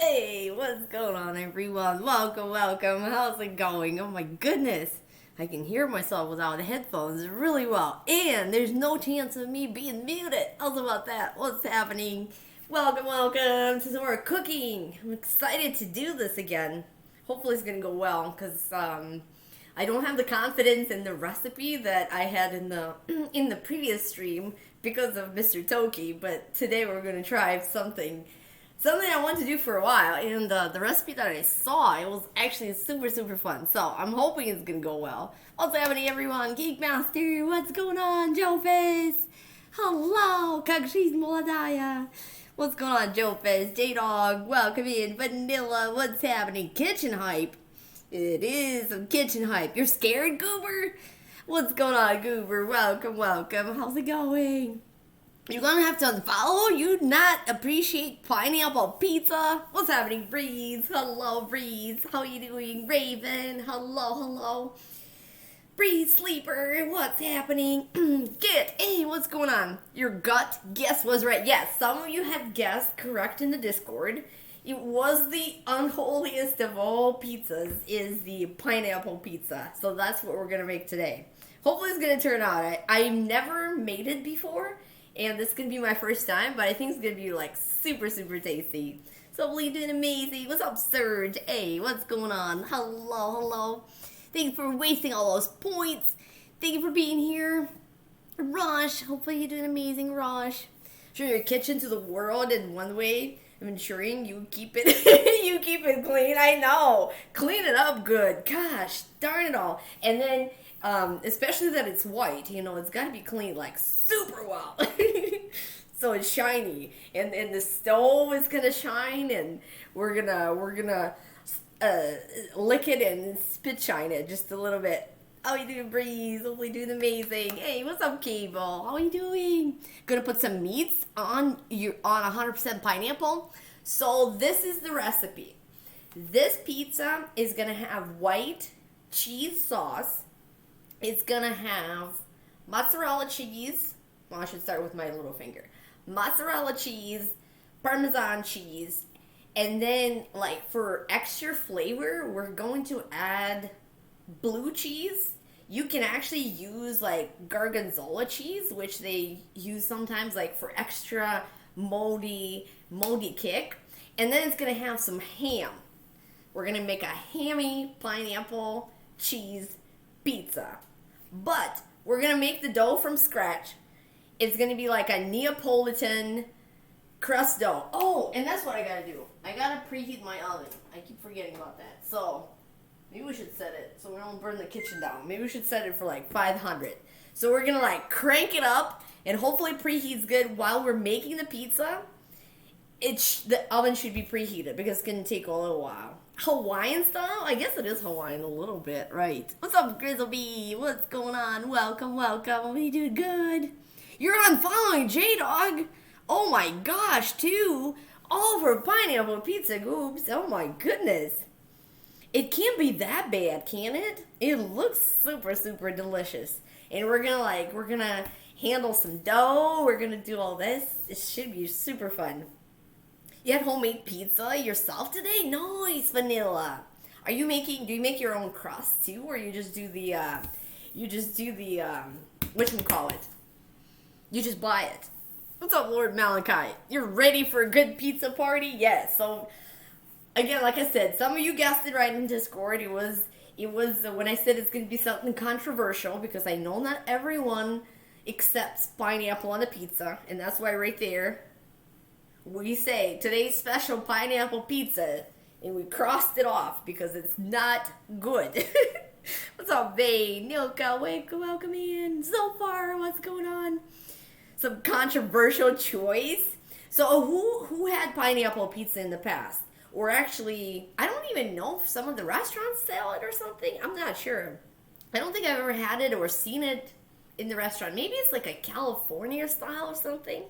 Hey, what's going on, everyone? Welcome. How's it going? Oh my goodness. I can hear myself without headphones really well. And there's no chance of me being muted. How's about that? What's happening? Welcome to some more cooking. I'm excited to do this again. Hopefully it's going to go well because I don't have the confidence in the recipe that I had in the in the previous stream because of Mr. Toki. But today we're going to try something I wanted to do for a while, and the recipe that I saw, it was actually super fun. So I'm hoping it's gonna go well. What's happening, everyone? Geek Master, what's going on? Joe Face, hello, как жизнь молодая. What's going on, Joe Face? J Dog, welcome in. Vanilla, what's happening? Kitchen hype. It is some kitchen hype. You're scared, Goober? What's going on, Goober? Welcome. How's it going? You're gonna have to unfollow. You not appreciate pineapple pizza. What's happening, Breeze? Hello, Breeze. How you doing, Raven? Hello. Breeze Sleeper. What's happening? Hey, what's going on? Your gut guess was right. Yes, some of you have guessed correct in the Discord. It was the unholiest of all pizzas. Is the pineapple pizza. So that's what we're gonna make today. Hopefully, it's gonna turn out. I've never made it before. And this is going to be my first time, but I think it's going to be, like, super tasty. So, hopefully you're doing amazing. What's up, Surge? Hey, what's going on? Hello. Thank you for wasting all those points. Thank you for being here. Rush, hopefully you're doing amazing, Rush. Show your kitchen to the world in one way of ensuring you keep it you keep it clean. I know. Clean it up good. Gosh, darn it all. And then especially that it's white, it's got to be cleaned like super well. So it's shiny, and the stove is gonna shine, and we're gonna lick it and spit shine it just a little bit. How you doing, Breeze? Hopefully doing amazing. Hey, what's up, Cable? How you doing? Gonna put some meats on 100% pineapple. So this is the recipe. This pizza is gonna have white cheese sauce. It's gonna have mozzarella cheese. Well, I should start with my little finger. Mozzarella cheese, Parmesan cheese, and then, like, for extra flavor, we're going to add blue cheese. You can actually use, like, Garganzola cheese, which they use sometimes, like, for extra moldy kick. And then it's gonna have some ham. We're gonna make a hammy pineapple cheese pizza. But we're going to make the dough from scratch. It's going to be like a Neapolitan crust dough. Oh, and that's what I got to do. I got to preheat my oven. I keep forgetting about that. So, maybe we should set it so we don't burn the kitchen down. Maybe we should set it for like 500. So we're going to like crank it up and hopefully preheat's good while we're making the pizza. The oven should be preheated because it's going to take a little while. Hawaiian style? I guess it is Hawaiian a little bit, right? What's up, Grizzlebee? What's going on? Welcome. We doing good. You're on following J-Dog. Oh my gosh, too. All for pineapple pizza goops. Oh my goodness. It can't be that bad, can it? It looks super delicious. And we're gonna handle some dough. We're gonna do all this. It should be super fun. You had homemade pizza yourself today? Nice, Vanilla. Do you make your own crust too, or you just do the whatchamacallit? You just buy it. What's up, Lord Malachi? You're ready for a good pizza party? Yes. So, again, like I said, some of you guessed it right in Discord. It was when I said it's going to be something controversial, because I know not everyone accepts pineapple on a pizza, and that's why right there, we say today's special pineapple pizza, and we crossed it off because it's not good. What's up, Vane? Nilka, welcome in. So far, what's going on? Some controversial choice. So who had pineapple pizza in the past? Or actually, I don't even know if some of the restaurants sell it or something. I'm not sure. I don't think I've ever had it or seen it in the restaurant. Maybe it's like a California style or something.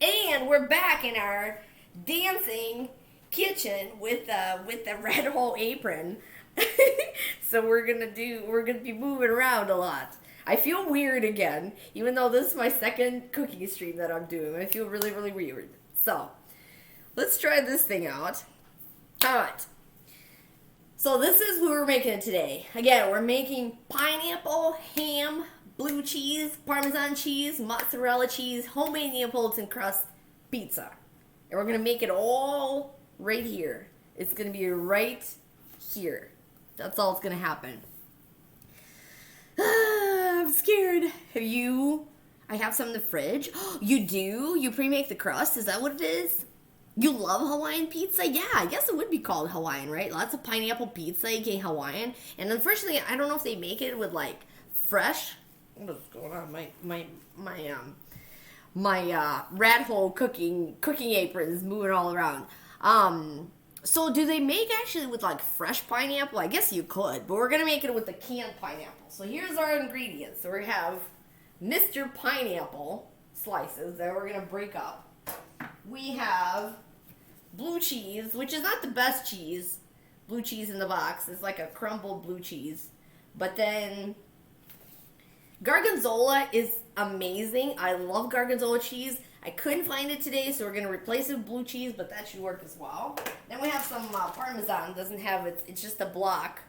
And we're back in our dancing kitchen with the red hole apron. So we're gonna be moving around a lot. I feel weird again, even though this is my second cooking stream that I'm doing. I feel really weird. So let's try this thing out. Alright. So this is what we're making today. Again, we're making pineapple, ham, blue cheese, Parmesan cheese, mozzarella cheese, homemade Neapolitan crust pizza. And we're going to make it all right here. It's going to be right here. That's all that's going to happen. I'm scared. I have some in the fridge. You do? You pre-make the crust? Is that what it is? You love Hawaiian pizza? Yeah, I guess it would be called Hawaiian, right? Lots of pineapple pizza, aka Hawaiian. And unfortunately, I don't know if they make it with like fresh. What's going on? My rat hole cooking apron is moving all around. So do they make actually with like fresh pineapple? I guess you could, but we're gonna make it with the canned pineapple. So here's our ingredients. So we have Mr. Pineapple slices that we're gonna break up. We have blue cheese, which is not the best cheese. Blue cheese in the box. It's like a crumbled blue cheese. But then Garganzola is amazing. I love Garganzola cheese. I couldn't find it today, so we're going to replace it with blue cheese, but that should work as well. Then we have some Parmesan. Doesn't have it. It's just a block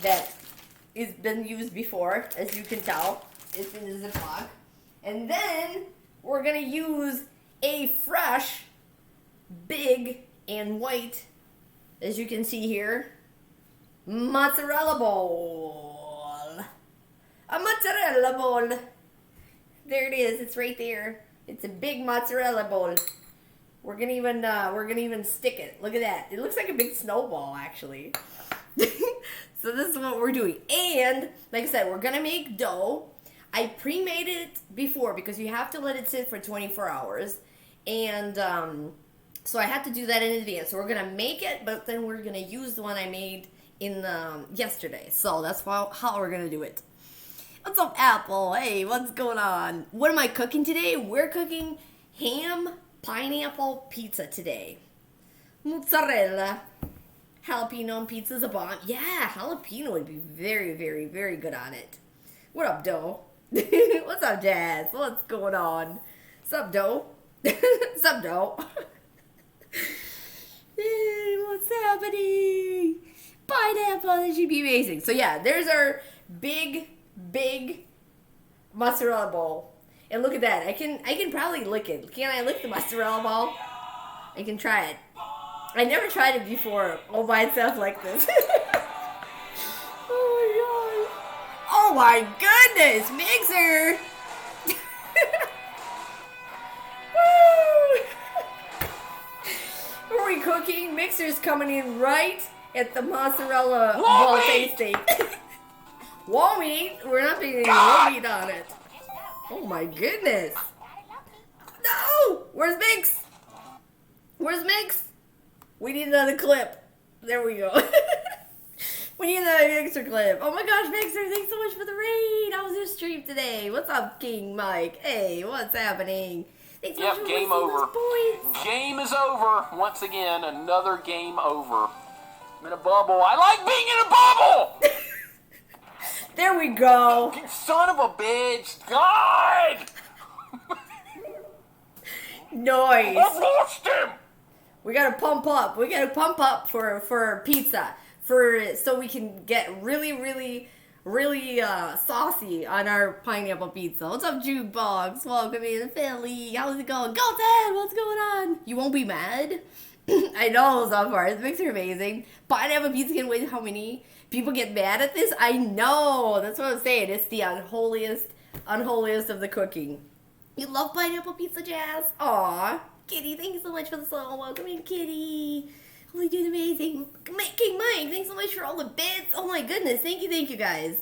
that has been used before, as you can tell. It's in a ziplock. And then we're going to use a fresh, big, and white, as you can see here, mozzarella bowl. A mozzarella bowl. There it is. It's right there. It's a big mozzarella bowl. We're gonna even stick it. Look at that. It looks like a big snowball, actually. So this is what we're doing. And like I said, we're gonna make dough. I pre-made it before because you have to let it sit for 24 hours. And so I had to do that in advance. So we're going to make it, but then we're going to use the one I made in yesterday. So that's how we're going to do it. What's up, Apple? Hey, what's going on? What am I cooking today? We're cooking ham pineapple pizza today. Mozzarella. Jalapeno on pizza's a bomb. Yeah, jalapeno would be very, very, very good on it. What up, Dough? What's up, Jazz? What's going on? What's up, Dough? Sup, Dough? Hey, what's happening? Pineapple, that should be amazing. So yeah, there's our big mozzarella bowl. And look at that. I can probably lick it. Can I lick the mozzarella ball? I can try it. I never tried it before all by itself like this. Oh my goodness, mixer! Woo! Are we cooking? Mixer's coming in right at the mozzarella ball tasting. Wall meat? We're not putting any wall meat on it. Oh my goodness. No! Where's Mix? Where's Mix? We need another clip. There we go. We need another Mixer clip. Oh my gosh, Mixer, thanks so much for the raid. How was your stream today? What's up, King Mike? Hey, what's happening? Thanks so much for game over. Game is over. Once again, another game over. I'm in a bubble. I like being in a bubble! There we go. Son of a bitch. God! Nice. I've lost him! We gotta pump up. We gotta pump up for pizza. So we can get really saucy on our pineapple pizza. What's up, Jukebox? Welcome to the family. How's it going? Go, Dad! What's going on? You won't be mad? I know, so far. This makes it amazing. Pineapple pizza can wait how many people get mad at this? I know. That's what I'm saying. It's the unholiest of the cooking. You love pineapple pizza, Jazz? Aw. Kitty, thank you so much for the song. Welcome in, Kitty. Oh, you're doing amazing. King Mike, thanks so much for all the bits. Oh my goodness, thank you guys.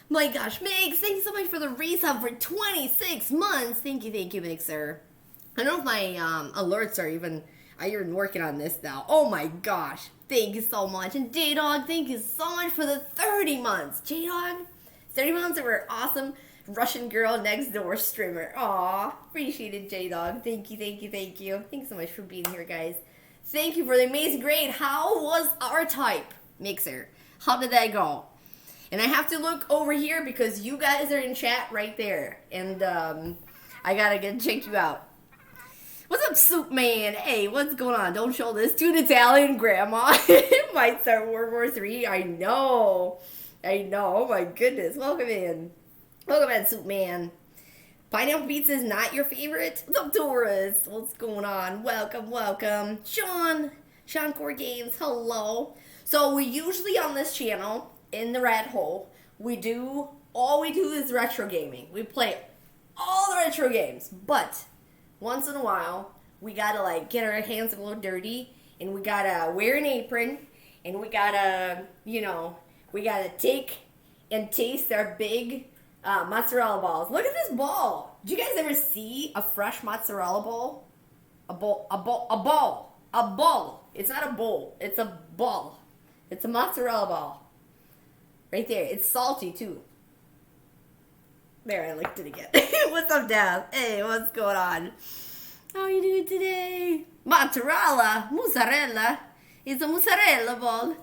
My gosh, Migs, thank you so much for the resub for 26 months. Thank you, Mixer. I don't know if my alerts are even working on this now. Oh my gosh, thank you so much. And J-Dog, thank you so much for the 30 months. J-Dog, 30 months of our awesome Russian girl next door streamer. Aw, appreciate it, J-Dog. Thank you. Thanks so much for being here, guys. Thank you for the amazing grade. How was our type, Mixer? How did that go? And I have to look over here because you guys are in chat right there. And I gotta check you out. What's up, Soup Man? Hey, what's going on? Don't show this to an Italian grandma. It might start World War III. I know. Oh my goodness. Welcome in. Welcome in, Soup Man. Pineapple pizza is not your favorite? What's up, Doris? What's going on? Welcome. Sean Core Games, hello. So we usually on this channel, in the rat hole, all we do is retro gaming. We play all the retro games, but once in a while, we gotta like get our hands a little dirty, and we gotta wear an apron, and we gotta take and taste our big mozzarella balls. Look at this ball. Did you guys ever see a fresh mozzarella ball? A ball. It's not a bowl. It's a ball. It's a mozzarella ball. Right there. It's salty too. There, I licked it again. What's up, Dad? Hey, what's going on? How are you doing today? Mozzarella. It's a mozzarella ball.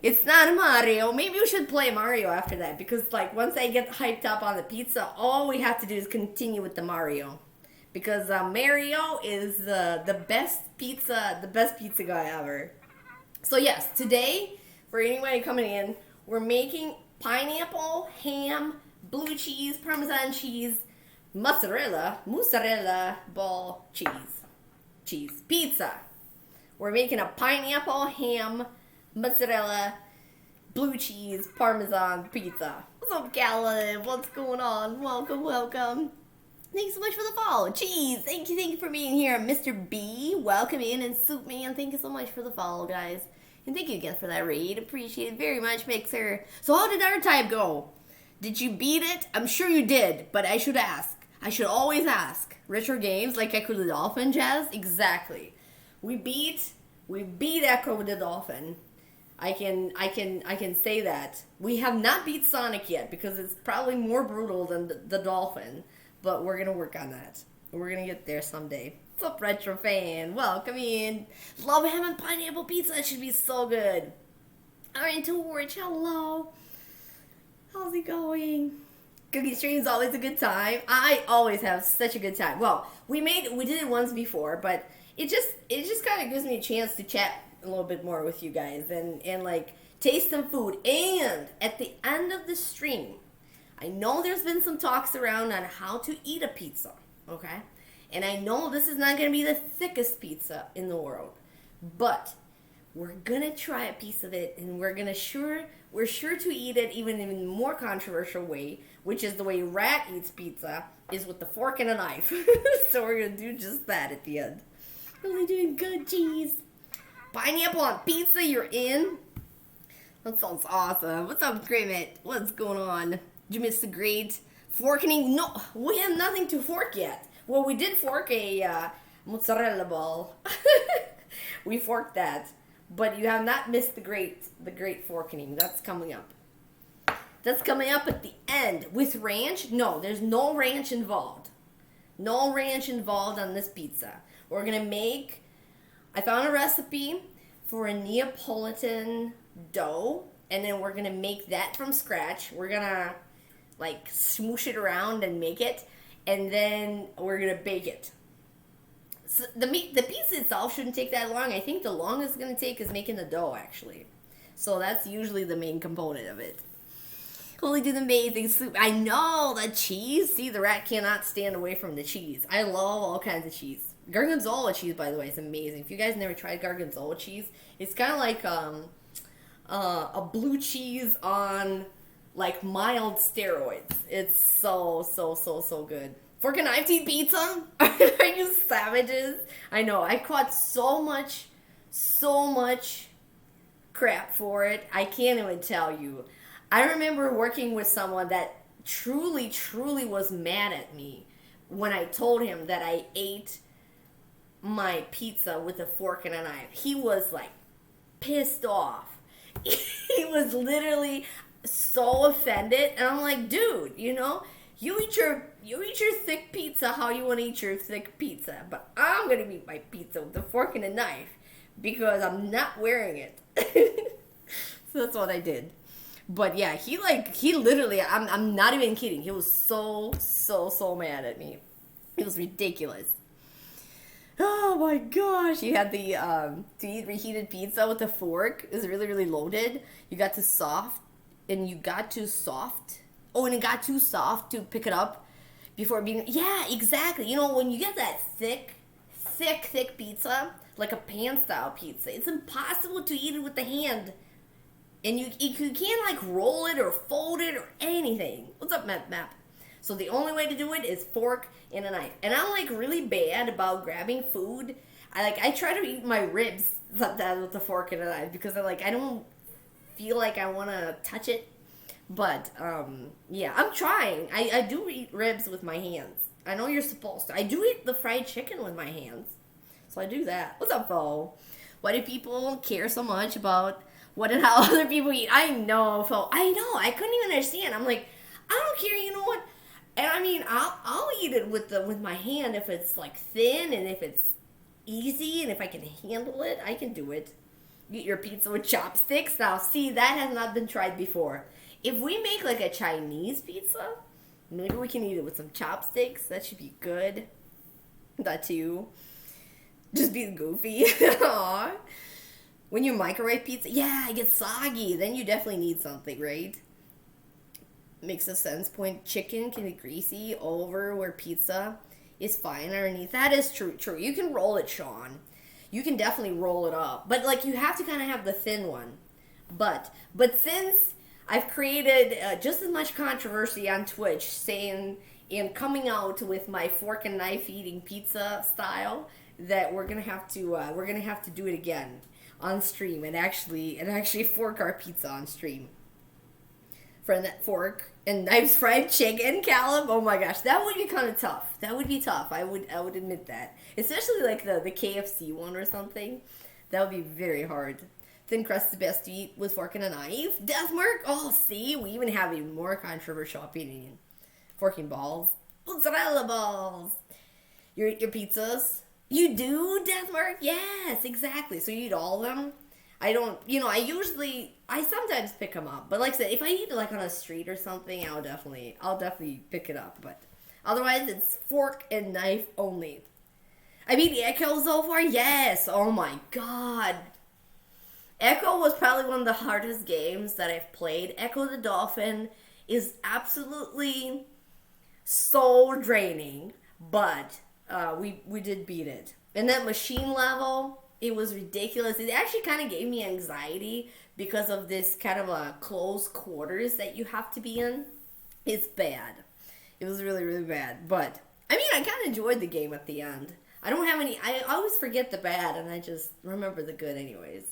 It's not Mario. Maybe we should play Mario after that, because like once I get hyped up on the pizza, all we have to do is continue with the Mario, because Mario is the best pizza guy ever. So yes, today for anybody coming in, we're making pineapple, ham, blue cheese, Parmesan cheese, mozzarella ball cheese pizza. We're making a pineapple, ham, mozzarella, blue cheese, Parmesan pizza. What's up, Caleb? What's going on? Welcome. Thanks so much for the follow. Cheese, thank you for being here. Mr. B, welcome in. And Soup Man, thank you so much for the follow, guys. And thank you again for that raid. Appreciate it very much, Mixer. So how did our time go? Did you beat it? I'm sure you did, but I should ask. I should always ask. Retro games like Echo the Dolphin, Jazz? Exactly. We beat Echo the Dolphin. I can say that. We have not beat Sonic yet, because it's probably more brutal than the Dolphin. But we're gonna work on that. We're gonna get there someday. What's up, Retro Fan? Welcome in. Love ham and pineapple pizza. It should be so good. Alright, Torch, hello. How's it going? Cookie stream's always a good time. I always have such a good time. Well, we did it once before, but it just kind of gives me a chance to chat a little bit more with you guys and like taste some food. And at the end of the stream, I know there's been some talks around on how to eat a pizza, okay? And I know this is not going to be the thickest pizza in the world, but we're going to try a piece of it, and we're sure to eat it even in a more controversial way, which is the way Rat eats pizza, is with the fork and a knife. So we're going to do just that at the end. Really doing good, cheese. Pineapple on pizza, you're in? That sounds awesome. What's up, Grimmett? What's going on? Did you miss the great forking? No, we have nothing to fork yet. Well, we did fork a mozzarella ball. We forked that. But you have not missed the great forking. That's coming up. That's coming up at the end. With ranch? No, there's no ranch involved. No ranch involved on this pizza. We're going to make... I found a recipe for a Neapolitan dough, and then we're going to make that from scratch. We're going to, like, smoosh it around and make it, and then we're going to bake it. So the pizza itself shouldn't take that long. I think the longest it's going to take is making the dough, actually. So that's usually the main component of it. Holy do the amazing soup. I know, the cheese. See, the rat cannot stand away from the cheese. I love all kinds of cheese. Garganzola cheese, by the way, is amazing. If you guys never tried Garganzola cheese, it's kind of like a blue cheese on, like, mild steroids. It's so good. Fork and knife to eat pizza? Are you savages? I know, I caught so much crap for it. I can't even tell you. I remember working with someone that truly was mad at me when I told him that I ate my pizza with a fork and a knife. He was like pissed off. He was literally so offended, and I'm like, dude, you know, you eat your thick pizza how you want to eat your thick pizza, but I'm gonna eat my pizza with a fork and a knife because I'm not wearing it. So that's what I did. But yeah, he literally, I'm not even kidding. He was so mad at me. It was ridiculous. Oh my gosh! You had the to eat reheated pizza with a fork. It was really, really loaded. You got too soft, and you got too soft. Oh, and it got too soft to pick it up before being. Yeah, exactly. You know, when you get that thick pizza, like a pan style pizza, it's impossible to eat it with the hand. And you can't like roll it or fold it or anything. What's up, Map? So the only way to do it is fork and a knife. And I'm like really bad about grabbing food. I try to eat my ribs sometimes with a fork and a knife because I don't feel like I want to touch it. But yeah, I'm trying. I do eat ribs with my hands. I know you're supposed to. I do eat the fried chicken with my hands. So I do that. What's up, Fo? Why do people care so much about what and how other people eat? I know, Fo. I know. I couldn't even understand. I'm like, I don't care. You know what? And I mean, I'll eat it with my hand if it's like thin and if it's easy and if I can handle it, I can do it. Eat your pizza with chopsticks. Now, see, that has not been tried before. If we make like a Chinese pizza, maybe we can eat it with some chopsticks. That should be good. That too. Just being goofy. Aww. When you microwave pizza, yeah, it gets soggy. Then you definitely need something, right? Makes a sense. Point. Chicken can be greasy over where pizza is fine underneath. That is true. You can roll it, Sean. You can definitely roll it up. But like you have to kind of have the thin one. But since I've created just as much controversy on Twitch saying and coming out with my fork and knife eating pizza style that we're gonna have to do it again on stream and actually fork our pizza on stream. Friend, that fork and knives fried chicken, Caleb. Oh my gosh, that would be kind of tough. That would be tough. I would admit that, especially like the KFC one or something. That would be very hard. Thin crust is best to eat with fork and a knife. Deathmark. Oh, see, we even have even more controversial opinion. Forking balls, mozzarella balls. You eat your pizzas. You do, Deathmark? Yes, exactly. So you eat all of them? I don't, I sometimes pick them up. But like I said, if I eat like on a street or something, I'll definitely pick it up. But otherwise, it's fork and knife only. I mean, Echo so far? Yes. Oh my god. Echo was probably one of the hardest games that I've played. Echo the Dolphin is absolutely so draining. But we did beat it. And that machine level, it was ridiculous. It actually kind of gave me anxiety because of this kind of a close quarters that you have to be in. It's bad. It was really, really bad. But, I mean, I kind of enjoyed the game at the end. I always forget the bad and I just remember the good anyways.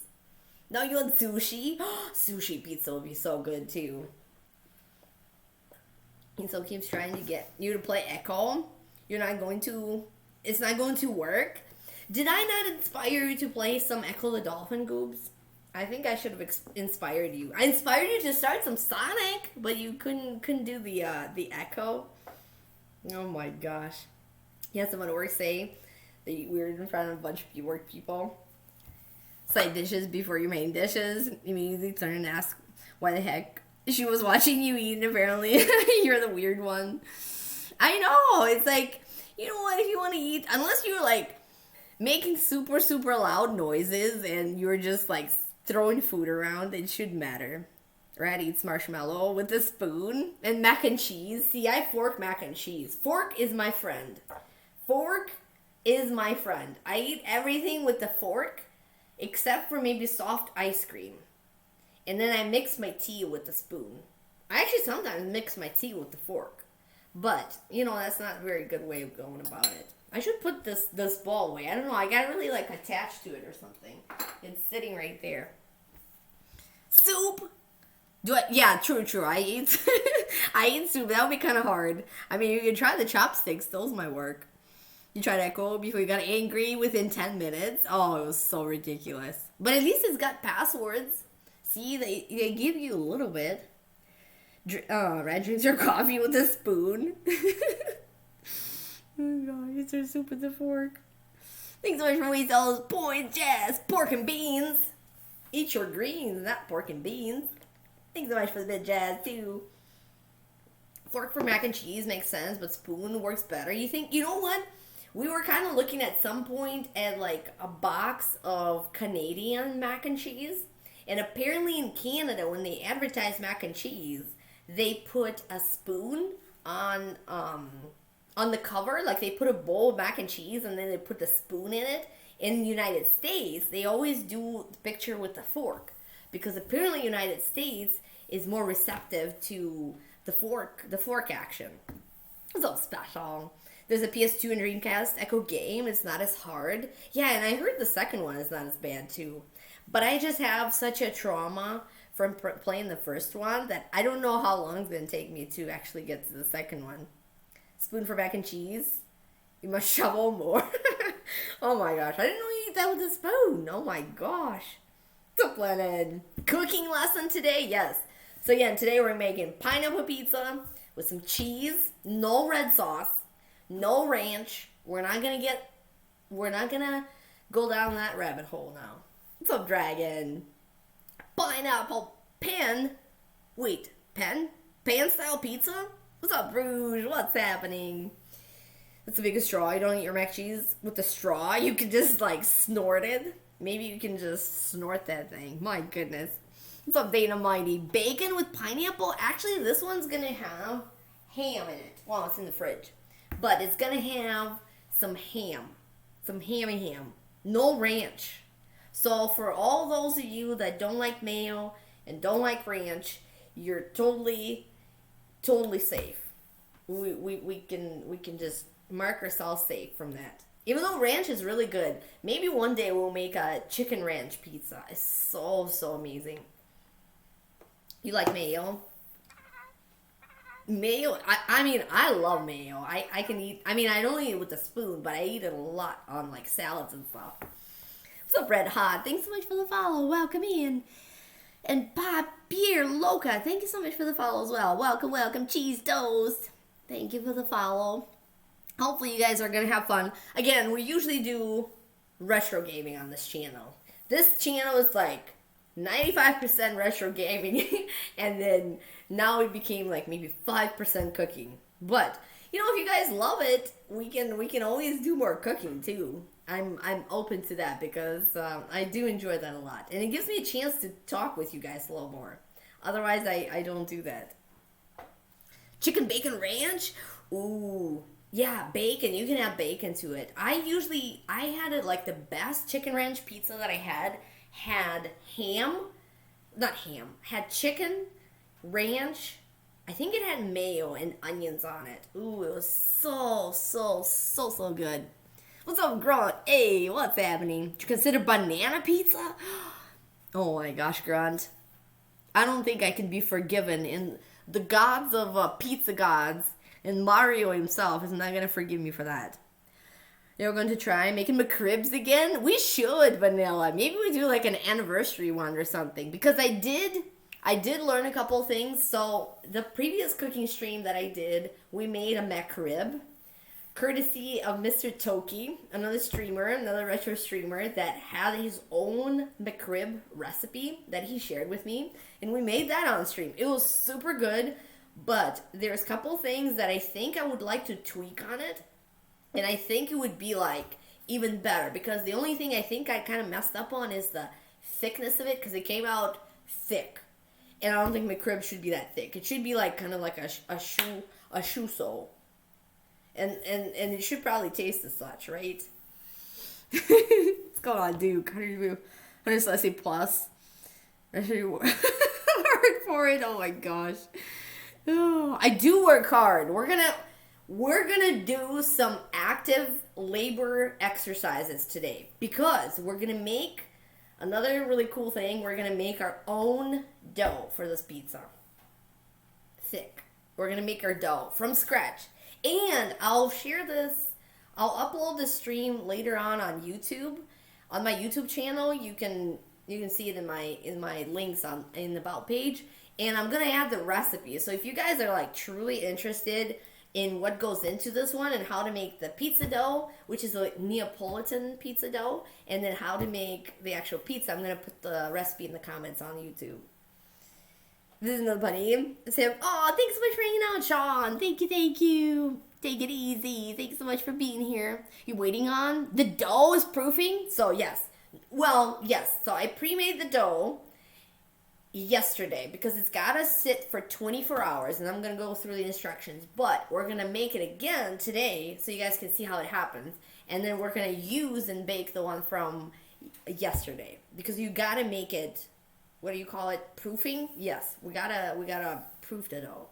Now you want sushi? Sushi pizza would be so good too. And so keeps trying to get you to play Echo. It's not going to work. Did I not inspire you to play some Echo the Dolphin, Goobs? I think I should have inspired you. I inspired you to start some Sonic, but you couldn't do the Echo. Oh my gosh. You had someone at work say that we were in front of a bunch of work people. Side dishes before your main dishes. Immediately turn and ask why the heck she was watching you eat, and apparently you're the weird one. I know. It's like, you know what, if you want to eat, unless you're like making super, super loud noises and you're just like throwing food around, it shouldn't matter. Rat eats marshmallow with a spoon and mac and cheese. See, I fork mac and cheese. Fork is my friend. Fork is my friend. I eat everything with the fork except for maybe soft ice cream. And then I mix my tea with the spoon. I actually sometimes mix my tea with the fork. But, that's not a very good way of going about it. I should put this ball away. I don't know. I got really, attached to it or something. It's sitting right there. Soup! Yeah, true. I eat I eat soup. That would be kind of hard. I mean, you can try the chopsticks. Those might work. You tried Echo before you got angry within 10 minutes. Oh, it was so ridiculous. But at least it's got passwords. See, they give you a little bit. Red drinks her coffee with a spoon. Oh god, it's her soup with a fork. Thanks so much for wasting all those points, Jazz. Pork and beans. Eat your greens, not pork and beans. Thanks so much for the bit, Jazz, too. Fork for mac and cheese makes sense, but spoon works better. You know what? we were kind of looking at some point at like a box of Canadian mac and cheese. And apparently in Canada, when they advertise mac and cheese, they put a spoon on the cover. Like they put a bowl of mac and cheese and then they put the spoon in it. In the United States, they always do the picture with the fork. Because apparently United States is more receptive to the fork action. It's all special. There's a PS2 and Dreamcast Echo game. It's not as hard. Yeah, and I heard the second one is not as bad too. But I just have such a trauma from playing the first one that I don't know how long it's going to take me to actually get to the second one. Spoon for mac and cheese. You must shovel more. Oh my gosh. I didn't know you eat that with a spoon. Oh my gosh. Splendid. Cooking lesson today? Yes. So again, today we're making pineapple pizza with some cheese, no red sauce, no ranch. We're not gonna go down that rabbit hole now. What's up, Dragon? Pineapple pan style pizza? What's up, Bruges? What's happening? That's the biggest straw. You don't eat your mac and cheese with the straw. You can just like snort it. Maybe you can just snort that thing. My goodness. What's up, Dana Mighty? Bacon with pineapple? Actually, this one's gonna have ham in it. Well, it's in the fridge. But it's gonna have some ham. Some hammy ham. No ranch. So for all those of you that don't like mayo and don't like ranch, you're totally safe. We can just mark ourselves safe from that. Even though ranch is really good. Maybe one day we'll make a chicken ranch pizza. It's so amazing. You like mayo? Mayo, I mean, I love mayo. I can eat, I mean, I don't eat it with a spoon, but I eat it a lot on like salads and stuff. What's up, Red Hot? Thanks so much for the follow. Welcome in. And Bob Beer Loca, thank you so much for the follow as well. Welcome, Cheese Toast. Thank you for the follow. Hopefully you guys are going to have fun. Again, we usually do retro gaming on this channel. This channel is like 95% retro gaming. And then now it became like maybe 5% cooking. But, you know, if you guys love it, we can always do more cooking too. I'm open to that because I do enjoy that a lot. And it gives me a chance to talk with you guys a little more. Otherwise, I don't do that. Chicken bacon ranch? Ooh. Yeah, bacon. You can add bacon to it. I had it like the best chicken ranch pizza that I had had chicken, ranch. I think it had mayo and onions on it. Ooh, it was so good. What's up, Grunt? Hey, what's happening? Did you consider banana pizza? Oh my gosh, Grunt. I don't think I can be forgiven. In the gods of pizza gods, and Mario himself is not going to forgive me for that. You're going to try making McRibs again? We should, Vanilla. Maybe we do like an anniversary one or something. Because I did learn a couple things. So the previous cooking stream that I did, we made a McRib. Courtesy of Mr. Toki, another retro streamer that had his own McRib recipe that he shared with me. And we made that on stream. It was super good. But there's a couple things that I think I would like to tweak on it. And I think it would be like even better. Because the only thing I think I kind of messed up on is the thickness of it. Because it came out thick. And I don't think McRib should be that thick. It should be like kind of like a shoe sole. And it should probably taste as such, right? What's going on, Duke? 100 let's say plus. I should work for it. Oh my gosh. Oh, I do work hard. We're gonna do some active labor exercises today because we're gonna make another really cool thing. We're gonna make our own dough for this pizza. Thick. We're gonna make our dough from scratch, and I'll upload this stream later on YouTube, on my YouTube channel. You can see it in my links in the about page. And I'm going to add the recipe. So if you guys are like truly interested in what goes into this one and how to make the pizza dough, which is a Neapolitan pizza dough, and then how to make the actual pizza, I'm going to put the recipe in the comments on YouTube. This is another bunny. It's him. Oh, thanks so much for hanging out, Sean. Thank you. Take it easy. Thanks so much for being here. You waiting on? The dough is proofing? So, yes. Well, yes. So, I pre-made the dough yesterday because it's got to sit for 24 hours. And I'm going to go through the instructions. But we're going to make it again today so you guys can see how it happens. And then we're going to use and bake the one from yesterday. Because you got to make it, what do you call it? Proofing? Yes. We gotta proof the dough.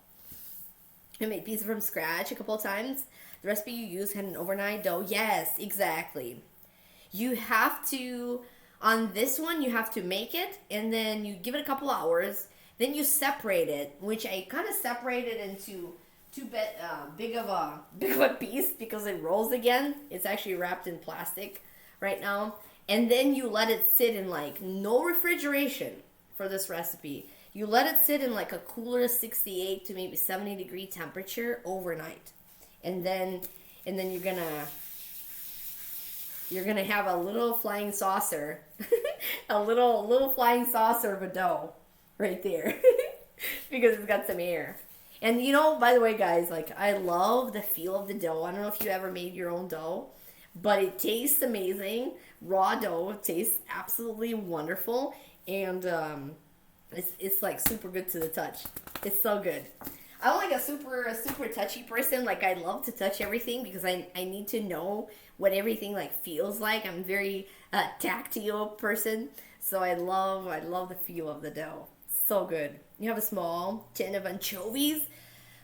I made pizza from scratch a couple of times. The recipe you use had an overnight dough. Yes, exactly. You have to, on this one, you have to make it, and then you give it a couple hours. Then you separate it, which I kind of separated into big of a piece because it rolls again. It's actually wrapped in plastic right now. And then you let it sit in like no refrigeration for this recipe. You let it sit in like a cooler 68 to maybe 70 degree temperature overnight. And then you're gonna have a little flying saucer, a little flying saucer of a dough right there because it's got some air. And you know, by the way, guys, like I love the feel of the dough. I don't know if you ever made your own dough, but it tastes amazing. Raw dough tastes absolutely wonderful, and it's like super good to the touch. It's so good. I'm like a super touchy person. Like I love to touch everything because I need to know what everything like feels like. I'm very tactile person, so I love the feel of the dough. So good. You have a small tin of anchovies.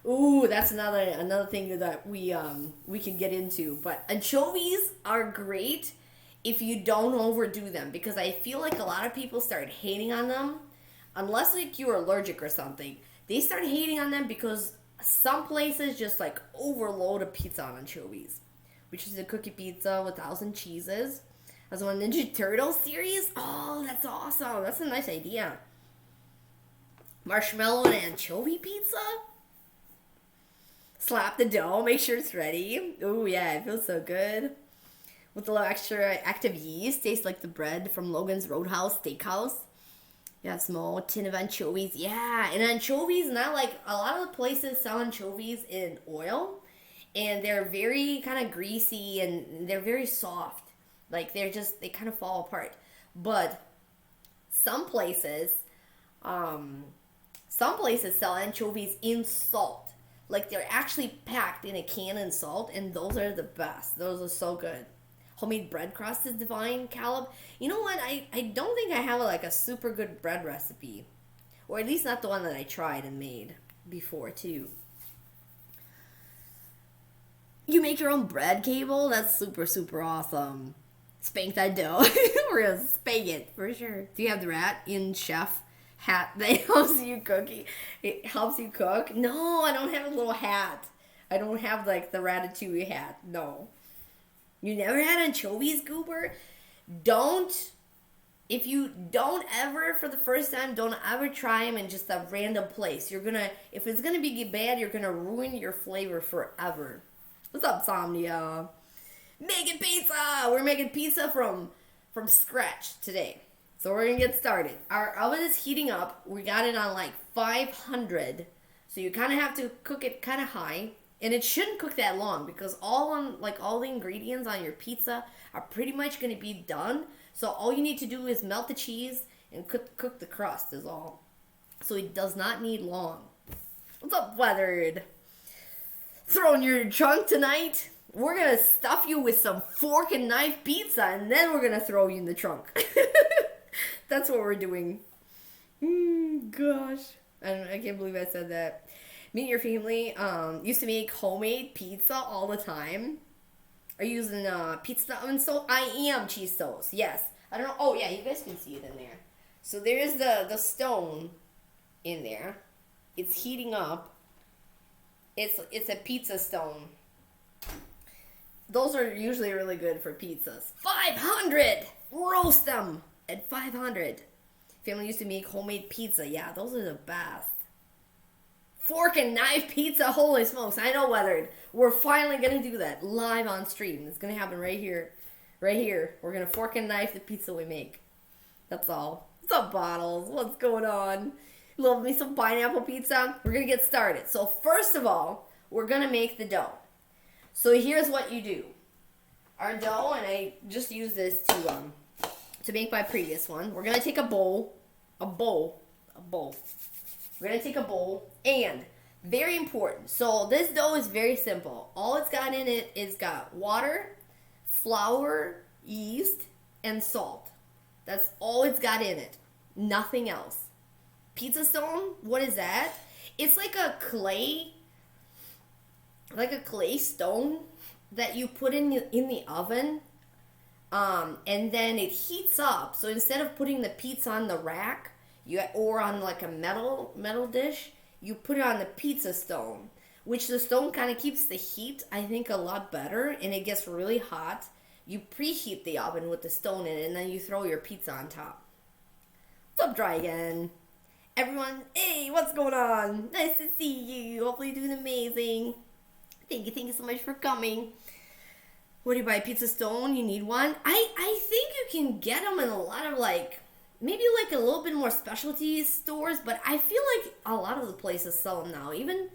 Ooh, that's another thing that we can get into. But anchovies are great if you don't overdo them, because I feel like a lot of people start hating on them. Unless like you're allergic or something, they start hating on them because some places just like overload a pizza on anchovies, which is a cookie pizza with 1,000 cheeses. That's one Ninja Turtle series. Oh, that's awesome. That's a nice idea. Marshmallow and anchovy pizza. Slap the dough, make sure it's ready. Oh yeah, it feels so good. With a little extra active yeast, tastes like the bread from Logan's Roadhouse Steakhouse. You have a small tin of anchovies. Yeah, and anchovies, not like a lot of the places sell anchovies in oil, and they're very kind of greasy and they're very soft. Like they kind of fall apart. But some places sell anchovies in salt. Like they're actually packed in a can in salt, and those are the best. Those are so good. Homemade bread crust is divine, Caleb. You know what? I don't think I have like a super good bread recipe. Or at least not the one that I tried and made before, too. You make your own bread, Cable? That's super, super awesome. Spank that dough. We're going to spank it, for sure. Do you have the rat in chef hat that helps you cook? It helps you cook? No, I don't have a little hat. I don't have like the Ratatouille hat. No. You never had anchovies, Goober? If you don't ever, for the first time, don't ever try them in just a random place. If it's gonna be bad, you're gonna ruin your flavor forever. What's up, Somnia? Making pizza! We're making pizza from scratch today. So we're gonna get started. Our oven is heating up. We got it on like 500. So you kind of have to cook it kind of high. And it shouldn't cook that long because all the ingredients on your pizza are pretty much going to be done. So all you need to do is melt the cheese and cook the crust is all. So it does not need long. What's up, Weathered? Throwing your trunk tonight? We're going to stuff you with some fork and knife pizza, and then we're going to throw you in the trunk. That's what we're doing. Gosh. I can't believe I said that. Me and your family used to make homemade pizza all the time. Are you using pizza oven stove? I am cheese toast. Yes. I don't know. Oh yeah, you guys can see it in there. So there is the stone in there. It's heating up. It's a pizza stone. Those are usually really good for pizzas. 500. Roast them at 500. Family used to make homemade pizza. Yeah, those are the best. Fork and knife pizza, holy smokes. I know, Weathered. We're finally going to do that live on stream. It's going to happen right here. Right here. We're going to fork and knife the pizza we make. That's all. What's up, Bottles? What's going on? Love me some pineapple pizza. We're going to get started. So first of all, we're going to make the dough. So here's what you do. Our dough, and I just used this to make my previous one. We're gonna take a bowl. We're gonna take a bowl, and very important. So this dough is very simple. All it's got in it is got water, flour, yeast, and salt. That's all it's got in it. Nothing else. Pizza stone, what is that? It's like a clay stone that you put in the oven, and then it heats up. So instead of putting the pizza on the rack, or on like a metal dish, you put it on the pizza stone, which the stone kind of keeps the heat, I think, a lot better, and it gets really hot. You preheat the oven with the stone in it, and then you throw your pizza on top. What's up, Dragon? Everyone, hey, what's going on? Nice to see you. Hopefully you're doing amazing. Thank you so much for coming. What do you buy, a pizza stone? You need one? I think you can get them in a lot of maybe a little bit more specialty stores, but I feel like a lot of the places sell them now. Even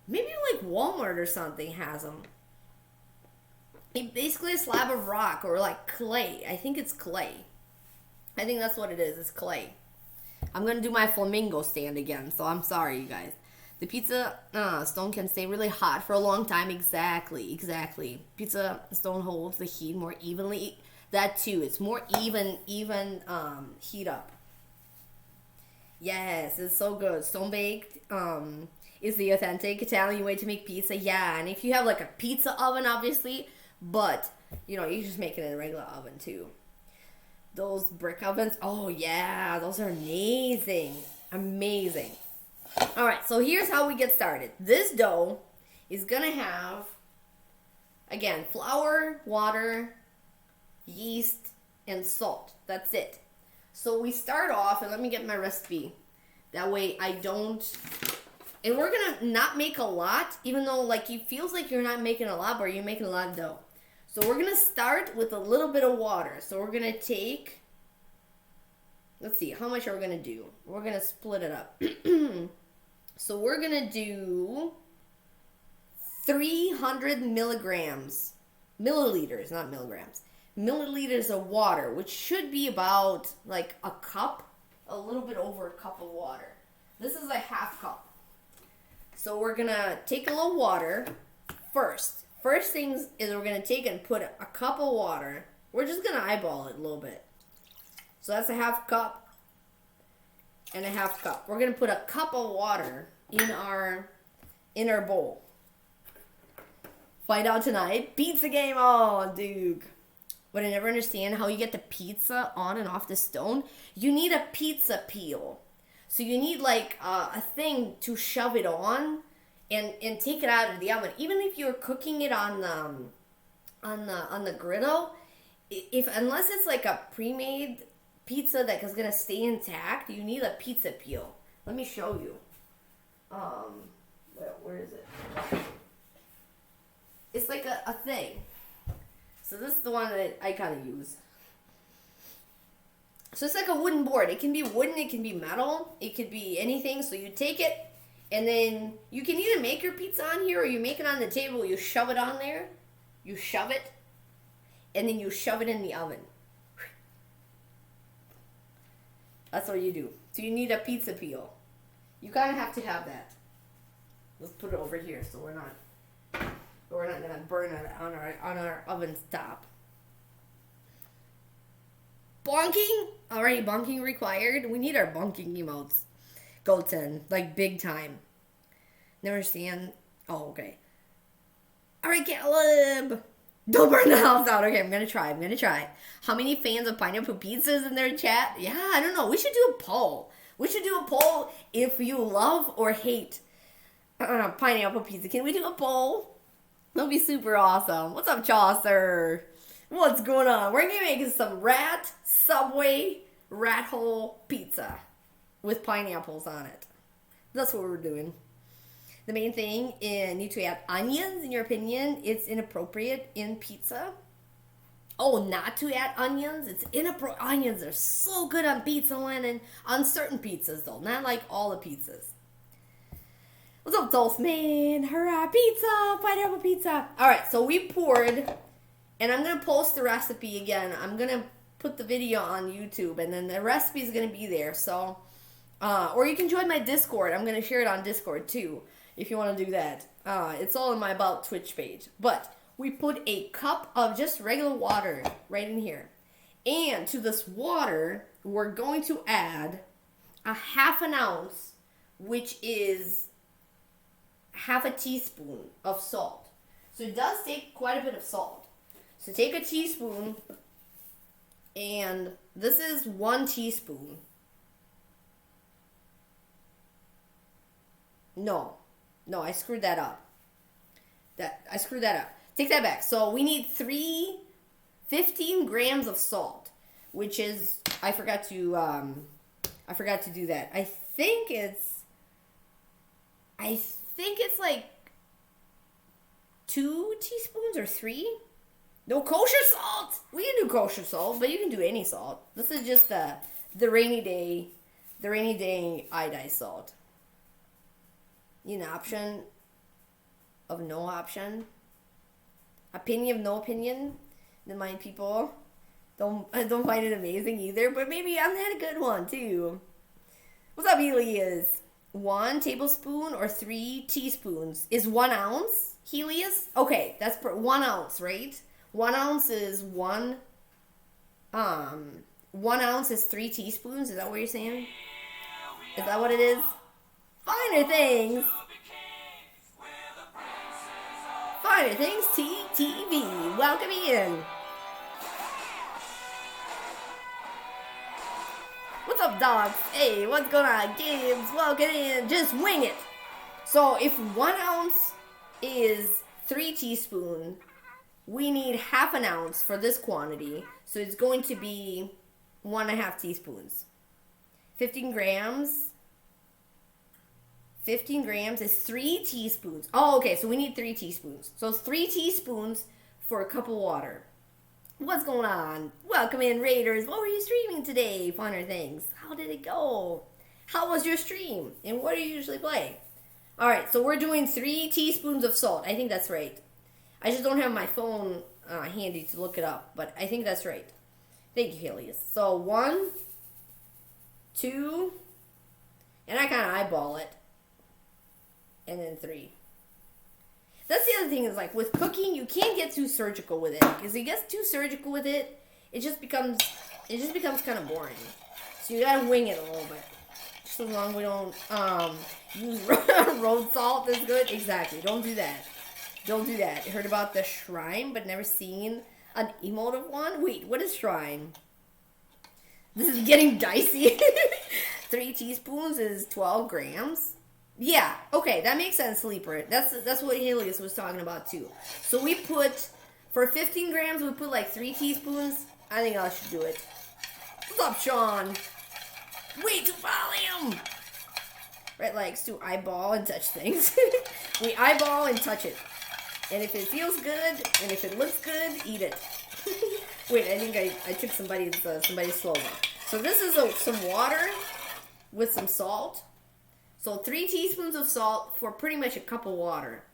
maybe like Walmart or something has them. It's basically a slab of rock or like clay. I think it's clay. I think that's what it is. It's clay. I'm going to do my flamingo stand again, so I'm sorry, you guys. The pizza stone can stay really hot for a long time. Exactly. Pizza stone holds the heat more evenly. That too. It's more even heat up. Yes, it's so good. Stone baked is the authentic Italian way to make pizza. Yeah, and if you have like a pizza oven, obviously, but you just make it in a regular oven too. Those brick ovens, oh yeah, those are amazing. All right, so here's how we get started. This dough is gonna have, again, flour, water, yeast, and salt. That's it. So we start off, and let me get my recipe. That way I don't, and we're gonna not make a lot, even though it feels like you're not making a lot, but you're making a lot of dough. So we're gonna start with a little bit of water. So we're gonna take, let's see, how much are we gonna do? We're gonna split it up. So we're gonna do 300 milliliters, not milligrams. Milliliters of water, which should be about like a cup, a little bit over a cup of water. This is a half cup. So we're gonna take a little water first. First things is we're gonna take and put a cup of water. We're just gonna eyeball it a little bit. So that's a half cup and a half cup. We're gonna put a cup of water in our bowl. Find out tonight. Pizza game on, Duke. But I never understand how you get the pizza on and off the stone. You need a pizza peel. So you need a thing to shove it on and take it out of the oven. Even if you're cooking it on the griddle, unless it's like a pre-made pizza that is gonna stay intact, you need a pizza peel. Let me show you. Where is it? It's like a thing. So this is the one that I kind of use. So it's like a wooden board. It can be wooden, it can be metal, it could be anything. So you take it, and then you can either make your pizza on here or you make it on the table. You shove it on there, you shove it, and then you shove it in the oven. That's what you do. So you need a pizza peel. You kind of have to have that. Let's put it over here so we're not gonna burn it on our oven's top. Bonking? Alrighty, bonking required. We need our bonking emotes. Goten, big time. Never understand. Oh, okay. Alright, Caleb. Don't burn the house down. Okay, I'm gonna try. How many fans of pineapple pizzas in their chat? Yeah, I don't know. We should do a poll. If you love or hate pineapple pizza. Can we do a poll? That'll be super awesome. What's up, Chaucer? What's going on? We're gonna be making some Subway rat hole pizza with pineapples on it. That's what we're doing. The main thing, you need to add onions. In your opinion, it's inappropriate in pizza. Oh, not to add onions? It's inappropriate. Onions are so good on pizza, Lennon. On certain pizzas, though. Not like all the pizzas. What's up, Toast Man? Hurrah, pizza, pineapple pizza. All right, so we poured, and I'm going to post the recipe again. I'm going to put the video on YouTube, and then the recipe is going to be there. So, or you can join my Discord. I'm going to share it on Discord, too, if you want to do that. It's all in my About Twitch page. But we put a cup of just regular water right in here. And to this water, we're going to add a half an ounce, which is half a teaspoon of salt. So it does take quite a bit of salt. So take a teaspoon, and this is 1 teaspoon. No, I screwed that up. I screwed that up. Take that back. So we need 15 grams of salt, which is, I forgot to do that. I think it's like 2 teaspoons or 3. No kosher salt. We can do kosher salt, but you can do any salt. This is just the rainy day iodized salt. An option of no option. Opinion of no opinion. The mind people don't find it amazing either, but maybe I'm had a good one too. What's up, Helios? 1 tablespoon or 3 teaspoons is 1 ounce, Helios? Okay, that's 1 ounce, right? 1 ounce is 1 ounce is 3 teaspoons. Is that what you're saying? Is that what it is? Finer Things. Finer Things TTV. Welcome in. What's up, dogs? Hey, what's going on? Gibbs, welcome in. Just wing it. So if 1 ounce is 3 teaspoons, we need half an ounce for this quantity. So it's going to be 1.5 teaspoons. 15 grams. 15 grams is 3 teaspoons. Oh, okay, so we need 3 teaspoons. So 3 teaspoons for a cup of water. What's going on? Welcome in, Raiders. What were you streaming today? Funner Things. How did it go? How was your stream? And what do you usually play? Alright, so we're doing 3 teaspoons of salt. I think that's right. I just don't have my phone handy to look it up, but I think that's right. Thank you, Helios. So 1, 2, and I kind of eyeball it. And then 3. That's the other thing is, like, with cooking, you can't get too surgical with it. Because if you get too surgical with it, it just becomes kind of boring. So you gotta wing it a little bit. Just as long as we don't use road salt that's good. Exactly. Don't do that. Don't do that. Heard about the shrine, but never seen an emotive one? Wait, what is shrine? This is getting dicey. 3 teaspoons is 12 grams. Yeah, okay, that makes sense, Sleeper. That's what Helios was talking about, too. So we put, for 15 grams, we put like 3 teaspoons. I think I should do it. What's up, Sean? Way too volume! Red likes to eyeball and touch things. We eyeball and touch it. And if it feels good, and if it looks good, eat it. Wait, I think I took somebody's slogan. So this is some water with some salt. So 3 teaspoons of salt for pretty much a cup of water.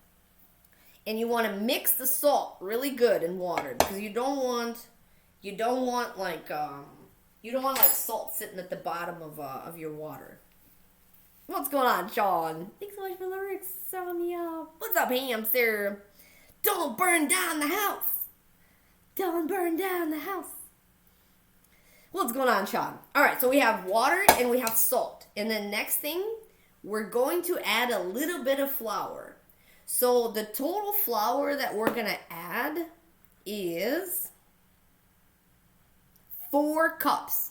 And you want to mix the salt really good in water because you don't want like salt sitting at the bottom of your water. What's going on, Sean? Thanks so much for the lyrics, Sonia. What's up, hamster? Don't burn down the house. Don't burn down the house. What's going on, Sean? All right, so we have water and we have salt. And then next thing, we're going to add a little bit of flour. So the total flour that we're going to add is 4 cups.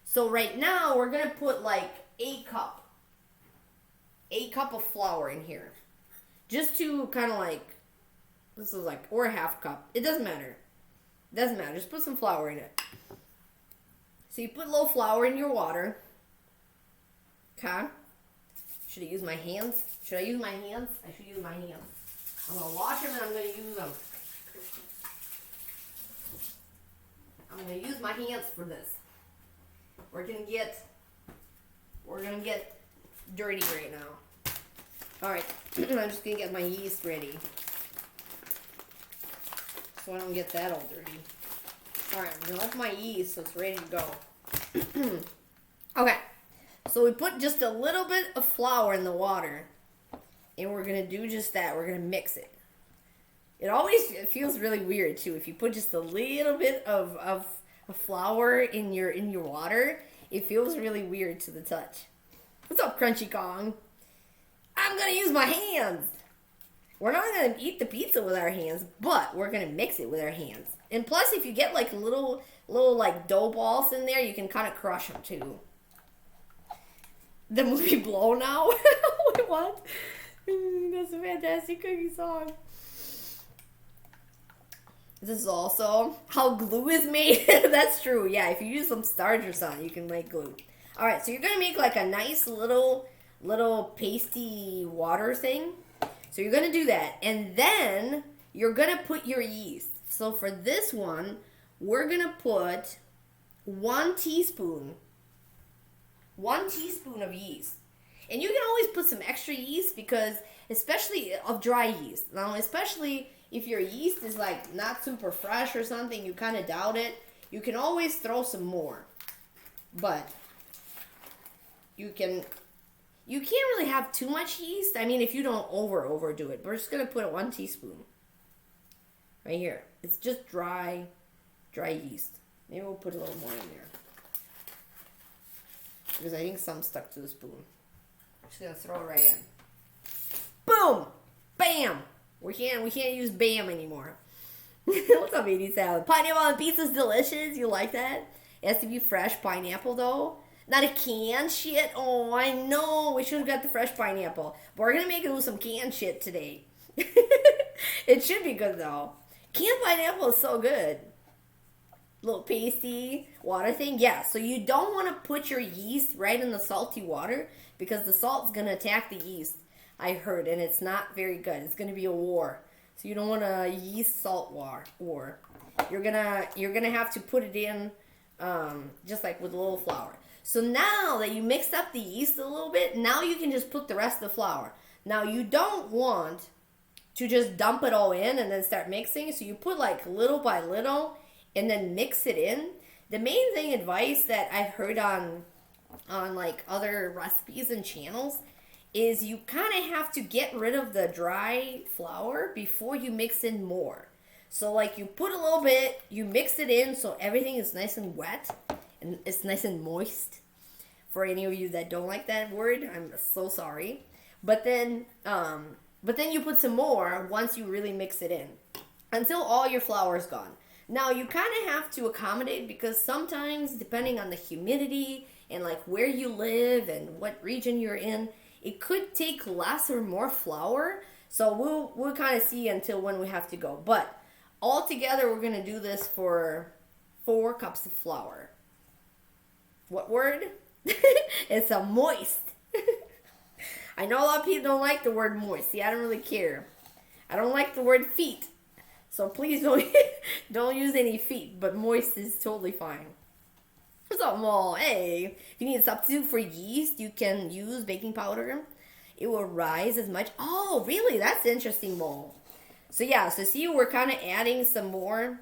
So right now we're going to put like a cup of flour in here. Just to kind of like, this is like, or a half cup. It doesn't matter. It doesn't matter. Just put some flour in it. So you put a little flour in your water. Okay. Should I use my hands? Should I use my hands? I should use my hands. I'm going to wash them and I'm going to use them. I'm going to use my hands for this. We're going to get dirty right now. Alright, I'm just gonna get my yeast ready. So I don't get that all dirty. Alright, I'm gonna off my yeast so it's ready to go. Okay, so we put just a little bit of flour in the water. And we're gonna do just that. We're gonna mix it. It feels really weird too. If you put just a little bit of flour in your water, it feels really weird to the touch. What's up, Crunchy Kong? I'm gonna use my hands. We're not gonna eat the pizza with our hands, but we're gonna mix it with our hands. And plus, if you get like little like dough balls in there, you can kind of crush them too. The movie Blow now? Wait, what? That's a fantastic cookie song. This is also how glue is made. That's true. Yeah, if you use some starch or something, you can make glue. Alright, so you're going to make like a nice little pasty water thing. So you're going to do that. And then you're going to put your yeast. So for this one, we're going to put 1 teaspoon of yeast. And you can always put some extra yeast because, especially of dry yeast. Now, especially if your yeast is like not super fresh or something, you kind of doubt it, you can always throw some more. But you can't really have too much yeast. I mean, if you don't overdo it. We're just going to put 1 teaspoon right here. It's just dry yeast. Maybe we'll put a little more in there. Because I think some stuck to the spoon. I'm just going to throw it right in. Boom! Bam! We can't use bam anymore. What's up, 80 salad? Pineapple on pizza's delicious. You like that? It has to be fresh pineapple, though. Not a canned shit. Oh, I know. We should have got the fresh pineapple. But we're going to make it with some canned shit today. It should be good, though. Canned pineapple is so good. Little pasty water thing. Yeah, so you don't want to put your yeast right in the salty water because the salt's going to attack the yeast. I heard, and it's not very good. It's going to be a war. So you don't want a yeast salt war. You're gonna have to put it in just like with a little flour. So now that you mixed up the yeast a little bit, now you can just put the rest of the flour. Now you don't want to just dump it all in and then start mixing. So you put like little by little and then mix it in. The main thing advice that I've heard on like other recipes and channels is you kind of have to get rid of the dry flour before you mix in more. So like you put a little bit, you mix it in so everything is nice and wet and it's nice and moist. For any of you that don't like that word, I'm so sorry. But then you put some more once you really mix it in until all your flour is gone. Now you kind of have to accommodate because sometimes depending on the humidity and like where you live and what region you're in, it could take less or more flour. So we'll kind of see until when we have to go. But altogether, we're going to do this for 4 cups of flour. What word? It's a moist. I know a lot of people don't like the word moist. See, I don't really care. I don't like the word feet. So please don't use any feet. But moist is totally fine. What's up, Mole? Hey, if you need a substitute for yeast, you can use baking powder. It will rise as much. Oh, really? That's interesting, Mole. So yeah, so see, we're kind of adding some more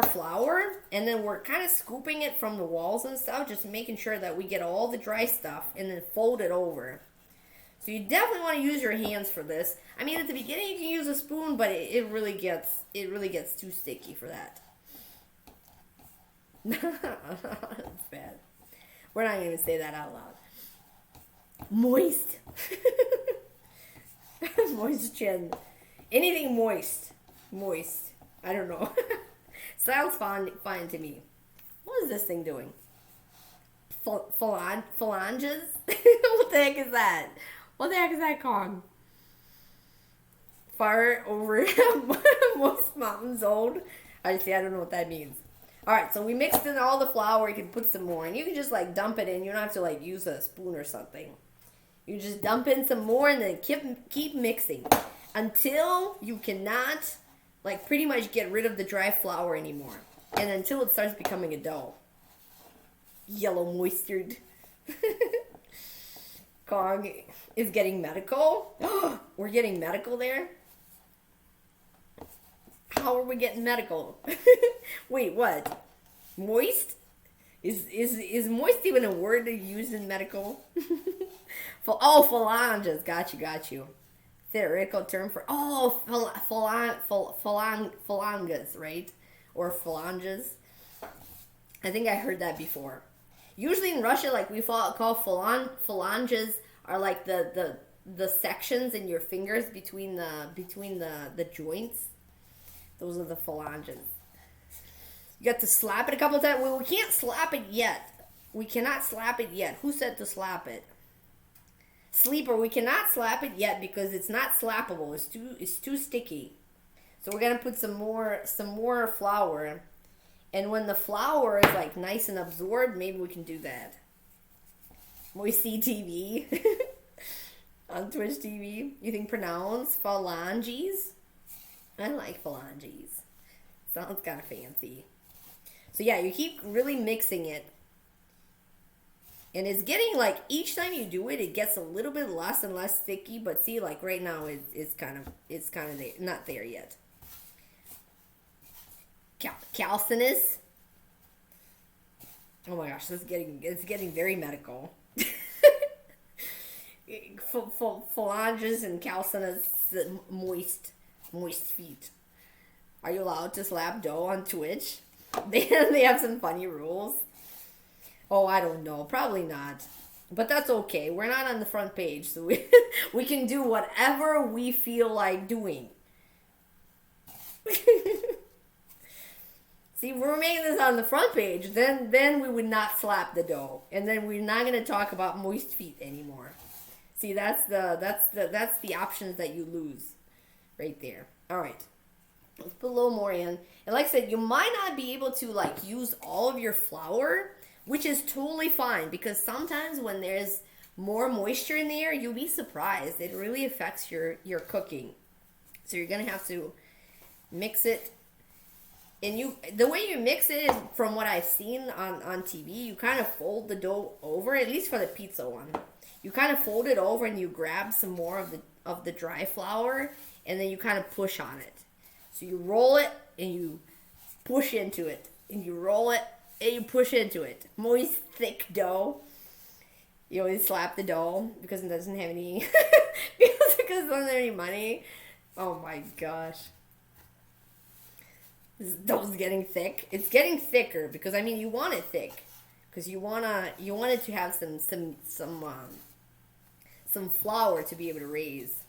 flour, and then we're kind of scooping it from the walls and stuff, just making sure that we get all the dry stuff, and then fold it over. So you definitely want to use your hands for this. I mean, at the beginning you can use a spoon, but it really gets too sticky for that. That's bad. We're not going to say that out loud. Moist. Moist chin. Anything moist. Moist. I don't know. Sounds fine to me. What is this thing doing? Phalanges? What the heck is that? What the heck is that, Kong? Far over most mountains old. I don't know what that means. Alright, so we mixed in all the flour. You can put some more. And you can just like dump it in. You don't have to like use a spoon or something. You just dump in some more and then keep mixing. Until you cannot like pretty much get rid of the dry flour anymore. And until it starts becoming a dough. Yellow moistured. Kong is getting medical. We're getting medical there? How are we getting medical? Wait, what? Moist? Is moist even a word used in medical? Phalanges. Got you. Theoretical term for phalanges, right? Or phalanges. I think I heard that before. Usually in Russia, like we call phalanges are like the sections in your fingers between the joints. Those are the phalanges. You got to slap it a couple of times. Well, we can't slap it yet. We cannot slap it yet. Who said to slap it? Sleeper, we cannot slap it yet because it's not slappable. It's too sticky. So we're gonna put some more flour. And when the flour is like nice and absorbed, maybe we can do that. Moisty TV on Twitch TV. You think pronounce phalanges? I like phalanges. Sounds kind of fancy. So yeah, you keep really mixing it. And it's getting like, each time you do it, it gets a little bit less and less sticky. But see, like right now, it's kind of there, not there yet. Calcinous. Oh my gosh, it's getting very medical. Phalanges and calcinous, moist feet. Are you allowed to slap dough on Twitch? They have some funny rules. Oh, I don't know. Probably not. But that's okay. We're not on the front page, so we can do whatever we feel like doing. See, if we're making this on the front page, then we would not slap the dough. And then we're not going to talk about moist feet anymore. See, that's the options that you lose right there. All right. Let's put a little more in. And like I said, you might not be able to like use all of your flour, which is totally fine, because sometimes when there's more moisture in the air, you'll be surprised. It really affects your cooking. So you're going to have to mix it. And the way you mix it is, from what I've seen on TV, you kind of fold the dough over, at least for the pizza one. You kind of fold it over and you grab some more of the dry flour, and then you kind of push on it. So you roll it and you push into it, and you roll it and you push into it. Moist, thick dough. You always slap the dough because it doesn't have any because it doesn't have any money. Oh my gosh. This dough's getting thick. It's getting thicker because I mean you want it thick, because you want it to have some flour to be able to raise.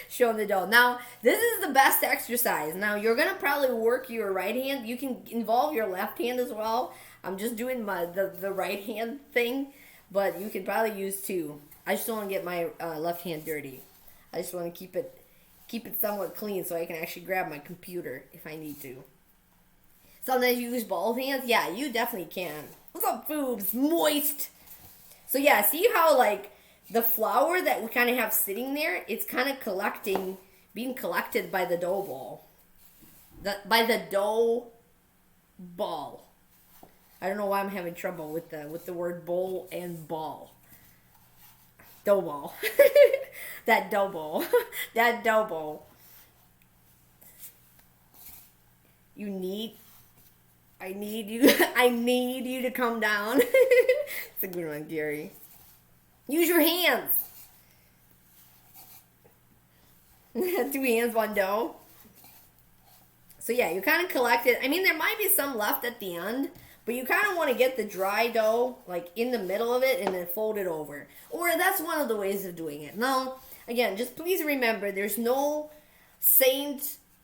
Showing the dough. Now, this is the best exercise. Now, you're going to probably work your right hand. You can involve your left hand as well. I'm just doing the right hand thing, but you can probably use two. I just don't want to get my left hand dirty. I just want to keep it somewhat clean so I can actually grab my computer if I need to. Sometimes you use both hands. Yeah, you definitely can. What's up, boobs? Moist. So yeah, see how like the flour that we kind of have sitting there, it's kind of being collected by the dough ball. By the dough ball. I don't know why I'm having trouble with the word bowl and ball. Dough ball. That dough ball. That dough ball. I need you to come down. It's a good one, Gary. Use your hands. 2 hands, 1 dough. So yeah, you kind of collect it. I mean, there might be some left at the end, but you kind of want to get the dry dough like in the middle of it and then fold it over. Or that's one of the ways of doing it. Now, again, just please remember, there's no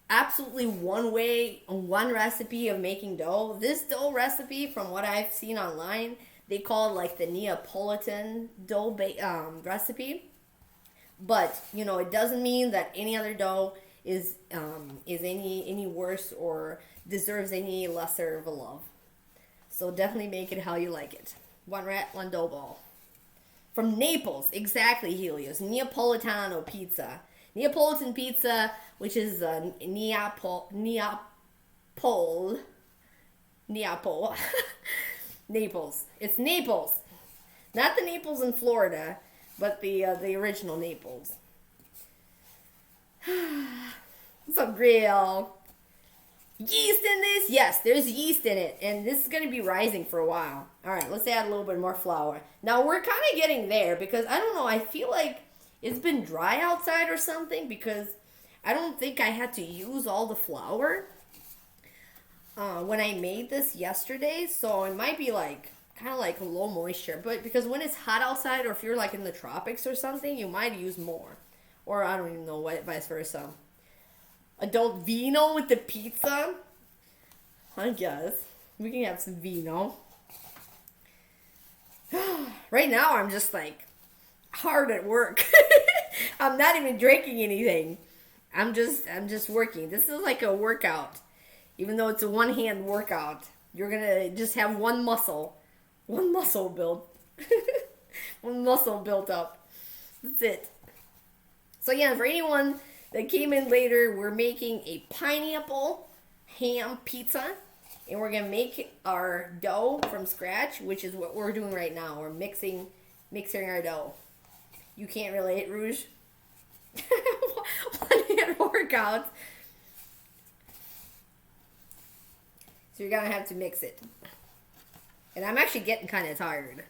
absolutely one way, one recipe of making dough. This dough recipe, from what I've seen online, they call it like the Neapolitan dough recipe. But, you know, it doesn't mean that any other dough is any worse or deserves any lesser of a love. So definitely make it how you like it. 1 rat, 1 dough ball. From Naples, exactly, Helios. Neapolitano pizza. Neapolitan pizza, which is Neapol. Naples. It's Naples. Not the Naples in Florida, but the original Naples. Some real yeast in this? Yes, there's yeast in it. And this is going to be rising for a while. Alright, let's add a little bit more flour. Now, we're kind of getting there because, I don't know, I feel like it's been dry outside or something because I don't think I had to use all the flour when I made this yesterday. So it might be like, kind of like low moisture. But because when it's hot outside or if you're like in the tropics or something, you might use more. Or I don't even know what, vice versa. Adult vino with the pizza? I guess. We can have some vino. Right now, I'm just like hard at work. I'm not even drinking anything. I'm just working. This is like a workout. Even though it's a one-hand workout. You're going to just have one muscle. One muscle built. One muscle built up. That's it. So yeah, for anyone that came in later, we're making a pineapple ham pizza. And we're going to make our dough from scratch, which is what we're doing right now. We're mixing our dough. You can't relate, Rouge? One-hand workout. So you're going to have to mix it. And I'm actually getting kind of tired.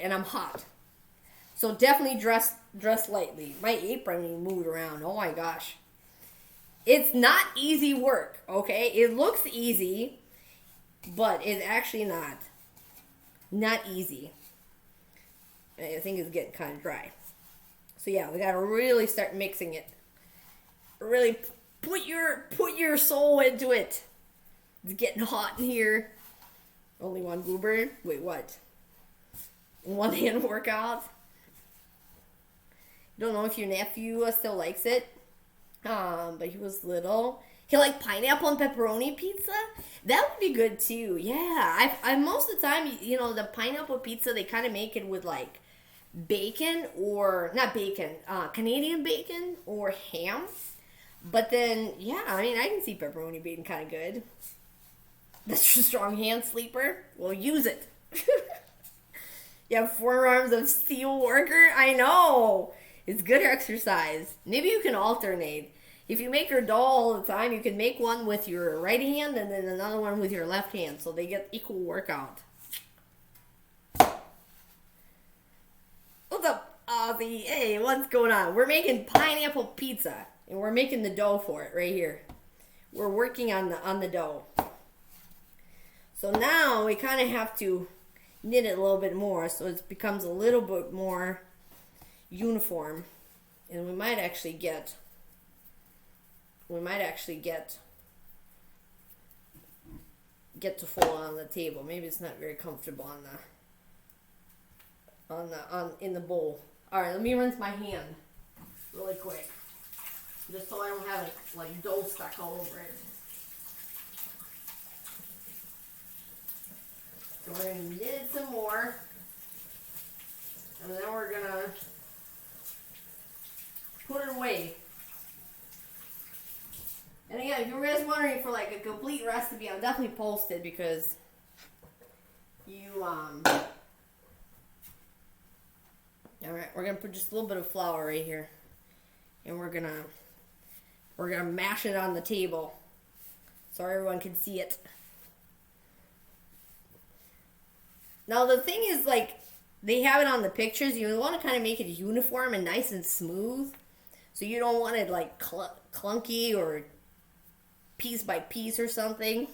And I'm hot. So definitely dress lightly. My apron moved around. Oh my gosh. It's not easy work, okay? It looks easy, but it's actually not. Not easy. I think it's getting kind of dry. So yeah, we gotta really start mixing it. Really put your soul into it. It's getting hot in here. Only one goober. Wait, what? One hand workout. Don't know if your nephew still likes it. But he was little. He liked pineapple and pepperoni pizza. That would be good too. Yeah, I most of the time, you know, the pineapple pizza, they kind of make it with like bacon or not bacon, Canadian bacon or ham. But then, yeah, I mean, I can see pepperoni being kind of good. That's your strong hand sleeper. Well, use it. You have forearms of steel worker. I know. It's good exercise. Maybe you can alternate. If you make your dough all the time, you can make one with your right hand and then another one with your left hand, so they get equal workout. What's up, Ozzy? Hey, what's going on? We're making pineapple pizza, and we're making the dough for it right here. We're working on the dough. So now we kind of have to knit it a little bit more, so it becomes a little bit more uniform, and we might actually get to fold on the table. Maybe it's not very comfortable in the bowl. All right, let me rinse my hand really quick, just so I don't have like dough stuck all over it. So we're gonna knit it some more, and then we're gonna put it away. And again, if you're guys wondering for like a complete recipe, I'll definitely post it because alright, we're gonna put just a little bit of flour right here. And we're gonna mash it on the table so everyone can see it. Now the thing is, like, they have it on the pictures. You want to kind of make it uniform and nice and smooth. So you don't want it like clunky or piece by piece or something.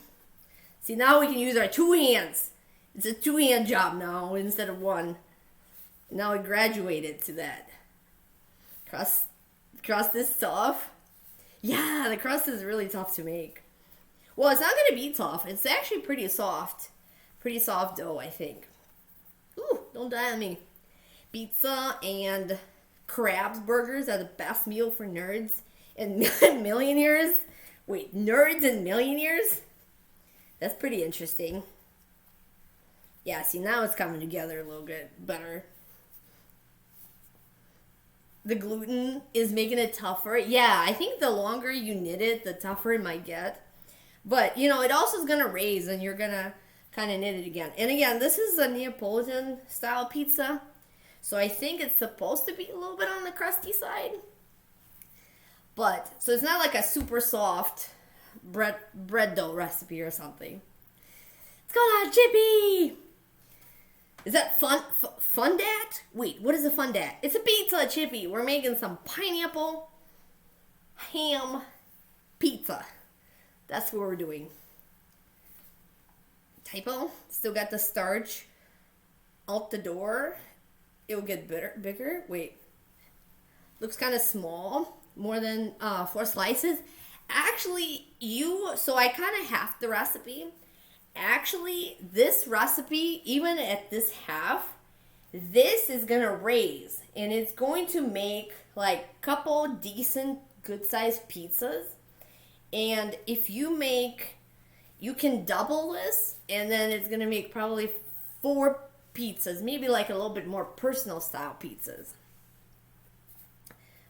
See, now we can use our two hands. It's a two-hand job now instead of one. Now we graduated to that. Crust is tough. Yeah, the crust is really tough to make. Well, it's not going to be tough. It's actually pretty soft. Pretty soft dough, I think. Ooh, don't die on me. Pizza and crabs burgers are the best meal for nerds and millionaires. Wait, nerds and millionaires? That's pretty interesting. Yeah, see, now it's coming together a little bit better. The gluten is making it tougher. Yeah, I think the longer you knit it, the tougher it might get. But, you know, it also is going to raise, and you're going to kind of knit it again. And again, this is a Neapolitan style pizza. So I think it's supposed to be a little bit on the crusty side. But, so it's not like a super soft bread dough recipe or something. It's called a chippy. Is that fundat? Wait, what is a fundat? It's a pizza chippy. We're making some pineapple ham pizza. That's what we're doing. Typo. Still got the starch out the door. It'll get bigger. Wait. Looks kind of small. More than 4 slices. Actually, so I kind of halved the recipe. Actually, this recipe, even at this half, this is going to raise. And it's going to make like a couple decent, good-sized pizzas. And if you can double this, and then it's going to make probably 4 pizzas. Maybe like a little bit more personal style pizzas.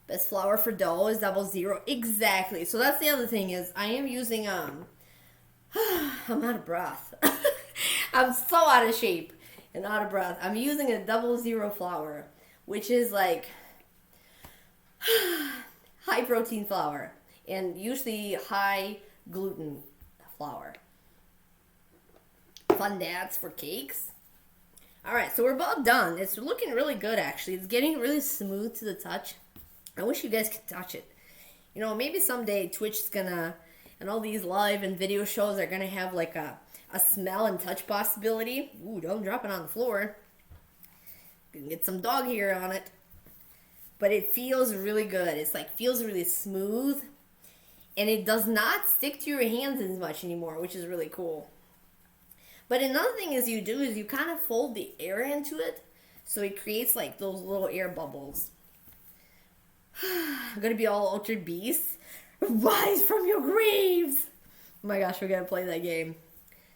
Best flour for dough is 00. Exactly. So that's the other thing is I am using, I'm out of breath. I'm so out of shape and out of breath. I'm using a 00 flour, which is like high protein flour and usually high gluten flour. Fondats for cakes. All right, so we're about done. It's looking really good, actually. It's getting really smooth to the touch. I wish you guys could touch it. You know, maybe someday Twitch's gonna, and all these live and video shows are gonna have like a smell and touch possibility. Ooh, don't drop it on the floor. You can get some dog hair on it. But it feels really good. It's like, feels really smooth. And it does not stick to your hands as much anymore, which is really cool. But another thing is you kind of fold the air into it. So it creates like those little air bubbles. I'm gonna be all altered beasts. Rise from your graves. Oh my gosh, we're gonna play that game.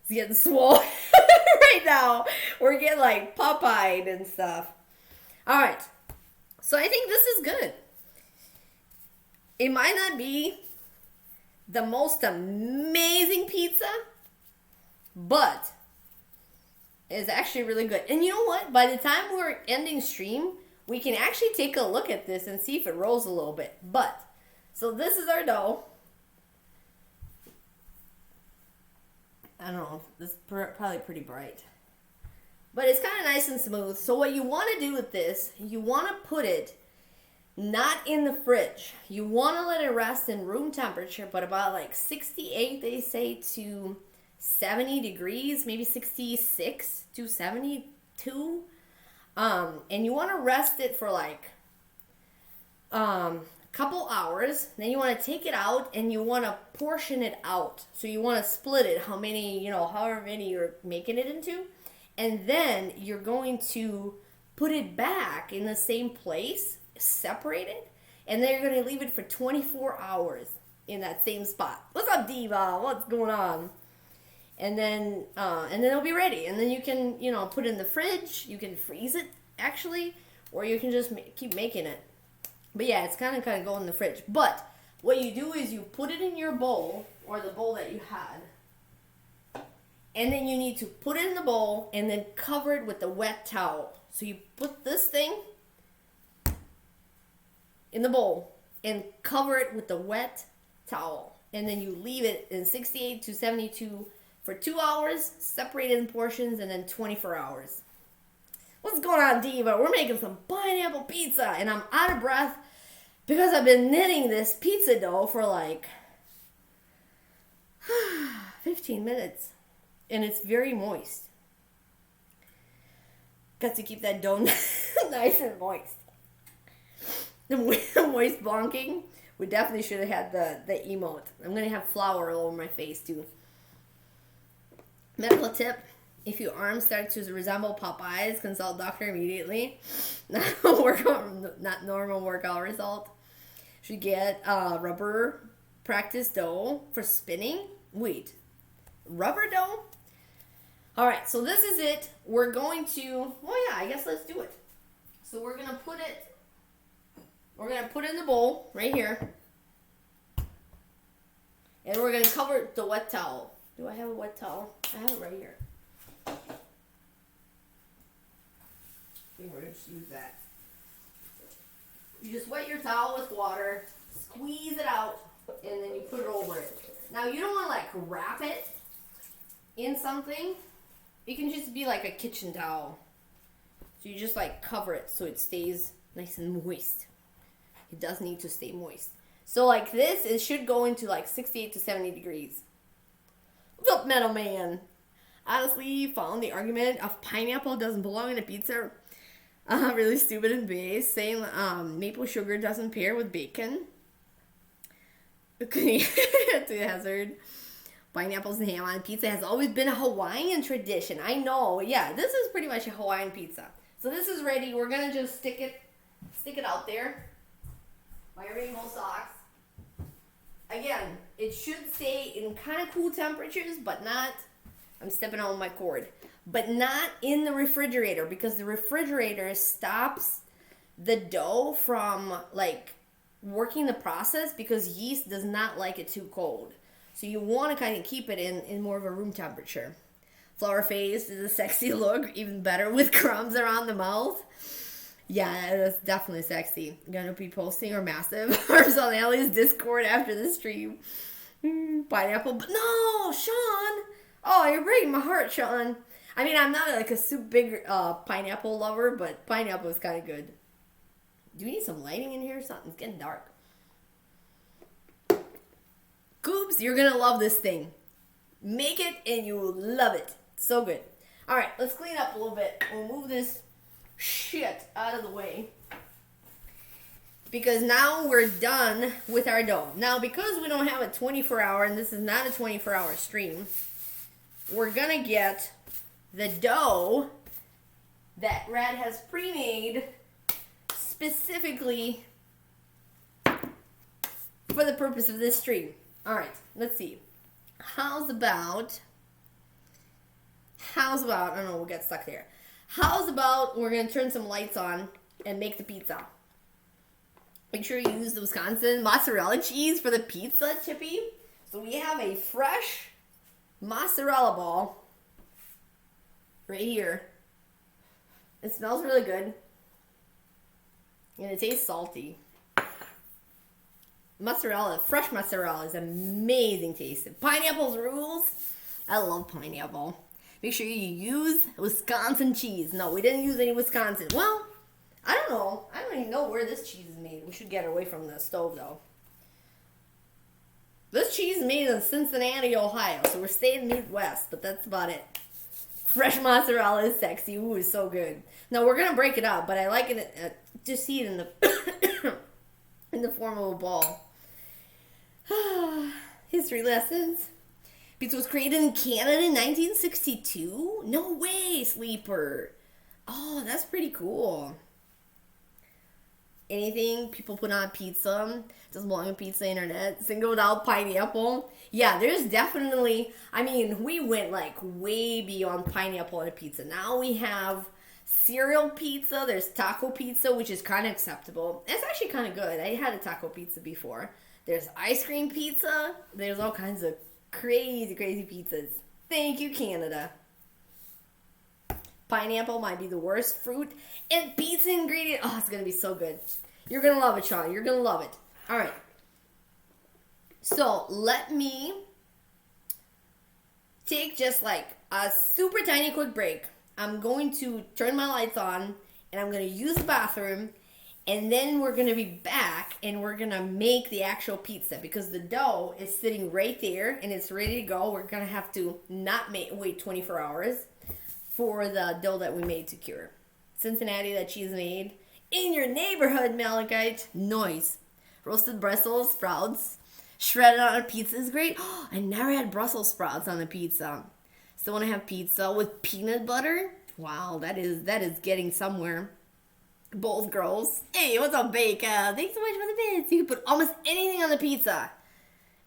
It's getting swole right now. We're getting like Popeyed and stuff. Alright. So I think this is good. It might not be the most amazing pizza, but it's actually really good. And you know what? By the time we're ending stream, we can actually take a look at this and see if it rolls a little bit. But, so this is our dough. I don't know. This is probably pretty bright. But it's kind of nice and smooth. So what you want to do with this, you want to put it not in the fridge. You want to let it rest in room temperature, but about like 68, they say, to 70 degrees, maybe 66 to 72. And you want to rest it for like couple hours. Then you want to take it out and you want to portion it out. So you want to split it, however many you're making it into. And then you're going to put it back in the same place, separate it, and then you're going to leave it for 24 hours in that same spot. What's up, Diva? What's going on? And then it'll be ready. And then you can, put it in the fridge. You can freeze it, actually, or you can just keep making it. But yeah, it's kind of go in the fridge. But what you do is you put it in your bowl, or the bowl that you had. And then you need to put it in the bowl and then cover it with a wet towel. So you put this thing in the bowl and cover it with a wet towel. And then you leave it in 68 to 72 for 2 hours, separate it in portions, and then 24 hours. What's going on, Diva? We're making some pineapple pizza, and I'm out of breath because I've been knitting this pizza dough for like 15 minutes, and it's very moist. Got to keep that dough nice and moist. The moist bonking. We definitely should have had the emote. I'm going to have flour all over my face, too. Medical tip: if your arm starts to resemble Popeyes, consult doctor immediately. Not normal workout result. Should get rubber practice dough for spinning. Wait, rubber dough? Alright, so this is it. We're going to, I guess let's do it. So we're going to put it in the bowl right here. And we're going to cover the wet towel. Do I have a wet towel? I have it right here. think we're going to use that. You just wet your towel with water, squeeze it out, and then you put it over it. Now, you don't want to, like, wrap it in something. It can just be like a kitchen towel. So you just, like, cover it so it stays nice and moist. It does need to stay moist. So, like this, it should go into, like, 68 to 70 degrees. What's up, Metal Man? Honestly, following the argument of pineapple doesn't belong in a pizza. Really stupid and base. Saying maple sugar doesn't pair with bacon. To hazard. Pineapples and ham on pizza has always been a Hawaiian tradition. I know. Yeah, this is pretty much a Hawaiian pizza. So this is ready. We're going to just stick it out there. My rainbow socks. Again, it should stay in kind of cool temperatures, but not, I'm stepping on my cord, but not in the refrigerator, because the refrigerator stops the dough from, like, working the process, because yeast does not like it too cold. So you want to kind of keep it in more of a room temperature. Flower face is a sexy look, even better with crumbs around the mouth. Yeah, that's definitely sexy. Gonna be posting or massive or on Ellie's Discord after the stream. Pineapple, but no, Sean. Oh, you're breaking my heart, Sean. I mean, I'm not like a super big pineapple lover, but pineapple is kind of good. Do we need some lighting in here or something? It's getting dark. Goobs, you're gonna love this thing. Make it and you will love it. So good. All right, let's clean up a little bit. We'll move this shit out of the way, because now we're done with our dough. Now, because we don't have a 24-hour, and this is not a 24-hour stream, we're gonna get the dough that Red has pre-made specifically for the purpose of this stream. All right, let's see. How's about, I don't know, we'll get stuck there. How's about we're going to turn some lights on and make the pizza. Make sure you use the Wisconsin mozzarella cheese for the pizza, Chippy. So we have a fresh mozzarella ball right here. It smells really good. And it tastes salty. Mozzarella, fresh mozzarella is amazing tasting. Pineapple's rules. I love pineapple. Make sure you use Wisconsin cheese. No, we didn't use any Wisconsin. Well, I don't know. I don't even know where this cheese is made. We should get away from the stove, though. This cheese is made in Cincinnati, Ohio, so we're staying Midwest, but that's about it. Fresh mozzarella is sexy. Ooh, it's so good. Now, we're going to break it up, but I like it to see it in the in the form of a ball. History lessons. Pizza was created in Canada in 1962? No way, Sleeper. Oh, that's pretty cool. Anything people put on pizza doesn't belong in pizza internet. Singled out pineapple. Yeah, there's definitely, I mean, we went like way beyond pineapple on a pizza. Now we have cereal pizza. There's taco pizza, which is kind of acceptable. It's actually kind of good. I had a taco pizza before. There's ice cream pizza. There's all kinds of crazy, crazy pizzas. Thank you, Canada. Pineapple might be the worst fruit and pizza ingredient. Oh, it's going to be so good. You're going to love it, Sean. You're going to love it. All right. So, let me take just like a super tiny quick break. I'm going to turn my lights on, and I'm going to use the bathroom, and then we're going to be back, and we're going to make the actual pizza, because the dough is sitting right there, and it's ready to go. We're going to have to not wait 24 hours for the dough that we made to cure. Cincinnati, that cheese made in your neighborhood, Malachite. Nice. Roasted Brussels sprouts. Shredded on a pizza is great. Oh, I never had Brussels sprouts on a pizza. Still want to have pizza with peanut butter? Wow, that is getting somewhere. Both girls. Hey, what's up, Baker? Thanks so much for the bits. You can put almost anything on the pizza.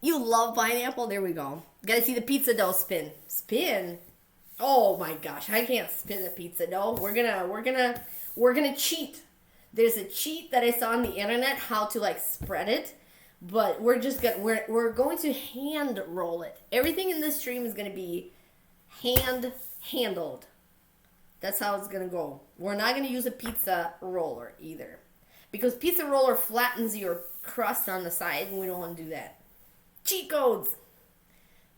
You love pineapple? There we go. Gotta see the pizza dough spin. Spin? Oh my gosh, I can't spin the pizza dough. We're gonna cheat. There's a cheat that I saw on the internet how to like spread it, but we're going to hand roll it. Everything in this stream is gonna be handled. That's how it's gonna go. We're not gonna use a pizza roller either, because pizza roller flattens your crust on the side, and we don't want to do that. Cheat codes.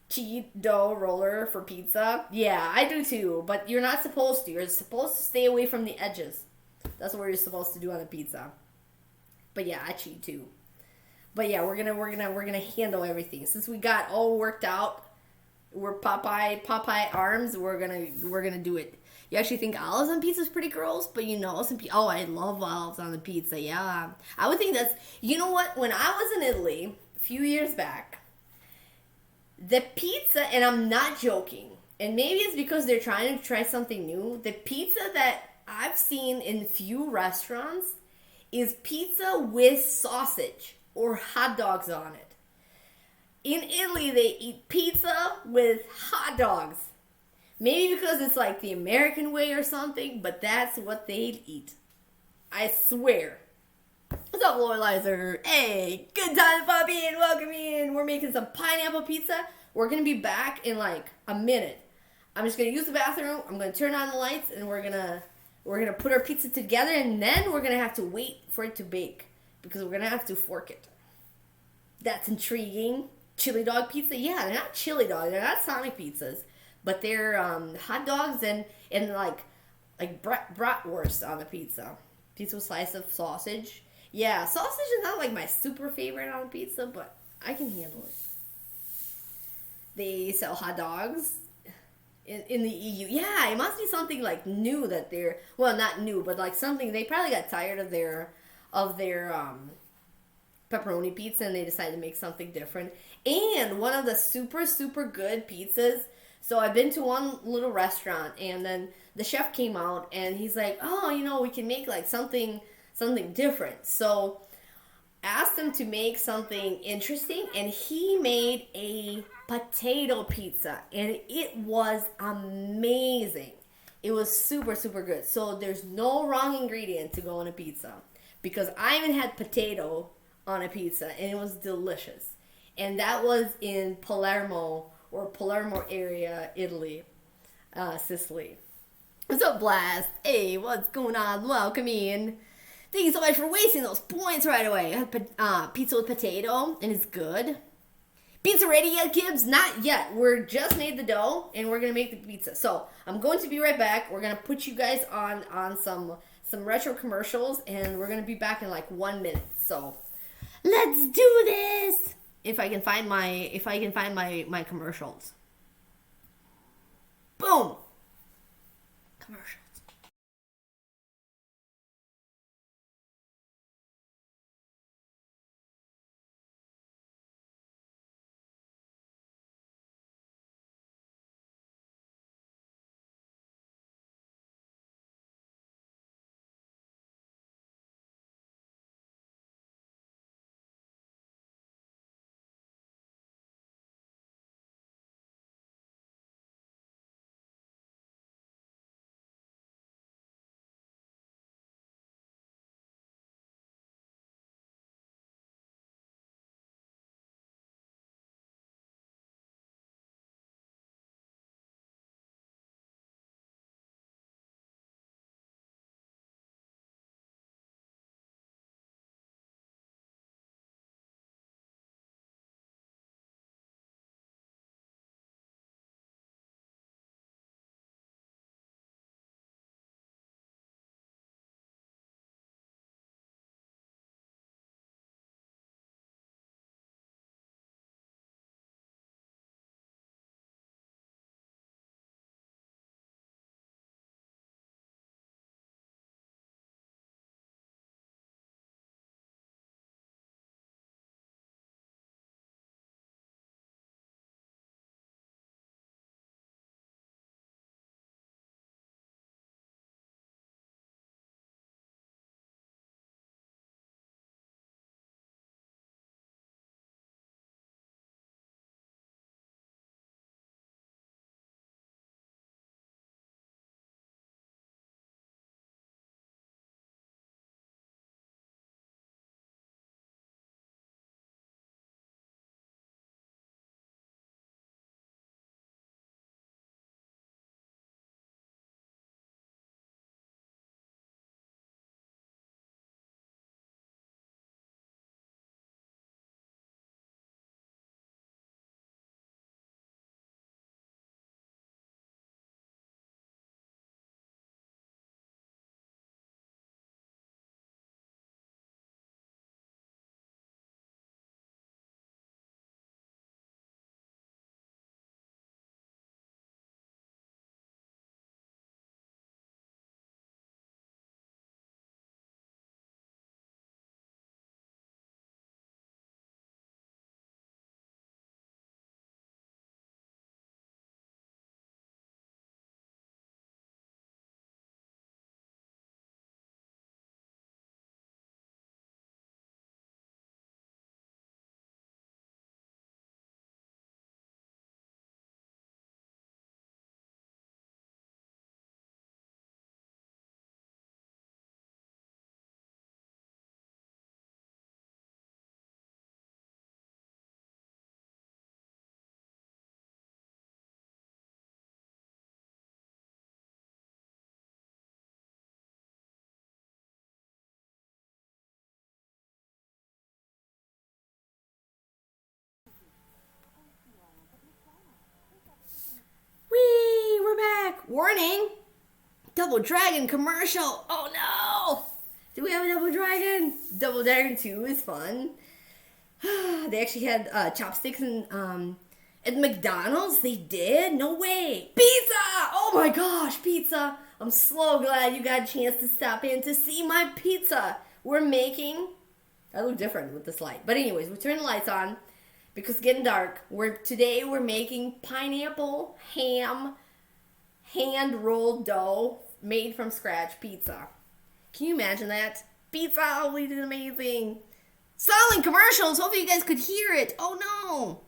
Cheat dough roller for pizza. Yeah, I do too, but you're not supposed to. You're supposed to stay away from the edges. That's what you're supposed to do on a pizza. But yeah, I cheat too. But yeah, we're gonna handle everything. Since we got all worked out, we're Popeye arms. We're gonna do it. You actually think olives on pizza is pretty gross, but oh, I love olives on the pizza. Yeah, I would think that's. You know what? When I was in Italy a few years back, the pizza, and I'm not joking, and maybe it's because they're trying to try something new. The pizza that I've seen in few restaurants is pizza with sausage or hot dogs on it. In Italy, they eat pizza with hot dogs. Maybe because it's like the American way or something, but that's what they eat. I swear. What's up, Lorelizer? Hey, good time to pop in. Welcome in. We're making some pineapple pizza. We're going to be back in like a minute. I'm just going to use the bathroom. I'm going to turn on the lights, and we're gonna put our pizza together, and then we're going to have to wait for it to bake because we're going to have to fork it. That's intriguing. Chili dog pizza? Yeah, they're not chili dog. They're not Sonic pizzas. But they're hot dogs and like bratwurst on the pizza. Pizza with slice of sausage. Yeah, sausage is not like my super favorite on pizza, but I can handle it. They sell hot dogs in the EU. Yeah, it must be something like new that they're, well, not new, but like something they probably got tired of their pepperoni pizza and they decided to make something different. And one of the super super good pizzas. So I've been to one little restaurant, and then the chef came out, and he's like, "Oh, we can make like something different." So asked him to make something interesting, and he made a potato pizza, and it was amazing. It was super super good. So there's no wrong ingredient to go on a pizza, because I even had potato on a pizza, and it was delicious. And that was in Palermo area, Italy, Sicily. What's up, Blast? Hey, what's going on? Welcome in. Thank you so much for wasting those points right away. Pizza with potato, and it's good. Pizza ready yet, Gibbs? Not yet. We're just made the dough, and we're gonna make the pizza. So I'm going to be right back. We're gonna put you guys on some retro commercials, and we're gonna be back in like 1 minute. So let's do this. If I can find my commercials. Boom. Commercial. warning, Double Dragon commercial. Oh no! Do we have a Double Dragon? Double Dragon 2 is fun. They actually had chopsticks and at McDonald's. They did? No way. Pizza! Oh my gosh, pizza. I'm so glad you got a chance to stop in to see my pizza. We're making... I look different with this light. But anyways, we turn the lights on because it's getting dark. Today we're making pineapple ham hand-rolled dough made from scratch pizza. Can you imagine that? Pizza, holy, it's amazing. Silent commercials. Hopefully you guys could hear it. Oh no.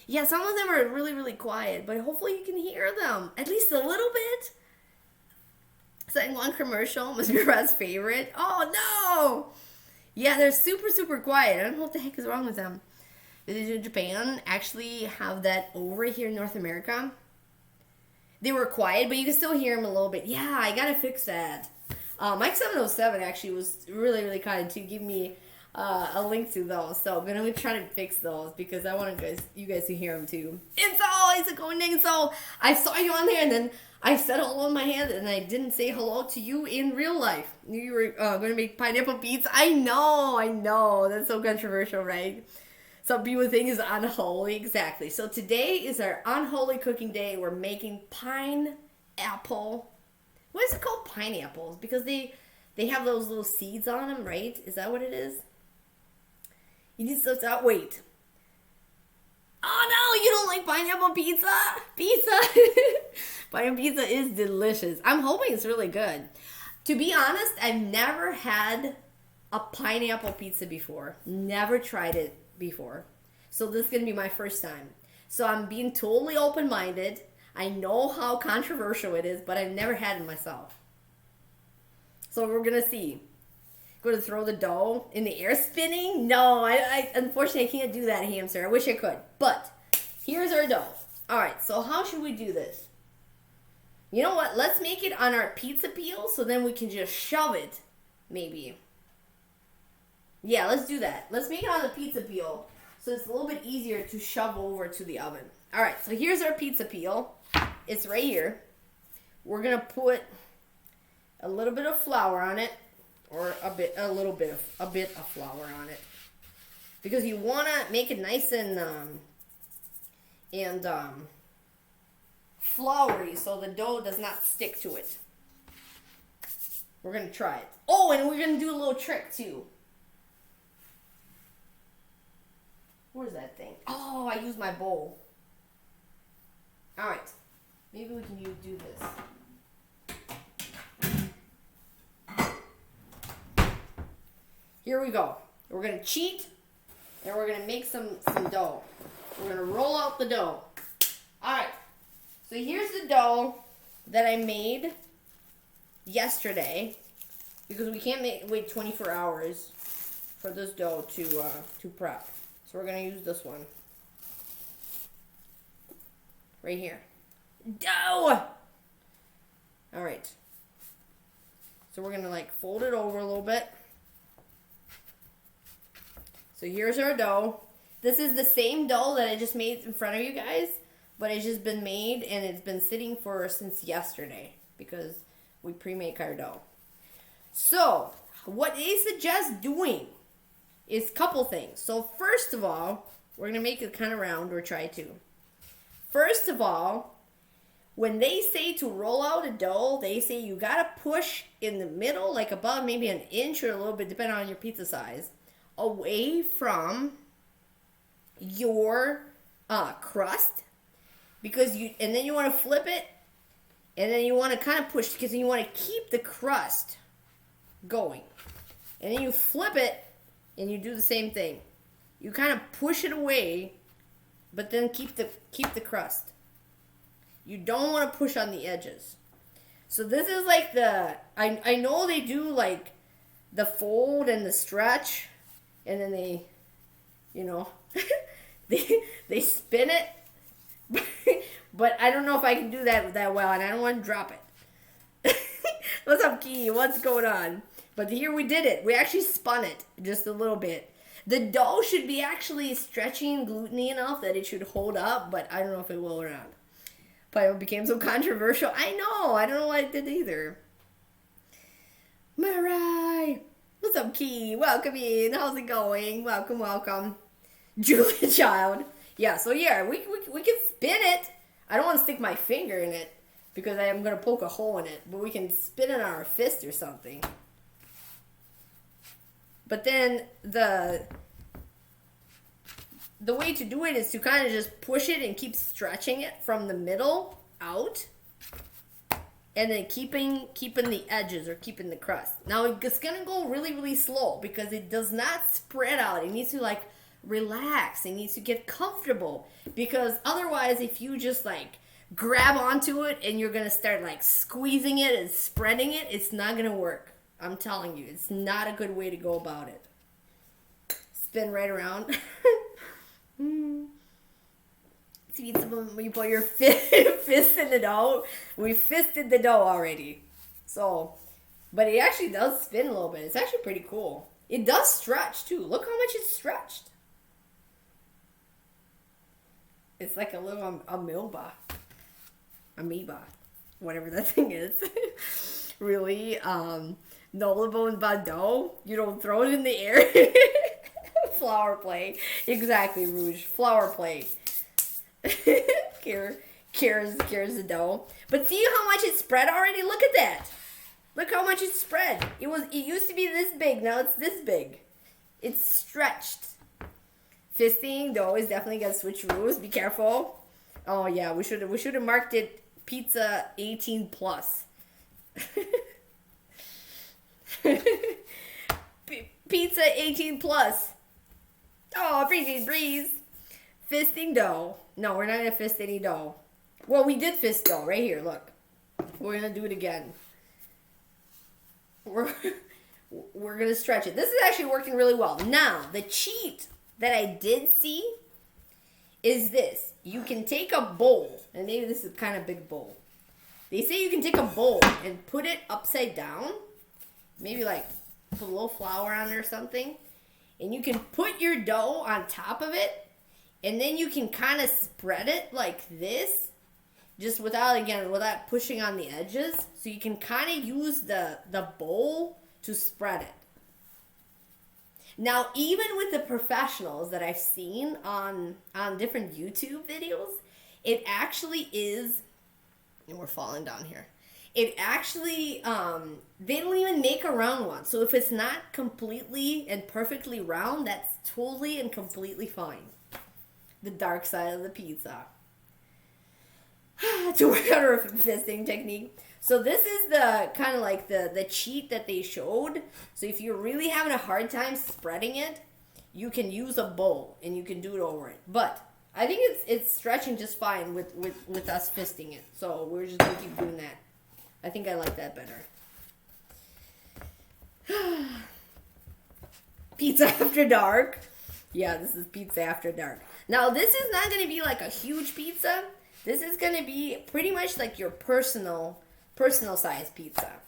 Yeah, some of them are really, really quiet, but hopefully you can hear them. At least a little bit. Second one commercial must be Brad's favorite. Oh no. Yeah, they're super, super quiet. I don't know what the heck is wrong with them. Did Japan actually have that over here in North America? They were quiet, but you can still hear them a little bit. Yeah, I gotta fix that. Mike 707 actually was really, really kind to give me a link to those. So I'm gonna try to fix those because I want you guys to hear them too. It's going in. So I saw you on there and then I said hello in my hand and I didn't say hello to you in real life. You were going to make pineapple pizza. I know. That's so controversial, right? Some people think it's unholy. Exactly. So today is our unholy cooking day. We're making pineapple. What is it called? Pineapples? Because they have those little seeds on them, right? Is that what it is? You need to stop. Wait. Oh no, you don't like pineapple pizza? Pineapple pizza is delicious. I'm hoping it's really good. To be honest, I've never had a pineapple pizza before. Never tried it before. So this is going to be my first time. So I'm being totally open-minded. I know how controversial it is, but I've never had it myself. So we're going to see. Going to throw the dough in the air spinning? No, I unfortunately I can't do that, hamster. I wish I could. But here's our dough. All right, so how should we do this? You know what? Let's make it on our pizza peel so then we can just shove it, maybe. Yeah, let's do that. Let's make it on the pizza peel so it's a little bit easier to shove over to the oven. All right, so here's our pizza peel. It's right here. We're going to put a little bit of flour on it. Or a bit of flour on it, because you want to make it nice and floury, so the dough does not stick to it. We're gonna try it. Oh, and we're gonna do a little trick too. Where's that thing? Oh, I used my bowl. All right, maybe we can do this. Here we go. We're going to cheat, and we're going to make some dough. We're going to roll out the dough. All right. So here's the dough that I made yesterday, because we can't wait 24 hours for this dough to prep. So we're going to use this one. Right here. Dough! All right. So we're going to fold it over a little bit. So here's our dough. This is the same dough that I just made in front of you guys, but it's just been made and it's been sitting since yesterday because we pre-make our dough. So what they suggest doing is a couple things. So first of all, we're going to make it kind of round, or try to. First of all, when they say to roll out a dough, they say you got to push in the middle, like above maybe an inch or a little bit, depending on your pizza size, away from your crust, and then you want to flip it, and then you want to kind of push because you want to keep the crust going, and then you flip it and you do the same thing. You kind of push it away, but then keep the crust. You don't want to push on the edges. So this is like I know they do like the fold and the stretch. And then they, they spin it. But I don't know if I can do that well, and I don't want to drop it. What's up, Key? What's going on? But here we did it. We actually spun it just a little bit. The dough should be actually stretchy and gluteny enough that it should hold up, but I don't know if it will or not. But it became so controversial. I know. I don't know why it did either. Marai! What's up, Key? Welcome in. How's it going? Welcome, welcome. Julia Child. Yeah, so yeah, we can spin it. I don't want to stick my finger in it because I am going to poke a hole in it. But we can spin it on our fist or something. But then the way to do it is to kind of just push it and keep stretching it from the middle out. And then keeping the edges or keeping the crust. Now it's going to go really, really slow because it does not spread out. It needs to like relax. It needs to get comfortable. Because otherwise, if you just like grab onto it and you're going to start like squeezing it and spreading it, it's not going to work. I'm telling you, it's not a good way to go about it. Spin right around. See, when you put your fist in the dough, we fisted the dough already. So, but it actually does spin a little bit. It's actually pretty cool. It does stretch too. Look how much it's stretched. It's like a little amoeba, whatever that thing is. Really, knowledgeable about dough. You don't throw it in the air. Flour plate. Exactly, Rouge. Flour plate. Cares the dough. But see how much it's spread already? Look at that. Look how much it's spread. It used to be this big. Now it's this big. It's stretched. Fisting dough is definitely gonna switch rules. Be careful. Oh yeah, we should have marked it pizza 18 plus. Pizza 18 plus. Oh, breeze. Fisting dough. No, we're not going to fist any dough. Well, we did fist dough right here. Look. We're going to do it again. We're going to stretch it. This is actually working really well. Now, the cheat that I did see is this. You can take a bowl. And maybe this is kind of big bowl. They say you can take a bowl and put it upside down. Maybe like put a little flour on it or something. And you can put your dough on top of it. And then you can kind of spread it like this. Just without pushing on the edges. So you can kind of use the bowl to spread it. Now, even with the professionals that I've seen on different YouTube videos, it actually is... And we're falling down here. It actually, they don't even make a round one. So if it's not completely and perfectly round, that's totally and completely fine. The dark side of the pizza. To work out a fisting technique. So this is the kind of like the cheat that they showed. So if you're really having a hard time spreading it, you can use a bowl and you can do it over it. But I think it's stretching just fine with us fisting it. So we're just going to keep doing that. I think I like that better. Pizza after dark. Yeah, this is pizza after dark. Now, this is not going to be like a huge pizza. This is going to be pretty much like your personal size pizza.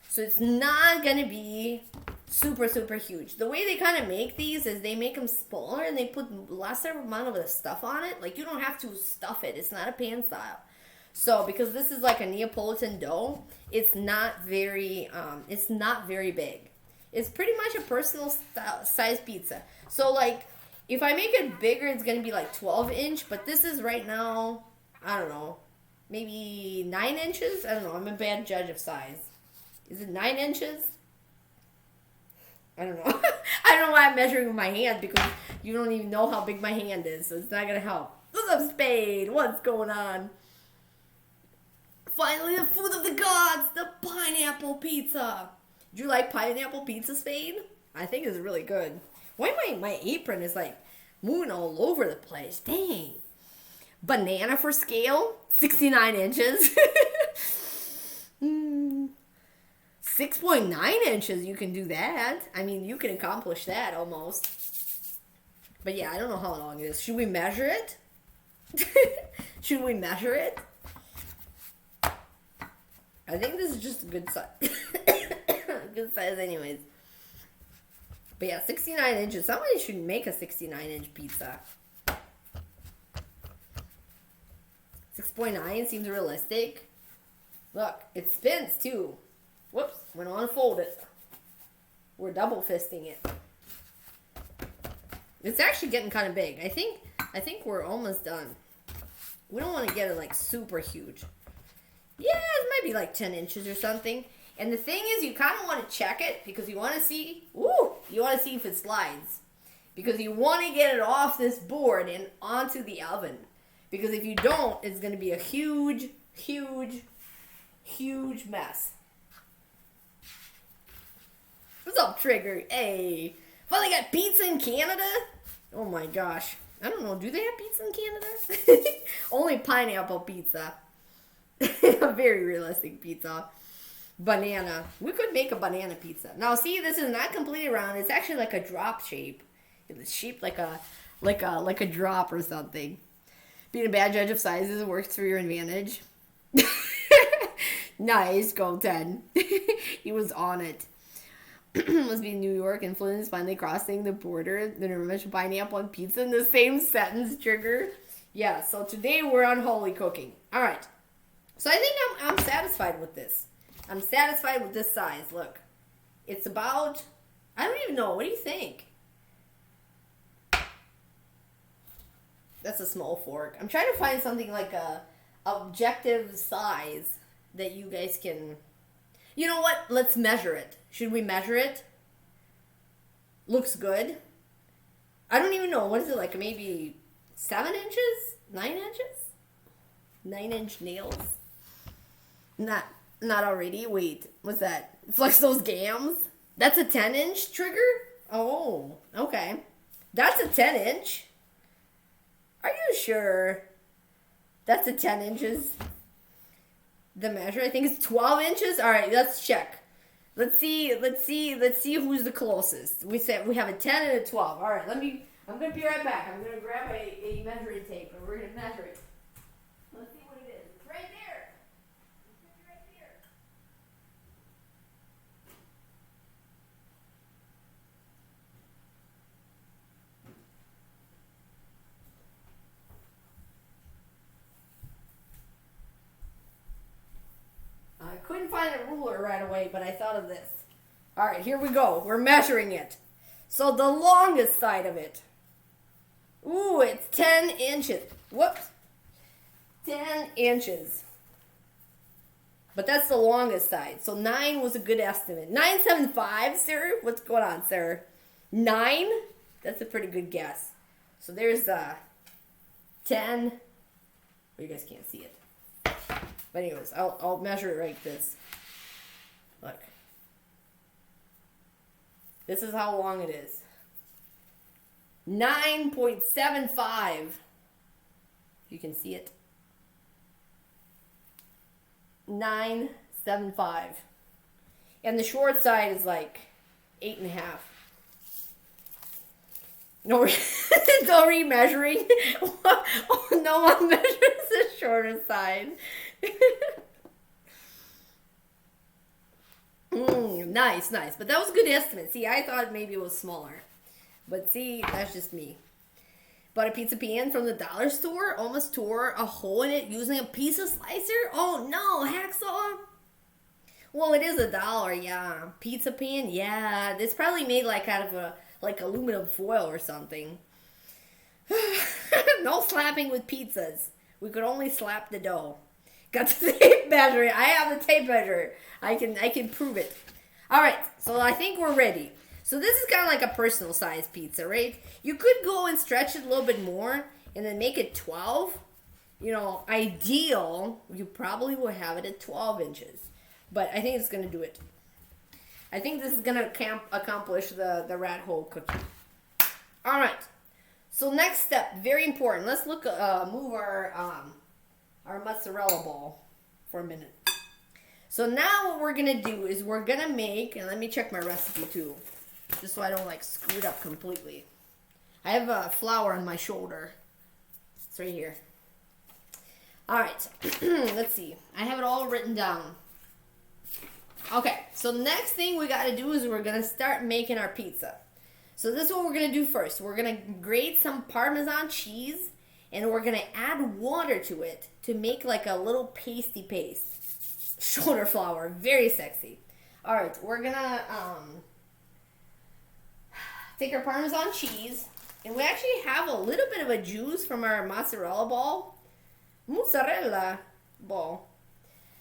So it's not going to be super, super huge. The way they kind of make these is they make them smaller and they put lesser amount of the stuff on it. Like, you don't have to stuff it. It's not a pan style. So, because this is like a Neapolitan dough, it's not very big. It's pretty much a personal size pizza. So, like, if I make it bigger, it's going to be like 12-inch. But this is right now, I don't know, maybe 9 inches? I don't know. I'm a bad judge of size. Is it 9 inches? I don't know. I don't know why I'm measuring with my hand because you don't even know how big my hand is. So, it's not going to help. What's up, Spade? What's going on? Finally, the food of the gods, the pineapple pizza. Do you like pineapple pizza, Spade? I think it's really good. Why my apron is like moving all over the place? Dang. Banana for scale, 69 inches. 6.9 inches, you can do that. I mean, you can accomplish that almost. But yeah, I don't know how long it is. Should we measure it? Should we measure it? I think this is just a good size. Good size anyways. But yeah, 69 inches. Somebody should make a 69-inch pizza. 6.9 seems realistic. Look, it spins too. Whoops, went on to fold it. We're double fisting it. It's actually getting kind of big. I think we're almost done. We don't want to get it like super huge. Yeah, it might be like 10 inches or something. And the thing is, you kind of want to check it because you want to see, you want to see if it slides. Because you want to get it off this board and onto the oven. Because if you don't, it's going to be a huge, huge, huge mess. What's up, Trigger? Hey. Finally got pizza in Canada? Oh my gosh. I don't know. Do they have pizza in Canada? Only pineapple pizza. A very realistic pizza. Banana. We could make a banana pizza. Now, see, this is not completely round. It's actually like a drop shape. It's shaped like a drop or something. Being a bad judge of sizes works for your advantage. Nice, go 10. He was on it. Must be New York influence finally crossing the border. The never mentioned pineapple and pizza in the same sentence. Trigger. Yeah, so today we're on holy cooking. Alright. So I think I'm satisfied with this. I'm satisfied with this size. Look. It's about, I don't even know. What do you think? That's a small fork. I'm trying to find something like a objective size that you guys can... You know what? Let's measure it. Should we measure it? Looks good. I don't even know. What is it like? Maybe 7 inches? 9 inches? 9-inch nails? Not already. Wait. What's that? Flex those gams? That's a 10-inch trigger? Oh, okay. That's a 10-inch. Are you sure? That's a 10 inches. The measure, I think it's 12 inches. All right, let's check. Let's see who's the closest. We said we have a 10 and a 12. All right, I'm going to be right back. I'm going to grab a measuring tape and we're going to measure it. Let's see what it is. It's right there. It's right there. I couldn't find a ruler right away, but I thought of this. All right, here we go. We're measuring it. So the longest side of it. Ooh, it's 10 inches. Whoops. 10 inches. But that's the longest side. So 9 was a good estimate. 975, sir? What's going on, sir? 9? That's a pretty good guess. So there's 10. Well, you guys can't see it. But anyways, I'll measure it like this. Look. This is how long it is. 9.75. You can see it. 9.75. And the short side is like 8.5. No, no remeasuring. No one measures the shorter side. Nice. But that was a good estimate. See, I thought maybe it was smaller. But see, that's just me. Bought a pizza pan from the dollar store. Almost tore a hole in it using a pizza slicer. Oh no, hacksaw. Well, it is $1, yeah. Pizza pan, yeah. It's probably made like out of a aluminum foil or something. No slapping with pizzas. We could only slap the dough. Got the tape measure. I have the tape measure. I can prove it. All right, so I think we're ready. So this is kind of like a personal size pizza, right? You could go and stretch it a little bit more and then make it 12. You know, ideal, you probably will have it at 12 inches. But I think it's going to do it. I think this is going to accomplish the rat hole cookie. All right. So next step, very important. Let's move our mozzarella ball for a minute. So now what we're going to do is we're going to make, and let me check my recipe too, just so I don't like screw it up completely. I have flour on my shoulder. It's right here. All right. Let's see. I have it all written down. Okay, so next thing we got to do is we're going to start making our pizza. So this is what we're going to do first. We're going to grate some Parmesan cheese And we're going to add water to it to make like a little pasty paste. Shoulder flour, very sexy. All right, we're going to take our Parmesan cheese. And we actually have a little bit of a juice from our mozzarella ball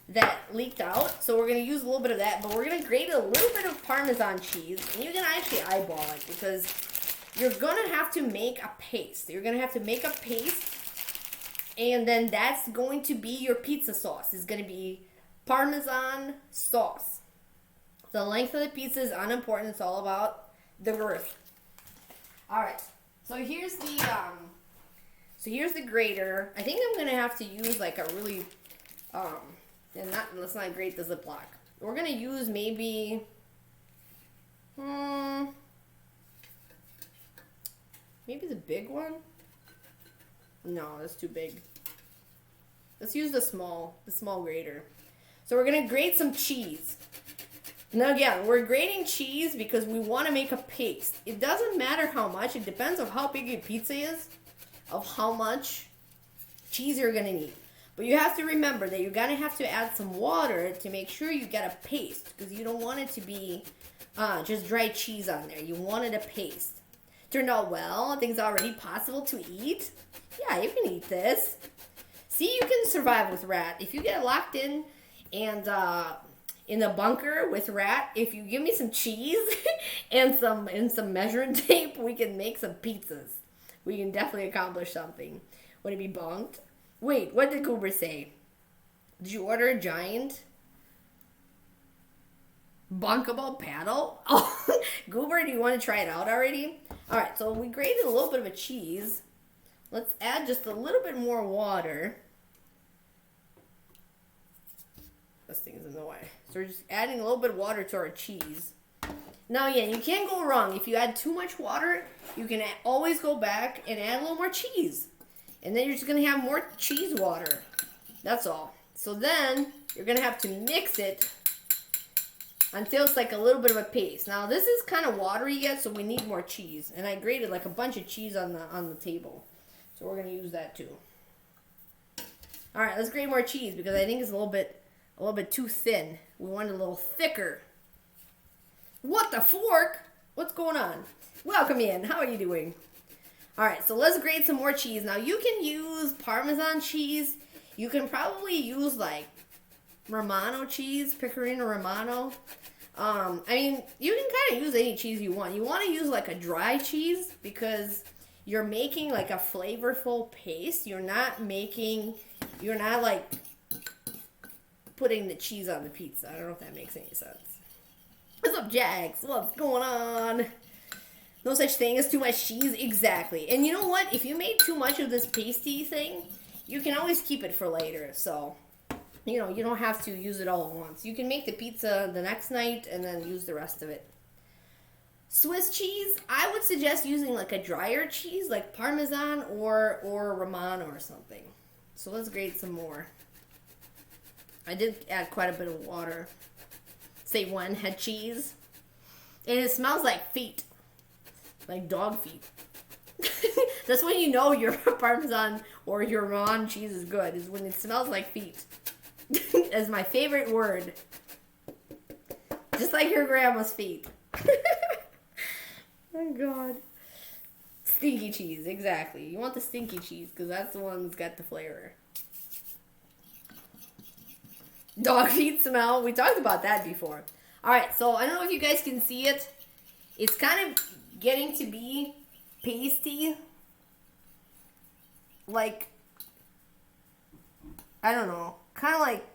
that leaked out. So we're going to use a little bit of that, but we're going to grate a little bit of Parmesan cheese. And you're going to actually eyeball it because you're going to have to make a paste. You're going to have to make a paste, and then that's going to be your pizza sauce. It's going to be Parmesan sauce. The length of the pizza is unimportant. It's all about the girth. All right. So here's the grater. I think I'm going to have to use like a really, let's not grate the ziplock. We're going to use maybe, maybe the big one? No, that's too big. Let's use the small grater. So we're going to grate some cheese. Now again, we're grating cheese because we want to make a paste. It doesn't matter how much. It depends on how big your pizza is, of how much cheese you're going to need. But you have to remember that you're going to have to add some water to make sure you get a paste, because you don't want it to be just dry cheese on there. You wanted a paste. Turned out well. I think it's already possible to eat. Yeah, you can eat this. See, you can survive with rat. If you get locked in and in the bunker with rat, if you give me some cheese and some measuring tape, we can make some pizzas. We can definitely accomplish something. Would it be bunked? Wait, what did Goober say? Did you order a giant bunkable paddle? Oh, Goober, do you want to try it out already? All right, so we grated a little bit of a cheese. Let's add just a little bit more water. This thing's in the way. So we're just adding a little bit of water to our cheese. Now, again, you can't go wrong. If you add too much water, you can always go back and add a little more cheese. And then you're just going to have more cheese water. That's all. So then you're going to have to mix it until it's like a little bit of a paste. Now, this is kind of watery yet, so we need more cheese. And I grated like a bunch of cheese on the table. So we're going to use that too. All right, let's grate more cheese because I think it's a little bit too thin. We want it a little thicker. What the fork? What's going on? Welcome in. How are you doing? All right, so let's grate some more cheese. Now, you can use Parmesan cheese. You can probably use like Romano cheese, Pecorino Romano. I mean, you can kind of use any cheese you want. You want to use like a dry cheese because you're making like a flavorful paste. You're not like putting the cheese on the pizza. I don't know if that makes any sense. What's up, Jax? What's going on? No such thing as too much cheese. Exactly. And you know what? If you made too much of this pasty thing, you can always keep it for later. So, you know, you don't have to use it all at once. You can make the pizza the next night and then use the rest of it. Swiss cheese, I would suggest using like a drier cheese like Parmesan or Romano or something. So let's grate some more. I did add quite a bit of water. Say one head cheese. And it smells like feet. Like dog feet. That's when you know your Parmesan or your Romano cheese is good, is when it smells like feet. That's my favorite word. Just like your grandma's feet. Oh, God. Stinky cheese, exactly. You want the stinky cheese because that's the one that's got the flavor. Dog feet smell. We talked about that before. Alright, so I don't know if you guys can see it. It's kind of getting to be pasty. Like, I don't know. Kind of like,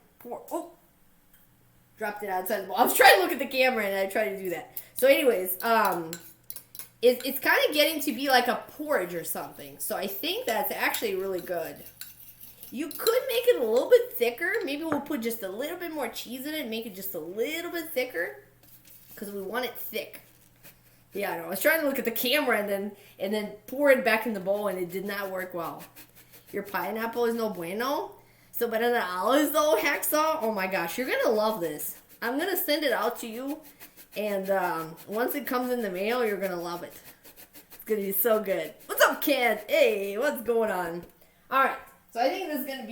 dropped it outside the bowl. I was trying to look at the camera and I tried to do that. So anyways, it's kind of getting to be like a porridge or something. So I think that's actually really good. You could make it a little bit thicker. Maybe we'll put just a little bit more cheese in it and make it just a little bit thicker. Because we want it thick. Yeah, I know. I was trying to look at the camera and then pour it back in the bowl and it did not work well. Your pineapple is no bueno. So better than olives though, Hacksaw. Oh my gosh, you're going to love this. I'm going to send it out to you. And once it comes in the mail, you're going to love it. It's going to be so good. What's up, Ken? Hey, what's going on? Alright, so I think this is gonna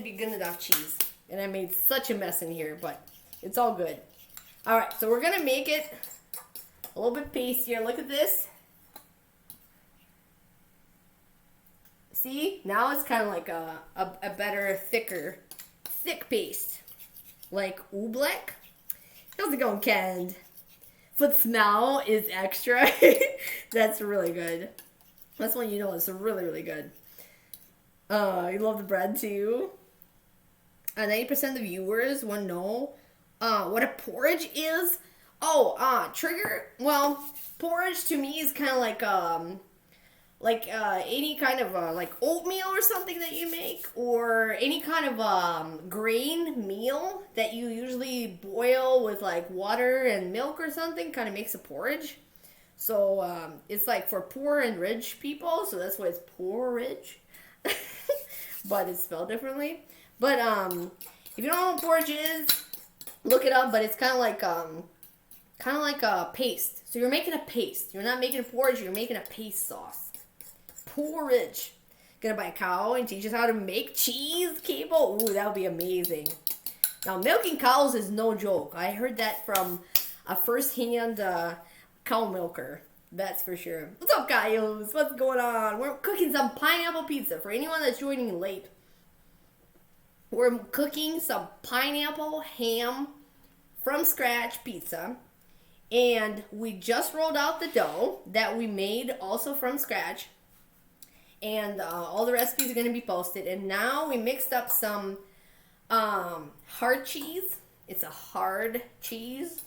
be good enough cheese. And I made such a mess in here, but it's all good. Alright, so we're gonna make it a little bit pastier. Look at this. See? Now it's kind of like a better, thick paste. Like oobleck. How's it going, Ken? Foot smell is extra. That's really good. That's when you know it's really, really good. You love the bread too. 90% of the viewers want to know what a porridge is. Trigger. Well, porridge to me is kind of like any kind of like oatmeal or something that you make, or any kind of grain meal that you usually boil with like water and milk or something. Kind of makes a porridge. So it's like for poor and rich people, so that's why it's porridge. But it's spelled differently. But if you don't know what porridge is, look it up. But it's kind of like a paste. So you're making a paste. You're not making a porridge. You're making a paste sauce. Porridge. Gonna buy a cow and teach us how to make cheese, Cable. Ooh, that would be amazing. Now, milking cows is no joke. I heard that from a first-hand cow milker. That's for sure. What's up, guys? What's going on? We're cooking some pineapple pizza. For anyone that's joining late, we're cooking some pineapple ham from scratch pizza. And we just rolled out the dough that we made also from scratch. And all the recipes are going to be posted. And now we mixed up some hard cheese. It's a hard cheese.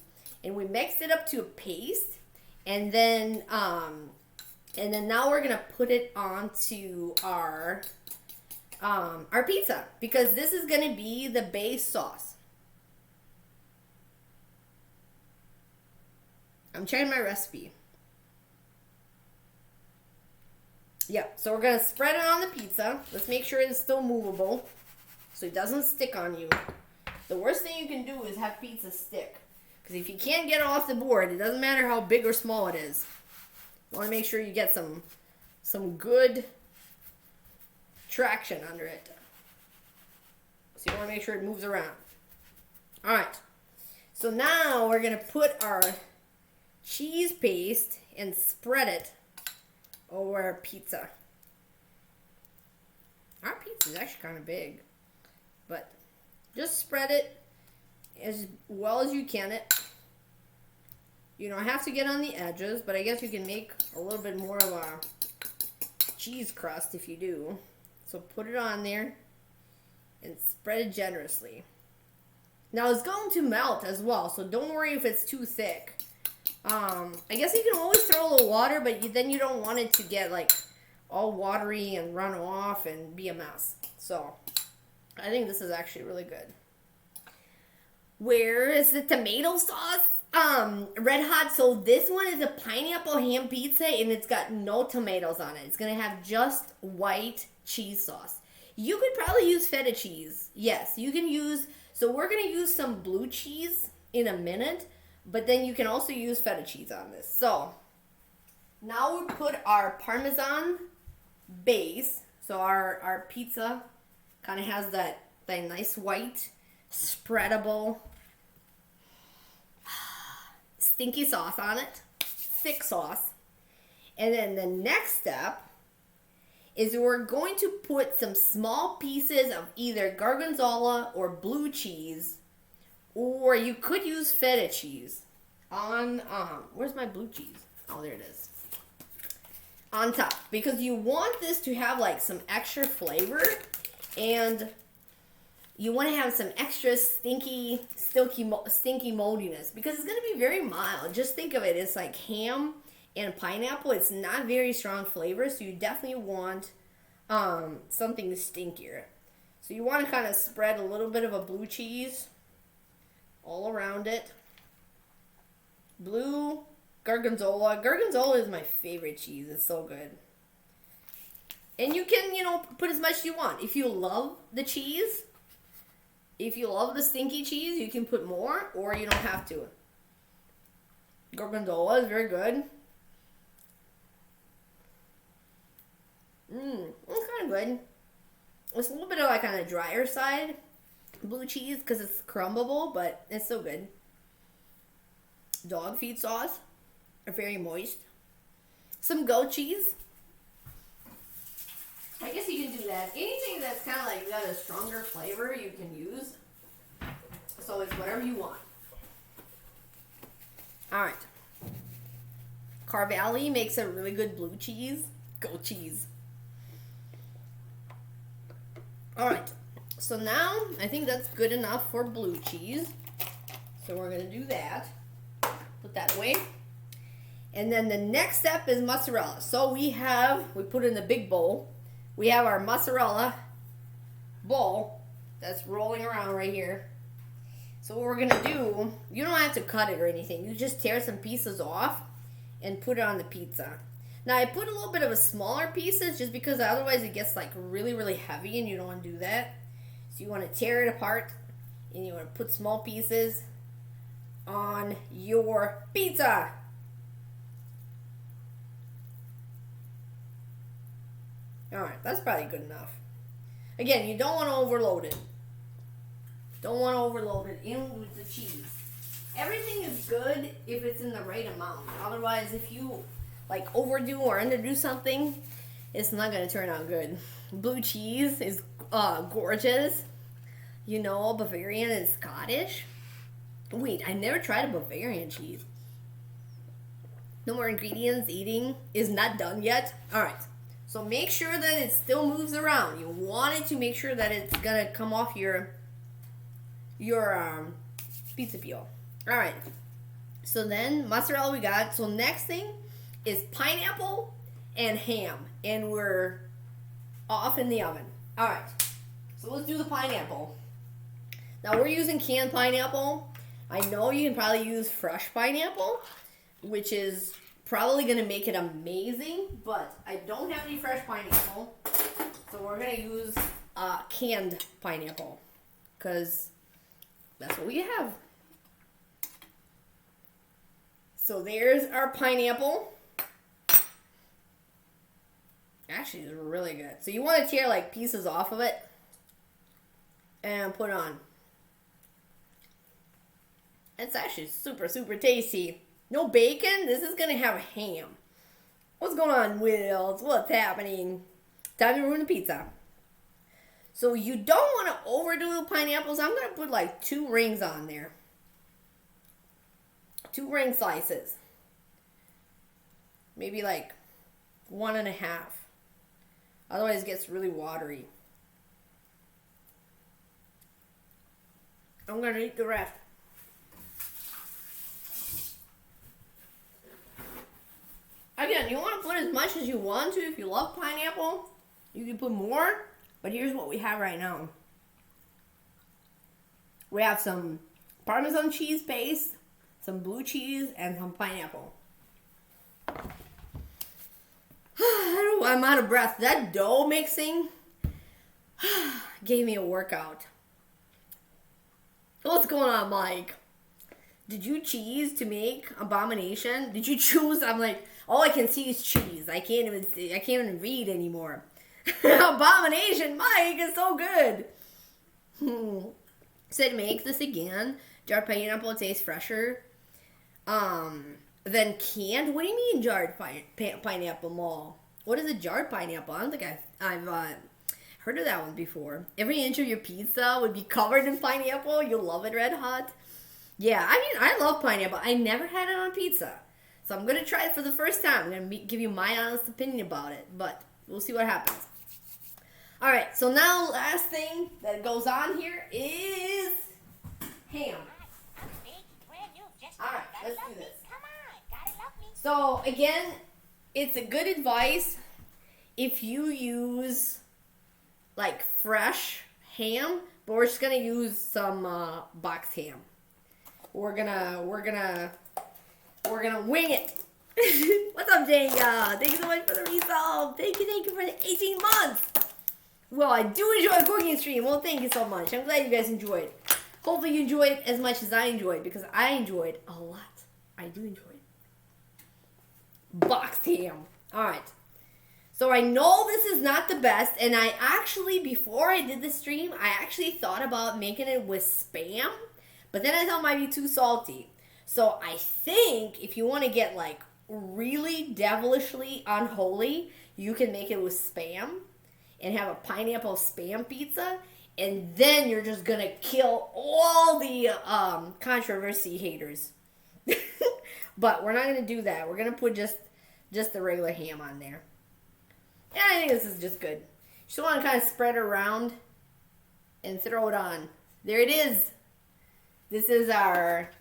And we mixed it up to a paste. And then now we're going to put it onto our pizza. Because this is going to be the base sauce. I'm checking my recipe. Yeah, so we're going to spread it on the pizza. Let's make sure it's still movable so it doesn't stick on you. The worst thing you can do is have pizza stick. Because if you can't get it off the board, it doesn't matter how big or small it is. You want to make sure you get some good traction under it. So you want to make sure it moves around. Alright, so now we're going to put our cheese paste and spread it over our pizza. Our pizza is actually kind of big, but just spread it as well as you can. You don't have to get on the edges, but I guess you can make a little bit more of a cheese crust if you do. So put it on there and spread it generously. Now it's going to melt as well, so don't worry if it's too thick. I guess you can always throw a little water, but then you don't want it to get like all watery and run off and be a mess. So I think this is actually really good. Where is the tomato sauce? Red Hot. So this one is a pineapple ham pizza and it's got no tomatoes on it. It's going to have just white cheese sauce. You could probably use feta cheese. Yes, you can use. So we're going to use some blue cheese in a minute. But then you can also use feta cheese on this. So now we put our Parmesan base. So our pizza kind of has that nice white, spreadable, stinky sauce on it. Thick sauce. And then the next step is we're going to put some small pieces of either Garganzola or blue cheese. Or you could use feta cheese on, where's my blue cheese? Oh, there it is. On top. Because you want this to have like some extra flavor. And you want to have some extra stinky moldiness. Because it's going to be very mild. Just think of it. It's like ham and pineapple. It's not very strong flavor. So you definitely want something stinkier. So you want to kind of spread a little bit of a blue cheese all around it. Blue Garganzola. Garganzola is my favorite cheese. It's so good. And you can, put as much as you want. If you love the cheese, if you love the stinky cheese, you can put more, or you don't have to. Garganzola is very good. It's kind of good. It's a little bit of like on the drier side, blue cheese, because it's crumbable, but it's so good. Dog feed sauce, very moist. Some goat cheese. I guess you can do that. Anything that's kind of like got a stronger flavor, you can use. So it's whatever you want. All right. Carvalli makes a really good blue cheese. Goat cheese. All right. So now I think that's good enough for blue cheese. So we're going to do that. Put that away. And then the next step is mozzarella. So we put in the big bowl. We have our mozzarella bowl that's rolling around right here. So what we're going to do, you don't have to cut it or anything. You just tear some pieces off and put it on the pizza. Now I put a little bit of a smaller pieces just because otherwise it gets like really, really heavy and you don't want to do that. So you want to tear it apart and you want to put small pieces on your pizza. Alright, that's probably good enough. Again, you don't want to overload it. Don't want to overload it in with the cheese. Everything is good if it's in the right amount. Otherwise, if you like overdo or underdo something, it's not going to turn out good. Blue cheese is gorgeous. You know, Bavarian and Scottish. Wait, I never tried a Bavarian cheese. No more ingredients. Eating is not done yet. Alright. So make sure that it still moves around. You want it to make sure that it's gonna come off your pizza peel. All right. So then mozzarella we got. So next thing is pineapple and ham, and we're off in the oven. All right. So let's do the pineapple. Now we're using canned pineapple. I know you can probably use fresh pineapple, which is probably going to make it amazing, but I don't have any fresh pineapple, so we're going to use canned pineapple, because that's what we have. So there's our pineapple. Actually, it's really good. So you want to tear like pieces off of it and put on. It's actually super, super tasty. No bacon? This is going to have ham. What's going on, Wills? What's happening? Time to ruin the pizza. So you don't want to overdo the pineapples. I'm going to put like 2 rings on there. 2 ring slices. Maybe like 1.5. Otherwise it gets really watery. I'm going to eat the rest. Again, you want to put as much as you want to. If you love pineapple, you can put more. But here's what we have right now. We have some Parmesan cheese paste, some blue cheese, and some pineapple. I'm out of breath. That dough mixing gave me a workout. What's going on, Mike? Did you choose to make abomination? Did you choose? I'm like, all I can see is cheese. I can't even read anymore. Abomination, Mike, is so good. Said make this again. Jarred pineapple tastes fresher. Then canned. What do you mean jarred pineapple mall? What is a jarred pineapple? I don't think I've heard of that one before. Every inch of your pizza would be covered in pineapple. You'll love it red hot. Yeah, I mean, I love pineapple. I never had it on pizza. So I'm going to try it for the first time. I'm going to give you my honest opinion about it. But we'll see what happens. Alright, so now last thing that goes on here is ham. Alright, let's do this. So again, it's a good advice if you use like fresh ham, but we're just going to use some box ham. We're gonna wing it. What's up, Jenga? Thank you so much for the resub. Thank you for the 18 months. Well, I do enjoy a cooking stream. Well, thank you so much. I'm glad you guys enjoyed. Hopefully you enjoyed as much as I enjoyed, because I enjoyed a lot. I do enjoy it. Boxed ham. Alright. So I know this is not the best, and I actually, before I did the stream, I actually thought about making it with Spam, but then I thought it might be too salty. So I think if you want to get like really devilishly unholy, you can make it with Spam and have a pineapple Spam pizza, and then you're just gonna kill all the controversy haters. But we're not gonna do that. We're gonna put just the regular ham on there. Yeah, I think this is just good. You just want to kind of spread it around and throw it on. There it is. This is our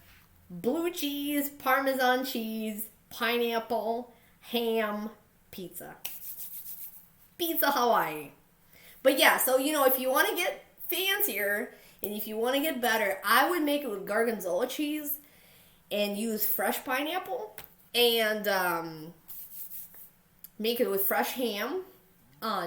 blue cheese, Parmesan cheese, pineapple, ham pizza. Pizza Hawaii. But yeah, so if you want to get fancier and if you want to get better, I would make it with Garganzola cheese and use fresh pineapple and make it with fresh ham.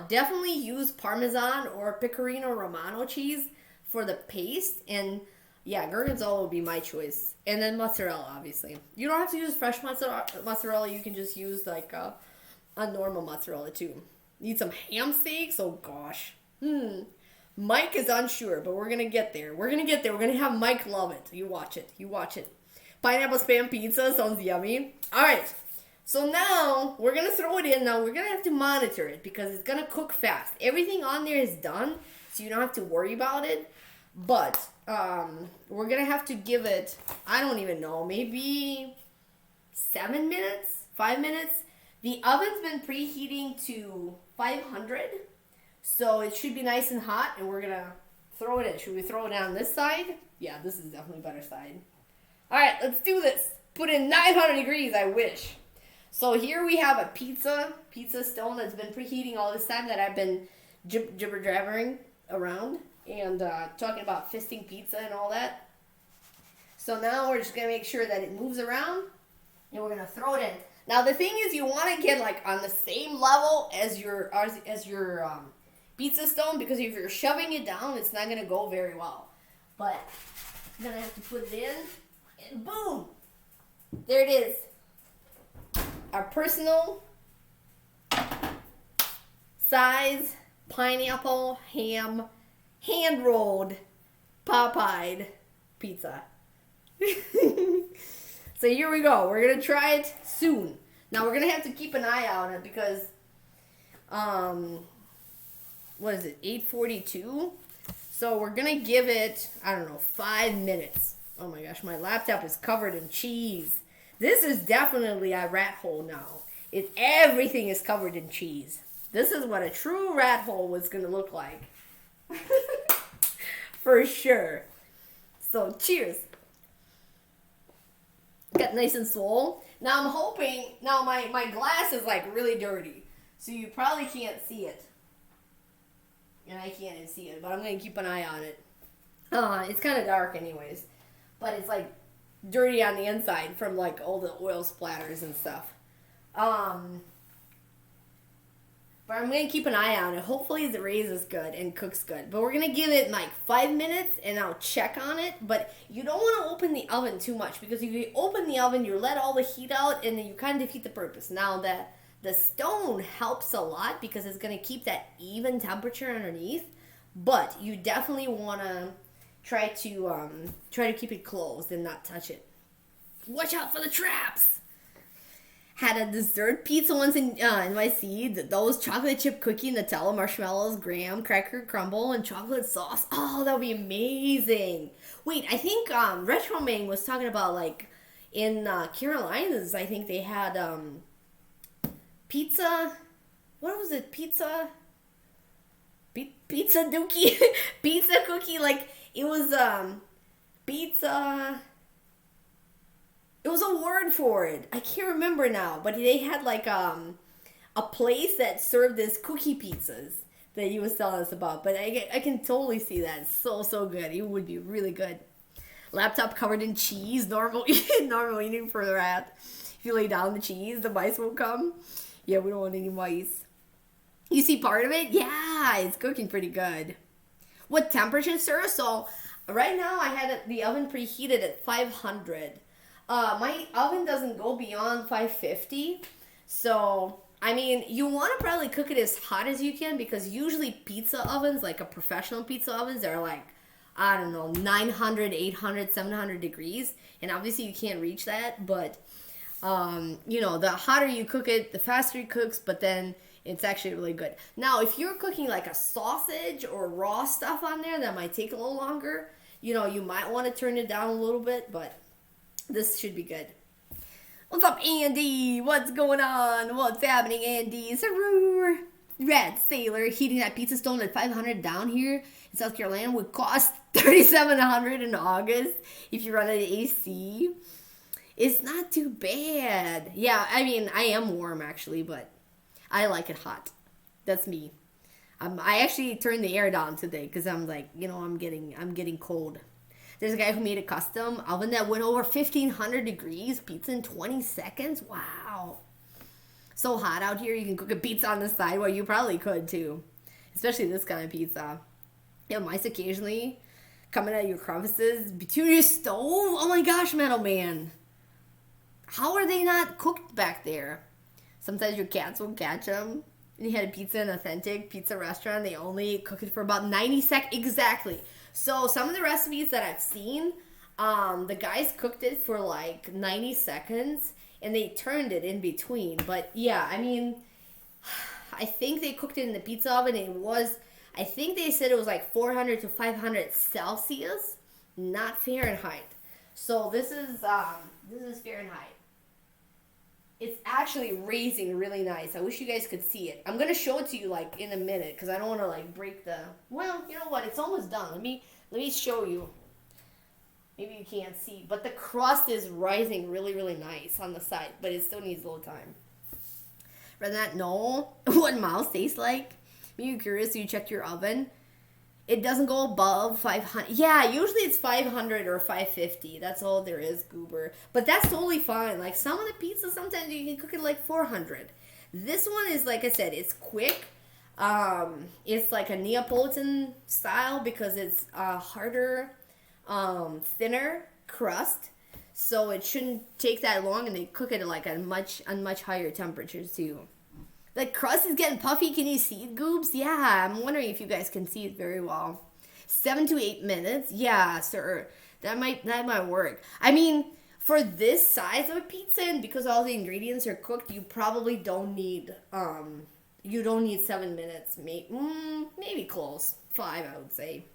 Definitely use Parmesan or Pecorino Romano cheese for the paste. And yeah, Garganzola would be my choice. And then mozzarella, obviously. You don't have to use fresh mozzarella. You can just use like a normal mozzarella too. Need some ham steaks? Oh gosh. Mike is unsure, but we're going to get there. We're going to have Mike love it. You watch it. Pineapple Spam pizza sounds yummy. All right. So now we're going to throw it in. Now we're going to have to monitor it because it's going to cook fast. Everything on there is done, so you don't have to worry about it. But we're going to have to give it, I don't even know, maybe 7 minutes, 5 minutes. The oven's been preheating to 500, so it should be nice and hot, and we're going to throw it in. Should we throw it on this side? Yeah, this is definitely better side. All right, let's do this. Put in 900 degrees, I wish. So here we have a pizza stone that's been preheating all this time that I've been jibber-jabbering around and talking about fisting pizza and all that. So now we're just going to make sure that it moves around and we're going to throw it in. Now the thing is you want to get like on the same level as your pizza stone because if you're shoving it down, it's not going to go very well. But I'm going to have to put it in and boom! There it is. Our personal size pineapple ham hand-rolled Popeyed pizza. So here we go. We're going to try it soon. Now we're going to have to keep an eye on it because what is it? 8:42. So we're going to give it, I don't know, 5 minutes. Oh my gosh, my laptop is covered in cheese. This is definitely a rat hole now. Everything is covered in cheese. This is what a true rat hole was going to look like. For sure. So, cheers. Got nice and swole. Now I'm hoping, my glass is like really dirty. So you probably can't see it. And I can't even see it, but I'm going to keep an eye on it. It's kind of dark anyways. But it's like dirty on the inside from like all the oil splatters and stuff. But I'm going to keep an eye on it. Hopefully the raises good and cooks good. But we're going to give it like 5 minutes and I'll check on it. But you don't want to open the oven too much because if you open the oven, you let all the heat out and then you kind of defeat the purpose. Now the stone helps a lot because it's going to keep that even temperature underneath. But you definitely want to try to keep it closed and not touch it. Watch out for the traps. Had a dessert pizza once in NYC. Those chocolate chip cookie, Nutella, marshmallows, graham cracker crumble, and chocolate sauce. Oh, that would be amazing. Wait, I think Retro Mang was talking about like in Carolinas. I think they had pizza. What was it? Pizza dookie, pizza cookie. Like it was pizza. It was a word for it. I can't remember now, but they had like a place that served this cookie pizzas that he was telling us about. But I can totally see that. It's so good. It would be really good. Laptop covered in cheese. Normal eating for the rat. If you lay down the cheese, the mice won't come. Yeah, we don't want any mice. You see part of it? Yeah, it's cooking pretty good. What temperature, sir? So right now I had the oven preheated at 500. My oven doesn't go beyond 550, so I mean, you want to probably cook it as hot as you can because usually pizza ovens, like a professional pizza ovens, are like, I don't know, 900, 800, 700 degrees. And obviously you can't reach that, but, the hotter you cook it, the faster it cooks, but then it's actually really good. Now, if you're cooking like a sausage or raw stuff on there, that might take a little longer. You might want to turn it down a little bit, but this should be good. What's up, Andy? What's going on? What's happening, Andy? Saroo. Red Sailor heating that pizza stone at 500 down here in South Carolina would cost 3,700 in August if you run it AC. It's not too bad. Yeah, I mean, I am warm actually, but I like it hot. That's me. I actually turned the air down today because I'm like, I'm getting cold. There's a guy who made a custom oven that went over 1,500 degrees, pizza in 20 seconds. Wow. So hot out here, you can cook a pizza on the side. Well, you probably could too, especially this kind of pizza. Mice occasionally coming out of your crevices between your stove. Oh my gosh, Metal Man. How are they not cooked back there? Sometimes your cats will catch them. And you had a pizza in an authentic pizza restaurant. They only cook it for about 90 seconds. Exactly. So some of the recipes that I've seen, the guys cooked it for like 90 seconds. And they turned it in between. But yeah, I mean, I think they cooked it in the pizza oven. I think they said it was like 400 to 500 Celsius, not Fahrenheit. So this is Fahrenheit. It's actually raising really nice. I wish you guys could see it. I'm going to show it to you like in a minute because I don't want to like break the... Well, you know what? It's almost done. Let me show you. Maybe you can't see. But the crust is rising really, really nice on the side. But it still needs a little time. Rather than not know what mouse tastes like, maybe you're curious so you checked your oven. It doesn't go above 500. Yeah, usually it's 500 or 550. That's all there is, Goober. But that's totally fine. Like some of the pizzas, sometimes you can cook it like 400. This one is, like I said, it's quick. It's like a Neapolitan style because it's harder, thinner crust. So it shouldn't take that long, and they cook it at like a much higher temperatures too. The crust is getting puffy. Can you see it, Goobs? Yeah, I'm wondering if you guys can see it very well. 7 to 8 minutes. Yeah, sir. That might work. I mean, for this size of a pizza, and because all the ingredients are cooked, you probably don't need 7 minutes. Maybe close. 5, I would say.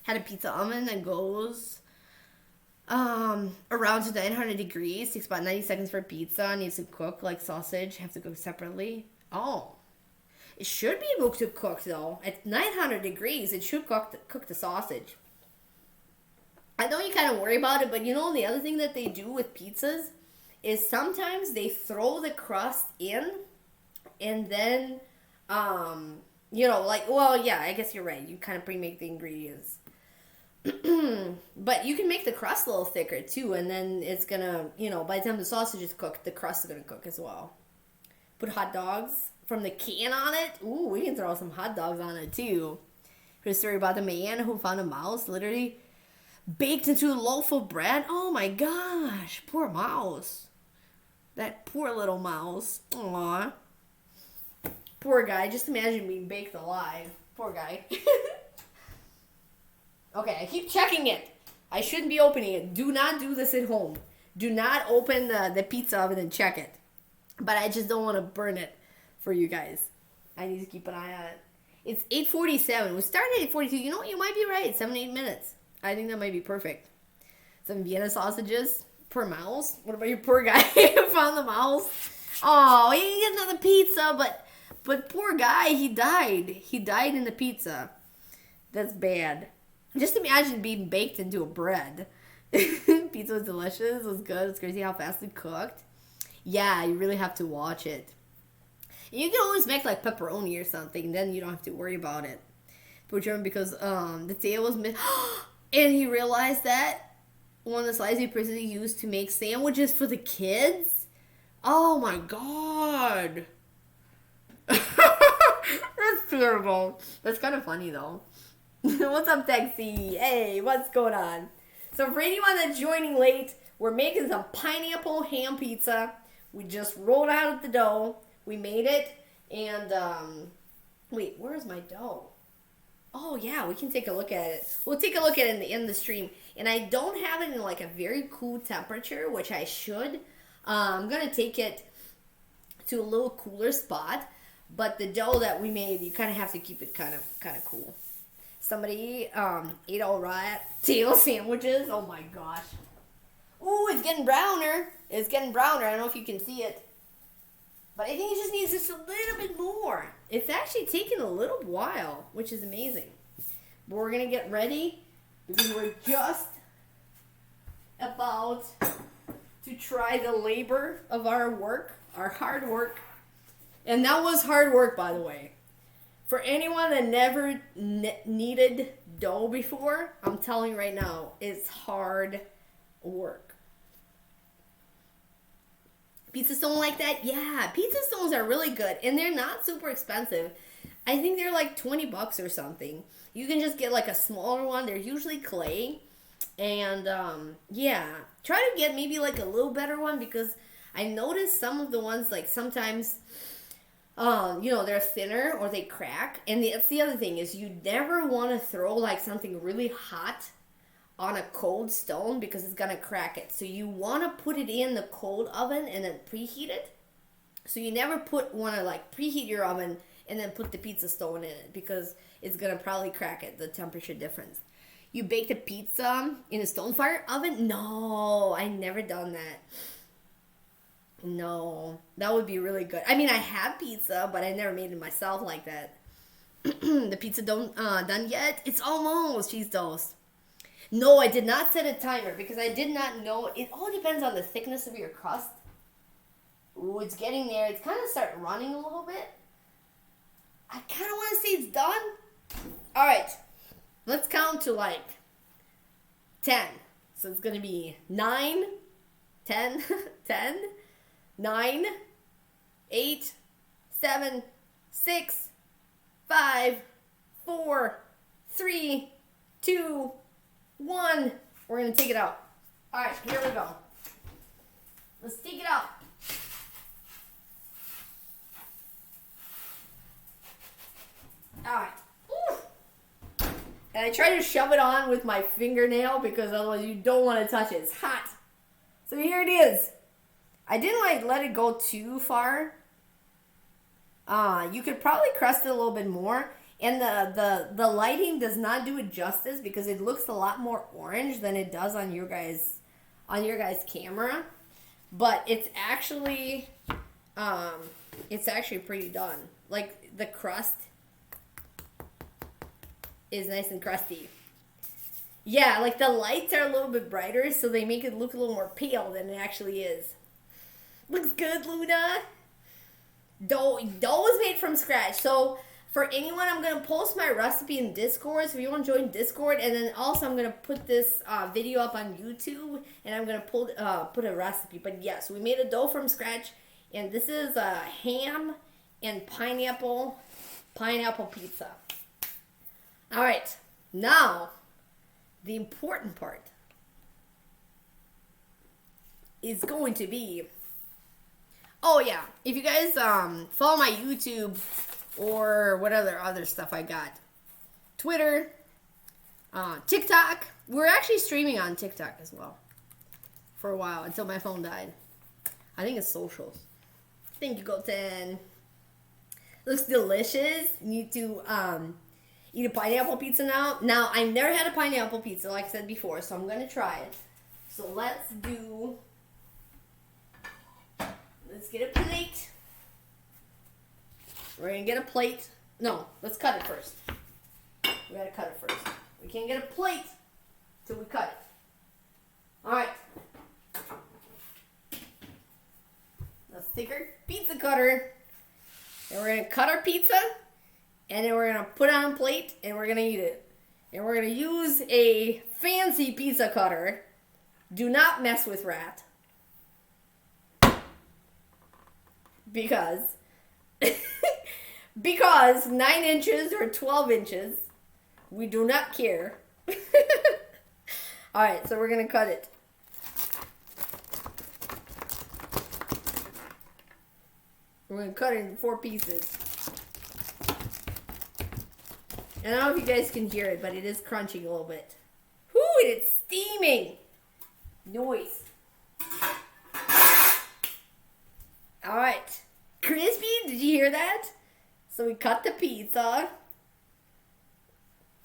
Had a pizza oven that goes around to 900 degrees. Takes about 90 seconds for pizza. Needs to cook like sausage. Have to cook separately. Oh, it should be able to cook though. At 900 degrees, it should cook the sausage. I know you kind of worry about it, but the other thing that they do with pizzas is sometimes they throw the crust in, and then I guess you're right. You kind of pre-make the ingredients. But you can make the crust a little thicker too, and then it's gonna, by the time the sausage is cooked, the crust is gonna cook as well. Put hot dogs from the can on it. Ooh, we can throw some hot dogs on it too. Here's a story about the man who found a mouse literally baked into a loaf of bread. Oh my gosh, poor mouse. That poor little mouse. Aww. Poor guy. Just imagine being baked alive. Poor guy. Okay, I keep checking it. I shouldn't be opening it. Do not do this at home. Do not open the pizza oven and check it. But I just don't want to burn it for you guys. I need to keep an eye on it. It's 8:47. We started at 8:42. You know what? You might be right. 7, 8 minutes. I think that might be perfect. Some Vienna sausages. Poor mouse. What about your poor guy who found the mouse? Oh, he didn't get another pizza, but poor guy, he died. He died in the pizza. That's bad. Just imagine being baked into a bread. Pizza was delicious. It was good. It's crazy how fast it cooked. Yeah, you really have to watch it. You can always make like pepperoni or something. Then you don't have to worry about it. Because the tail was missing. And he realized that one of the slices he previously used to make sandwiches for the kids. Oh my god. That's terrible. That's kind of funny though. What's up, Texie? Hey, what's going on? So for anyone that's joining late, we're making some pineapple ham pizza. We just rolled out the dough, We made it, and wait, where's my dough? Oh yeah, we can take a look at it. We'll take a look at it in the end of the stream. And I don't have it in like a very cool temperature, which I should. I'm gonna take it to a little cooler spot. But the dough that we made, you kind of have to keep it kind of cool. Somebody ate all right tail sandwiches. Oh my gosh. Ooh, it's getting browner. It's getting browner. I don't know if you can see it. But I think it just needs just a little bit more. It's actually taken a little while, which is amazing. But we're going to get ready because we're just about to try the labor of our work, our hard work. And that was hard work, by the way. For anyone that never kneaded dough before, I'm telling you right now, it's hard work. Pizza stone like that? Yeah, pizza stones are really good. And they're not super expensive. I think they're like 20 bucks or something. You can just get like a smaller one. They're usually clay. And yeah, try to get maybe like a little better one because I noticed some of the ones like sometimes, you know, they're thinner or they crack. And that's the other thing is you never want to throw like something really hot on a cold stone because it's going to crack it. So you want to put it in the cold oven and then preheat it. So you never want to like preheat your oven and then put the pizza stone in it because it's going to probably crack it, the temperature difference. You bake the pizza in a stone fire oven? No, I never done that. No, that would be really good. I mean, I have pizza, but I never made it myself like that. The pizza done yet? It's almost cheese toast. No, I did not set a timer because I did not know. It all depends on the thickness of your crust. Ooh, it's getting there. It's kind of starting running a little bit. I kind of want to say it's done. All right. Let's count to like 10. So it's going to be 9, 10, 10, 9, 8, 7, 6, 5, 4, 3, 2, 1. We're going to take it out. All right, here we go. Let's take it out. All right. Ooh. And I try to shove it on with my fingernail because otherwise you don't want to touch it. It's hot. So here it is. I didn't like let it go too far. You could probably crust it a little bit more. And the lighting does not do it justice because it looks a lot more orange than it does on your guys' camera. But it's actually pretty done. Like the crust is nice and crusty. Yeah, like the lights are a little bit brighter, so they make it look a little more pale than it actually is. Looks good, Luna. Dough was made from scratch. So for anyone, I'm going to post my recipe in Discord. So if you want to join Discord. And then also I'm going to put this video up on YouTube. And I'm going to put a recipe. But yes, we made a dough from scratch. And this is ham and pineapple pizza. All right. Now, the important part is going to be... Oh, yeah. If you guys follow my YouTube or what other stuff I got. Twitter, TikTok. We're actually streaming on TikTok as well for a while until my phone died. I think it's socials. Thank you, Goten. Looks delicious. You need to eat a pineapple pizza now. Now, I've never had a pineapple pizza, like I said before, so I'm going to try it. So let's get a plate. We're going to get a plate. No, let's cut it first. We got to cut it first. We can't get a plate till we cut it. Alright. Let's take our pizza cutter. And we're going to cut our pizza. And then we're going to put it on a plate. And we're going to eat it. And we're going to use a fancy pizza cutter. Do not mess with rat. Because 9 inches or 12 inches, we do not care. Alright, so we're going to cut it. We're gonna cut it into 4 pieces. And I don't know if you guys can hear it, but it is crunching a little bit. Whoo, and it's steaming. Noise. All right. Crispy, did you hear that? So we cut the pizza.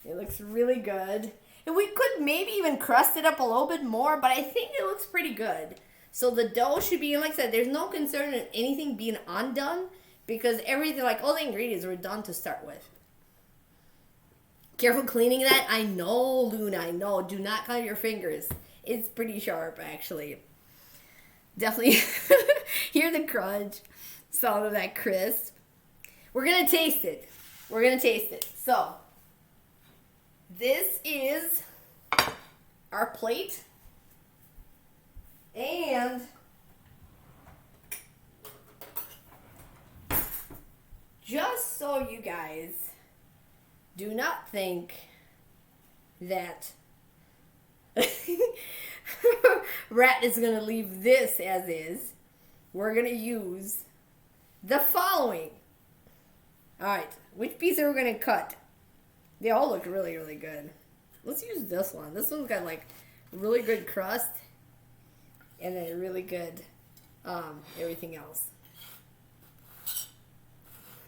It looks really good. And we could maybe even crust it up a little bit more, but I think it looks pretty good. So the dough should be, like I said, there's no concern in anything being undone because everything, like all the ingredients were done to start with. Careful cleaning that. I know, Luna, I know. Do not cut your fingers. It's pretty sharp, actually. Definitely hear the crunch. Sound of that crisp. We're going to taste it. We're going to taste it. So, this is our plate. And just so you guys do not think that Rat is going to leave this as is, we're going to use the following. Alright, which piece are we going to cut? They all look really, really good. Let's use this one. This one's got like really good crust. And then really good everything else.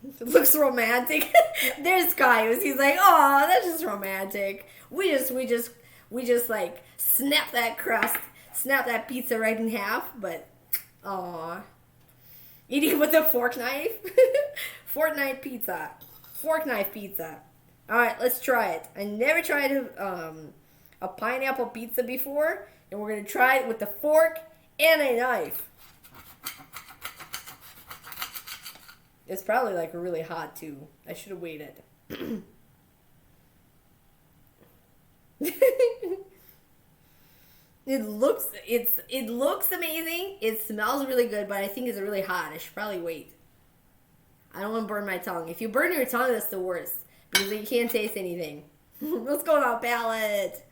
It looks romantic. There's Caius. He's like, oh, that's just romantic. We just like snap that crust, snap that pizza right in half, but aw. Eating with a fork knife. Fork knife pizza. Fork knife pizza. Alright, let's try it. I never tried a pineapple pizza before. And we're going to try it with a fork and a knife. It's probably like really hot too. I should have waited. It looks amazing. It smells really good, but I think it's really hot. I should probably wait. I don't want to burn my tongue. If you burn your tongue, that's the worst. Because you can't taste anything. What's going on, palate?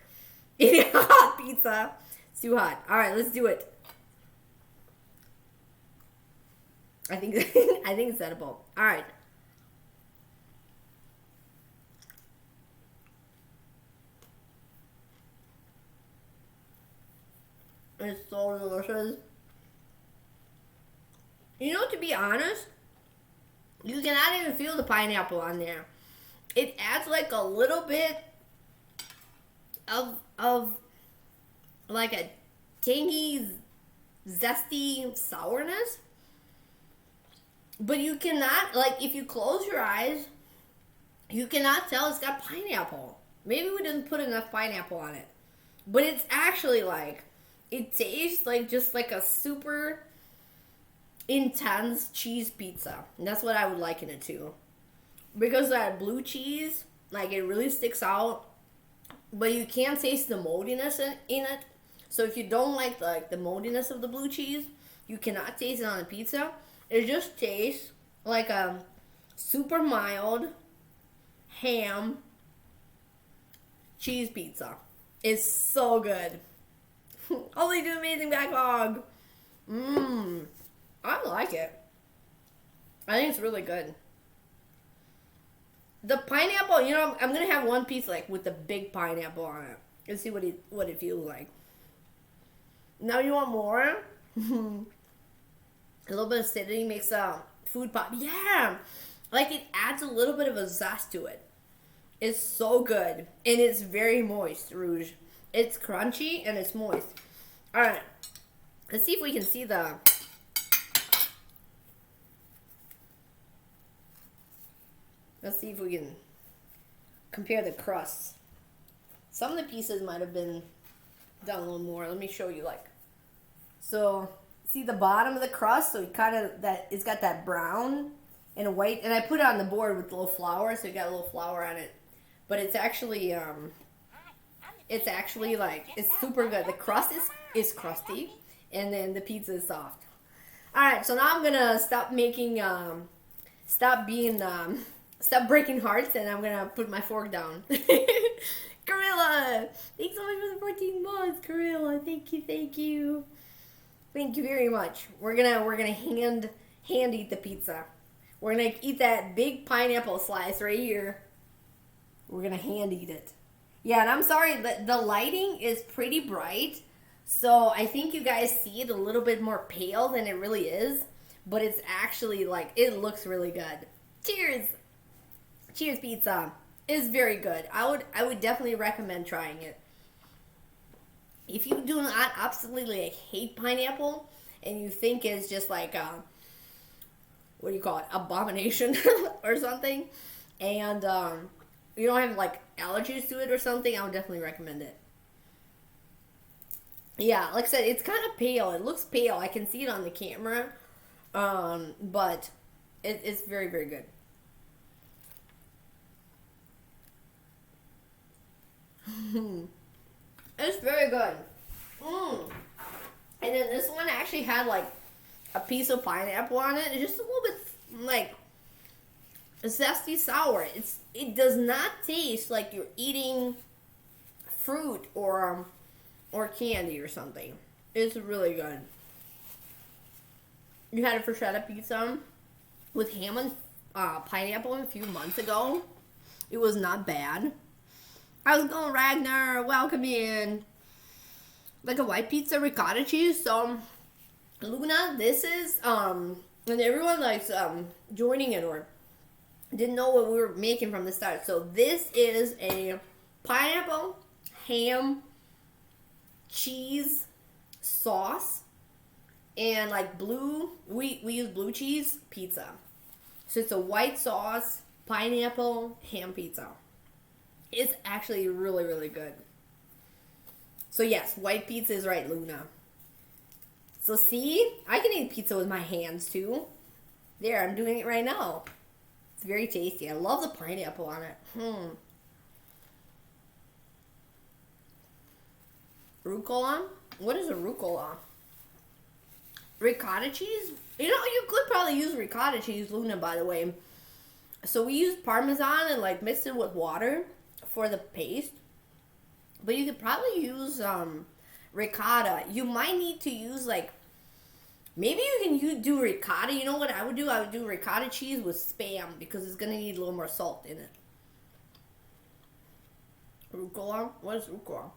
Eating hot pizza. It's too hot. Alright, let's do it. I think it's edible. Alright. It's so delicious. You know, to be honest, you cannot even feel the pineapple on there. It adds like a little bit of like a tangy, zesty sourness. But you cannot, like, if you close your eyes, you cannot tell it's got pineapple. Maybe we didn't put enough pineapple on it. But it's actually like, it tastes like just like a super intense cheese pizza. And that's what I would liken it to. Because that blue cheese, like, it really sticks out. But you can't taste the moldiness in it. So if you don't like the moldiness of the blue cheese, you cannot taste it on the pizza. It just tastes like a super mild ham cheese pizza. It's so good. Only do amazing backlog. I like it. I think it's really good. The pineapple, you know, I'm gonna have one piece like with the big pineapple on it. Let's see what it feels like. Now you want more? A little bit of acidity makes food pop. Yeah, like it adds a little bit of a zest to it. It's so good, and it's very moist. Rouge. It's crunchy and it's moist. All right, let's see if we can see the. Let's see if we can compare the crusts. Some of the pieces might have been done a little more. Let me show you, like, so see the bottom of the crust. So it kind of it's got that brown and white, and I put it on the board with a little flour, so it got a little flour on it. But it's actually like it's super good. The crust is crusty, and then the pizza is soft. All right, so now I'm gonna stop breaking hearts, and I'm gonna put my fork down. Carilla, thanks so much for the 14 months, Carilla. Thank you very much. We're gonna hand eat the pizza. We're gonna eat that big pineapple slice right here. We're gonna hand eat it. Yeah, and I'm sorry, the lighting is pretty bright. So I think you guys see it a little bit more pale than it really is. But it's actually like, it looks really good. Cheers! Cheers pizza. It's very good. I would definitely recommend trying it. If you do not absolutely like hate pineapple and you think it's just like what do you call it, abomination or something, and you don't have like allergies to it or something, I would definitely recommend it. Yeah, like I said, it's kind of pale. It looks pale. I can see it on the camera, but it's very, very good. It's very good. And then this one actually had like a piece of pineapple on it. It's just a little bit like zesty sour. It does not taste like you're eating fruit or candy or something. It's really good. You had a bruschetta pizza with ham and pineapple a few months ago. It was not bad. How's it going, Ragnar? Welcome in. Like a white pizza ricotta cheese. So, Luna, this is, and everyone likes joining in or didn't know what we were making from the start. So, this is a pineapple, ham, cheese sauce, and like we use blue cheese pizza. So, it's a white sauce, pineapple, ham pizza. It's actually really, really good. So yes, white pizza is right, Luna. So see, I can eat pizza with my hands too. There, I'm doing it right now. It's very tasty. I love the pineapple on it. Rucola? What is a rucola? Ricotta cheese? You know, you could probably use ricotta cheese, Luna, by the way. So we use Parmesan and like mix it with water for the paste. But you could probably use ricotta. You might need to use like, maybe you can do ricotta. You know what I would do? I would do ricotta cheese with Spam because it's going to need a little more salt in it. Rucola? What is rucola?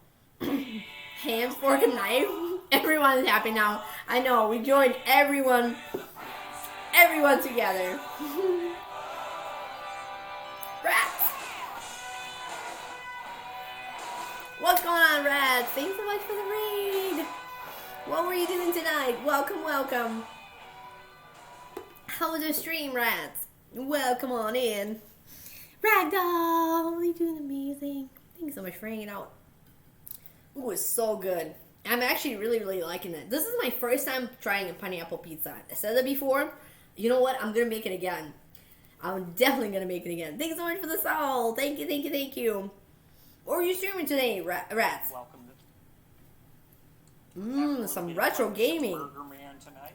Hands, fork, and knife. Everyone is happy now. I know, we joined everyone together. Rats! What's going on, Rats? Thanks so much for the raid. What were you doing tonight? Welcome, welcome. How was your stream, Rats? Welcome on in. Ragdoll, you're doing amazing. Thanks so much for hanging out. Ooh, it's so good. I'm actually really, really liking it. This is my first time trying a pineapple pizza. I said that before. You know what? I'm going to make it again. I'm definitely going to make it again. Thanks so much for the soul. Thank you, thank you, thank you. What are you streaming today, Rats? Welcome to Some retro gaming. Burger Man tonight.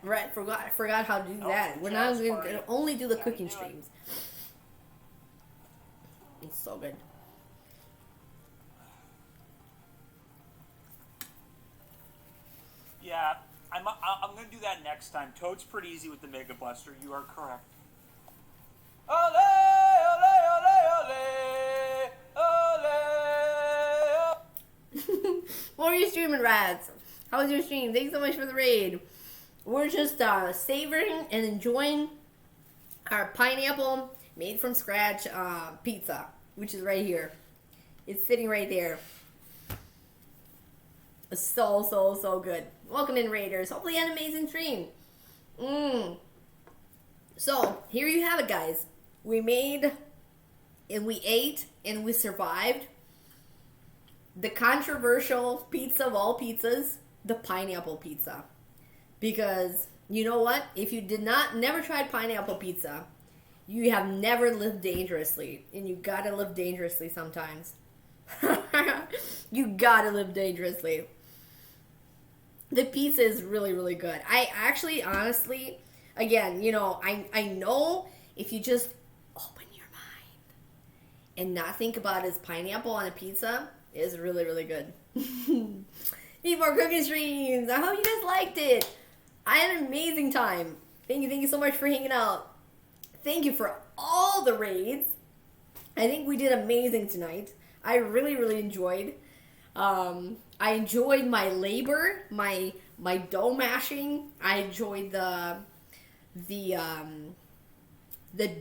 Rat forgot how to do that. We're not going to only do the cooking streams. It's so good. Yeah, I'm going to do that next time. Toad's pretty easy with the Mega Buster. You are correct. Ole, ole, ole, ole, ole. What are you streaming, Rats? How was your stream? Thanks so much for the raid. We're just savoring and enjoying our pineapple made from scratch pizza, which is right here. It's sitting right there. It's so, so, so good. Welcome in, Raiders. Hopefully you had an amazing stream. So, here you have it, guys. We made, and we ate, and we survived the controversial pizza of all pizzas, the pineapple pizza. Because, you know what? If you never tried pineapple pizza, you have never lived dangerously. And you gotta live dangerously sometimes. You gotta live dangerously. The pizza is really, really good. I actually, honestly, again, you know, I know if you just open your mind and not think about it as pineapple on a pizza, it's really, really good. Need more cooking streams. I hope you guys liked it. I had an amazing time. Thank you so much for hanging out. Thank you for all the raids. I think we did amazing tonight. I really enjoyed. I enjoyed my labor, my dough mashing. I enjoyed the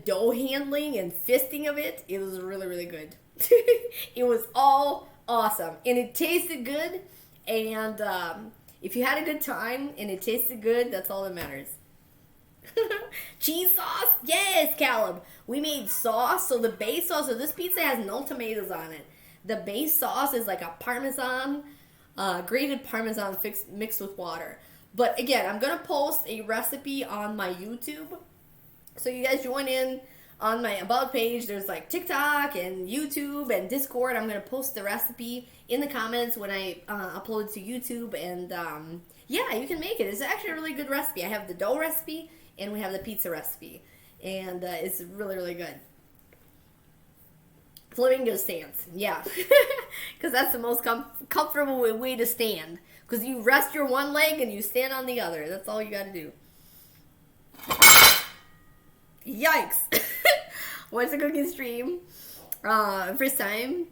dough handling and fisting of it. It was really good. It was all awesome, and it tasted good. And if you had a good time and it tasted good, that's all that matters. Cheese sauce? Yes, Caleb. We made sauce. So the base sauce, so this pizza has no tomatoes on it. The base sauce is like a Parmesan, grated Parmesan mixed with water. But again, I'm going to post a recipe on my YouTube. So you guys join in on my About page. There's like TikTok and YouTube and Discord. I'm going to post the recipe in the comments when I upload it to YouTube. And yeah, you can make it. It's actually a really good recipe. I have the dough recipe and we have the pizza recipe. And it's really good. Flamingo stance. Yeah. Because that's the most comfortable way to stand. Because you rest your one leg and you stand on the other. That's all you got to do. Yikes. What's the cooking stream? First time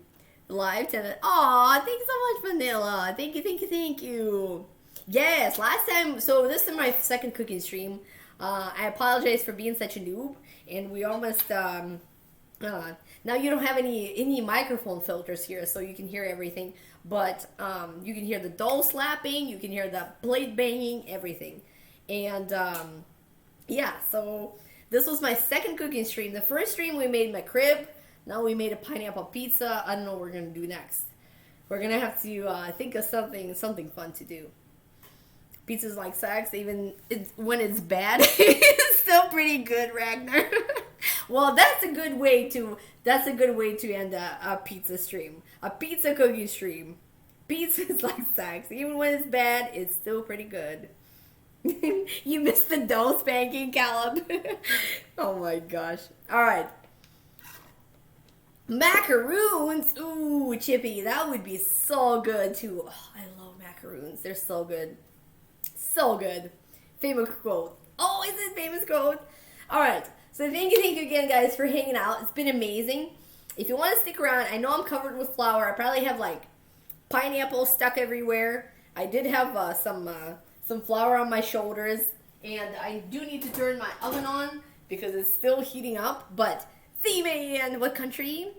live. Aw, thanks so much, Vanilla. Thank you. Yes, last time. So this is my second cooking stream. I apologize for being such a noob. And we almost... now you don't have any microphone filters here, so you can hear everything. But you can hear the dough slapping, you can hear the plate banging, everything. And yeah, so this was my second cooking stream. The first stream we made McRib. Now we made a pineapple pizza. I don't know what we're gonna do next. We're gonna have to think of something fun to do. Pizza's like sex, even when it's bad, it's still pretty good, Ragnar. Well, that's a good way to end a pizza stream. A pizza cooking stream. Pizza is like sex. Even when it's bad, it's still pretty good. You missed the dough spanking, Caleb. Oh my gosh. Alright. Macaroons. Ooh, Chippy. That would be so good too. Oh, I love macaroons. They're so good. So good. Famous quote. Oh, is it famous quote? Alright. So thank you again, guys, for hanging out. It's been amazing. If you want to stick around, I know I'm covered with flour. I probably have like pineapple stuck everywhere. I did have some flour on my shoulders, and I do need to turn my oven on because it's still heating up. But see, man, what country?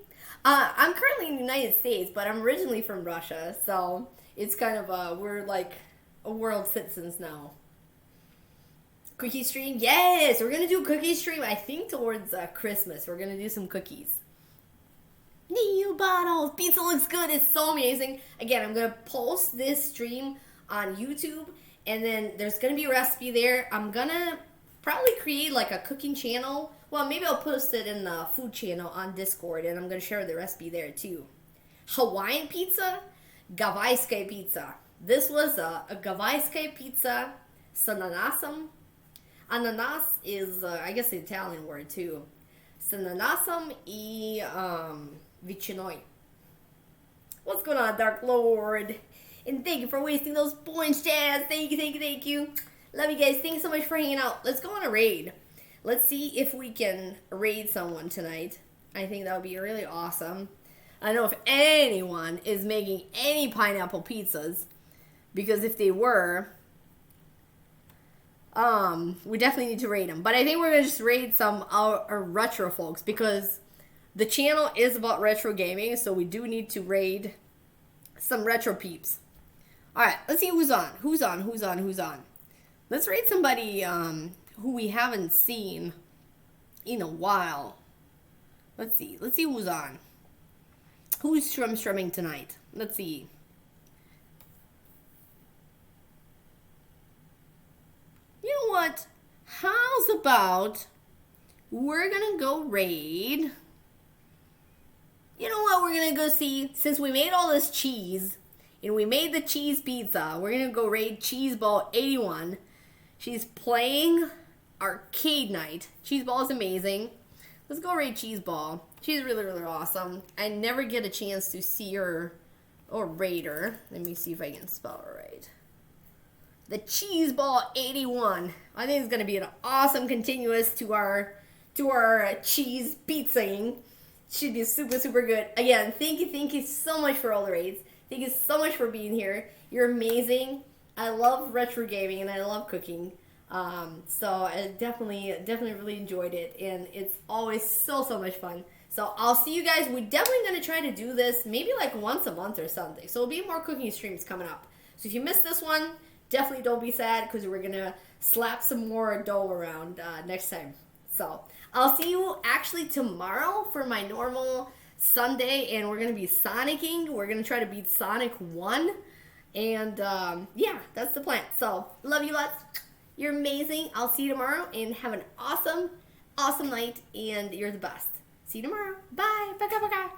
I'm currently in the United States, but I'm originally from Russia, so it's kind of we're like world citizens now. Cookie stream? Yes! We're going to do a cookie stream, I think, towards Christmas. We're going to do some cookies. New bottles! Pizza looks good. It's so amazing. Again, I'm going to post this stream on YouTube, and then there's going to be a recipe there. I'm going to probably create like a cooking channel. Well, maybe I'll post it in the food channel on Discord, and I'm going to share the recipe there, too. Hawaiian pizza? Gavaiskaya pizza. This was a Gavaiskaya pizza. Sananasam. Ananas is, I guess, the Italian word, too. Sananasam e vicinoi. What's going on, Dark Lord? And thank you for wasting those points, Jazz. Thank you. Love you guys. Thanks so much for hanging out. Let's go on a raid. Let's see if we can raid someone tonight. I think that would be really awesome. I don't know if anyone is making any pineapple pizzas. Because if they were... we definitely need to raid them. But I think we're going to just raid some our retro folks. Because the channel is about retro gaming. So we do need to raid some retro peeps. Alright, let's see who's on. Who's on? Let's raid somebody who we haven't seen in a while. Let's see who's on. Who's strumming tonight? Let's see. You know what? How's about we're gonna go raid? You know what we're gonna go see? Since we made all this cheese and we made the cheese pizza, we're gonna go raid Cheeseball 81. She's playing Arcade Night. Cheeseball is amazing. Let's go raid Cheeseball. She's really, really awesome. I never get a chance to see her or raid her. Let me see if I can spell her right. the cheese ball 81. I think it's gonna be an awesome continuous to our cheese pizzaing. Should be super, super good. Again, thank you so much for all the raids. Thank you so much for being here. You're amazing. I love retro gaming and I love cooking. So I definitely really enjoyed it, and it's always so much fun. So I'll see you guys. We're definitely gonna try to do this maybe like once a month or something. So there'll be more cooking streams coming up. So if you missed this one, definitely don't be sad because we're gonna slap some more dough around next time. So I'll see you actually tomorrow for my normal Sunday, and we're gonna be Sonicking. We're gonna try to beat Sonic 1, and yeah, that's the plan. So love you lots. You're amazing. I'll see you tomorrow, and have an awesome night, and you're the best. See you tomorrow. Bye. Bye. Bye. Bye.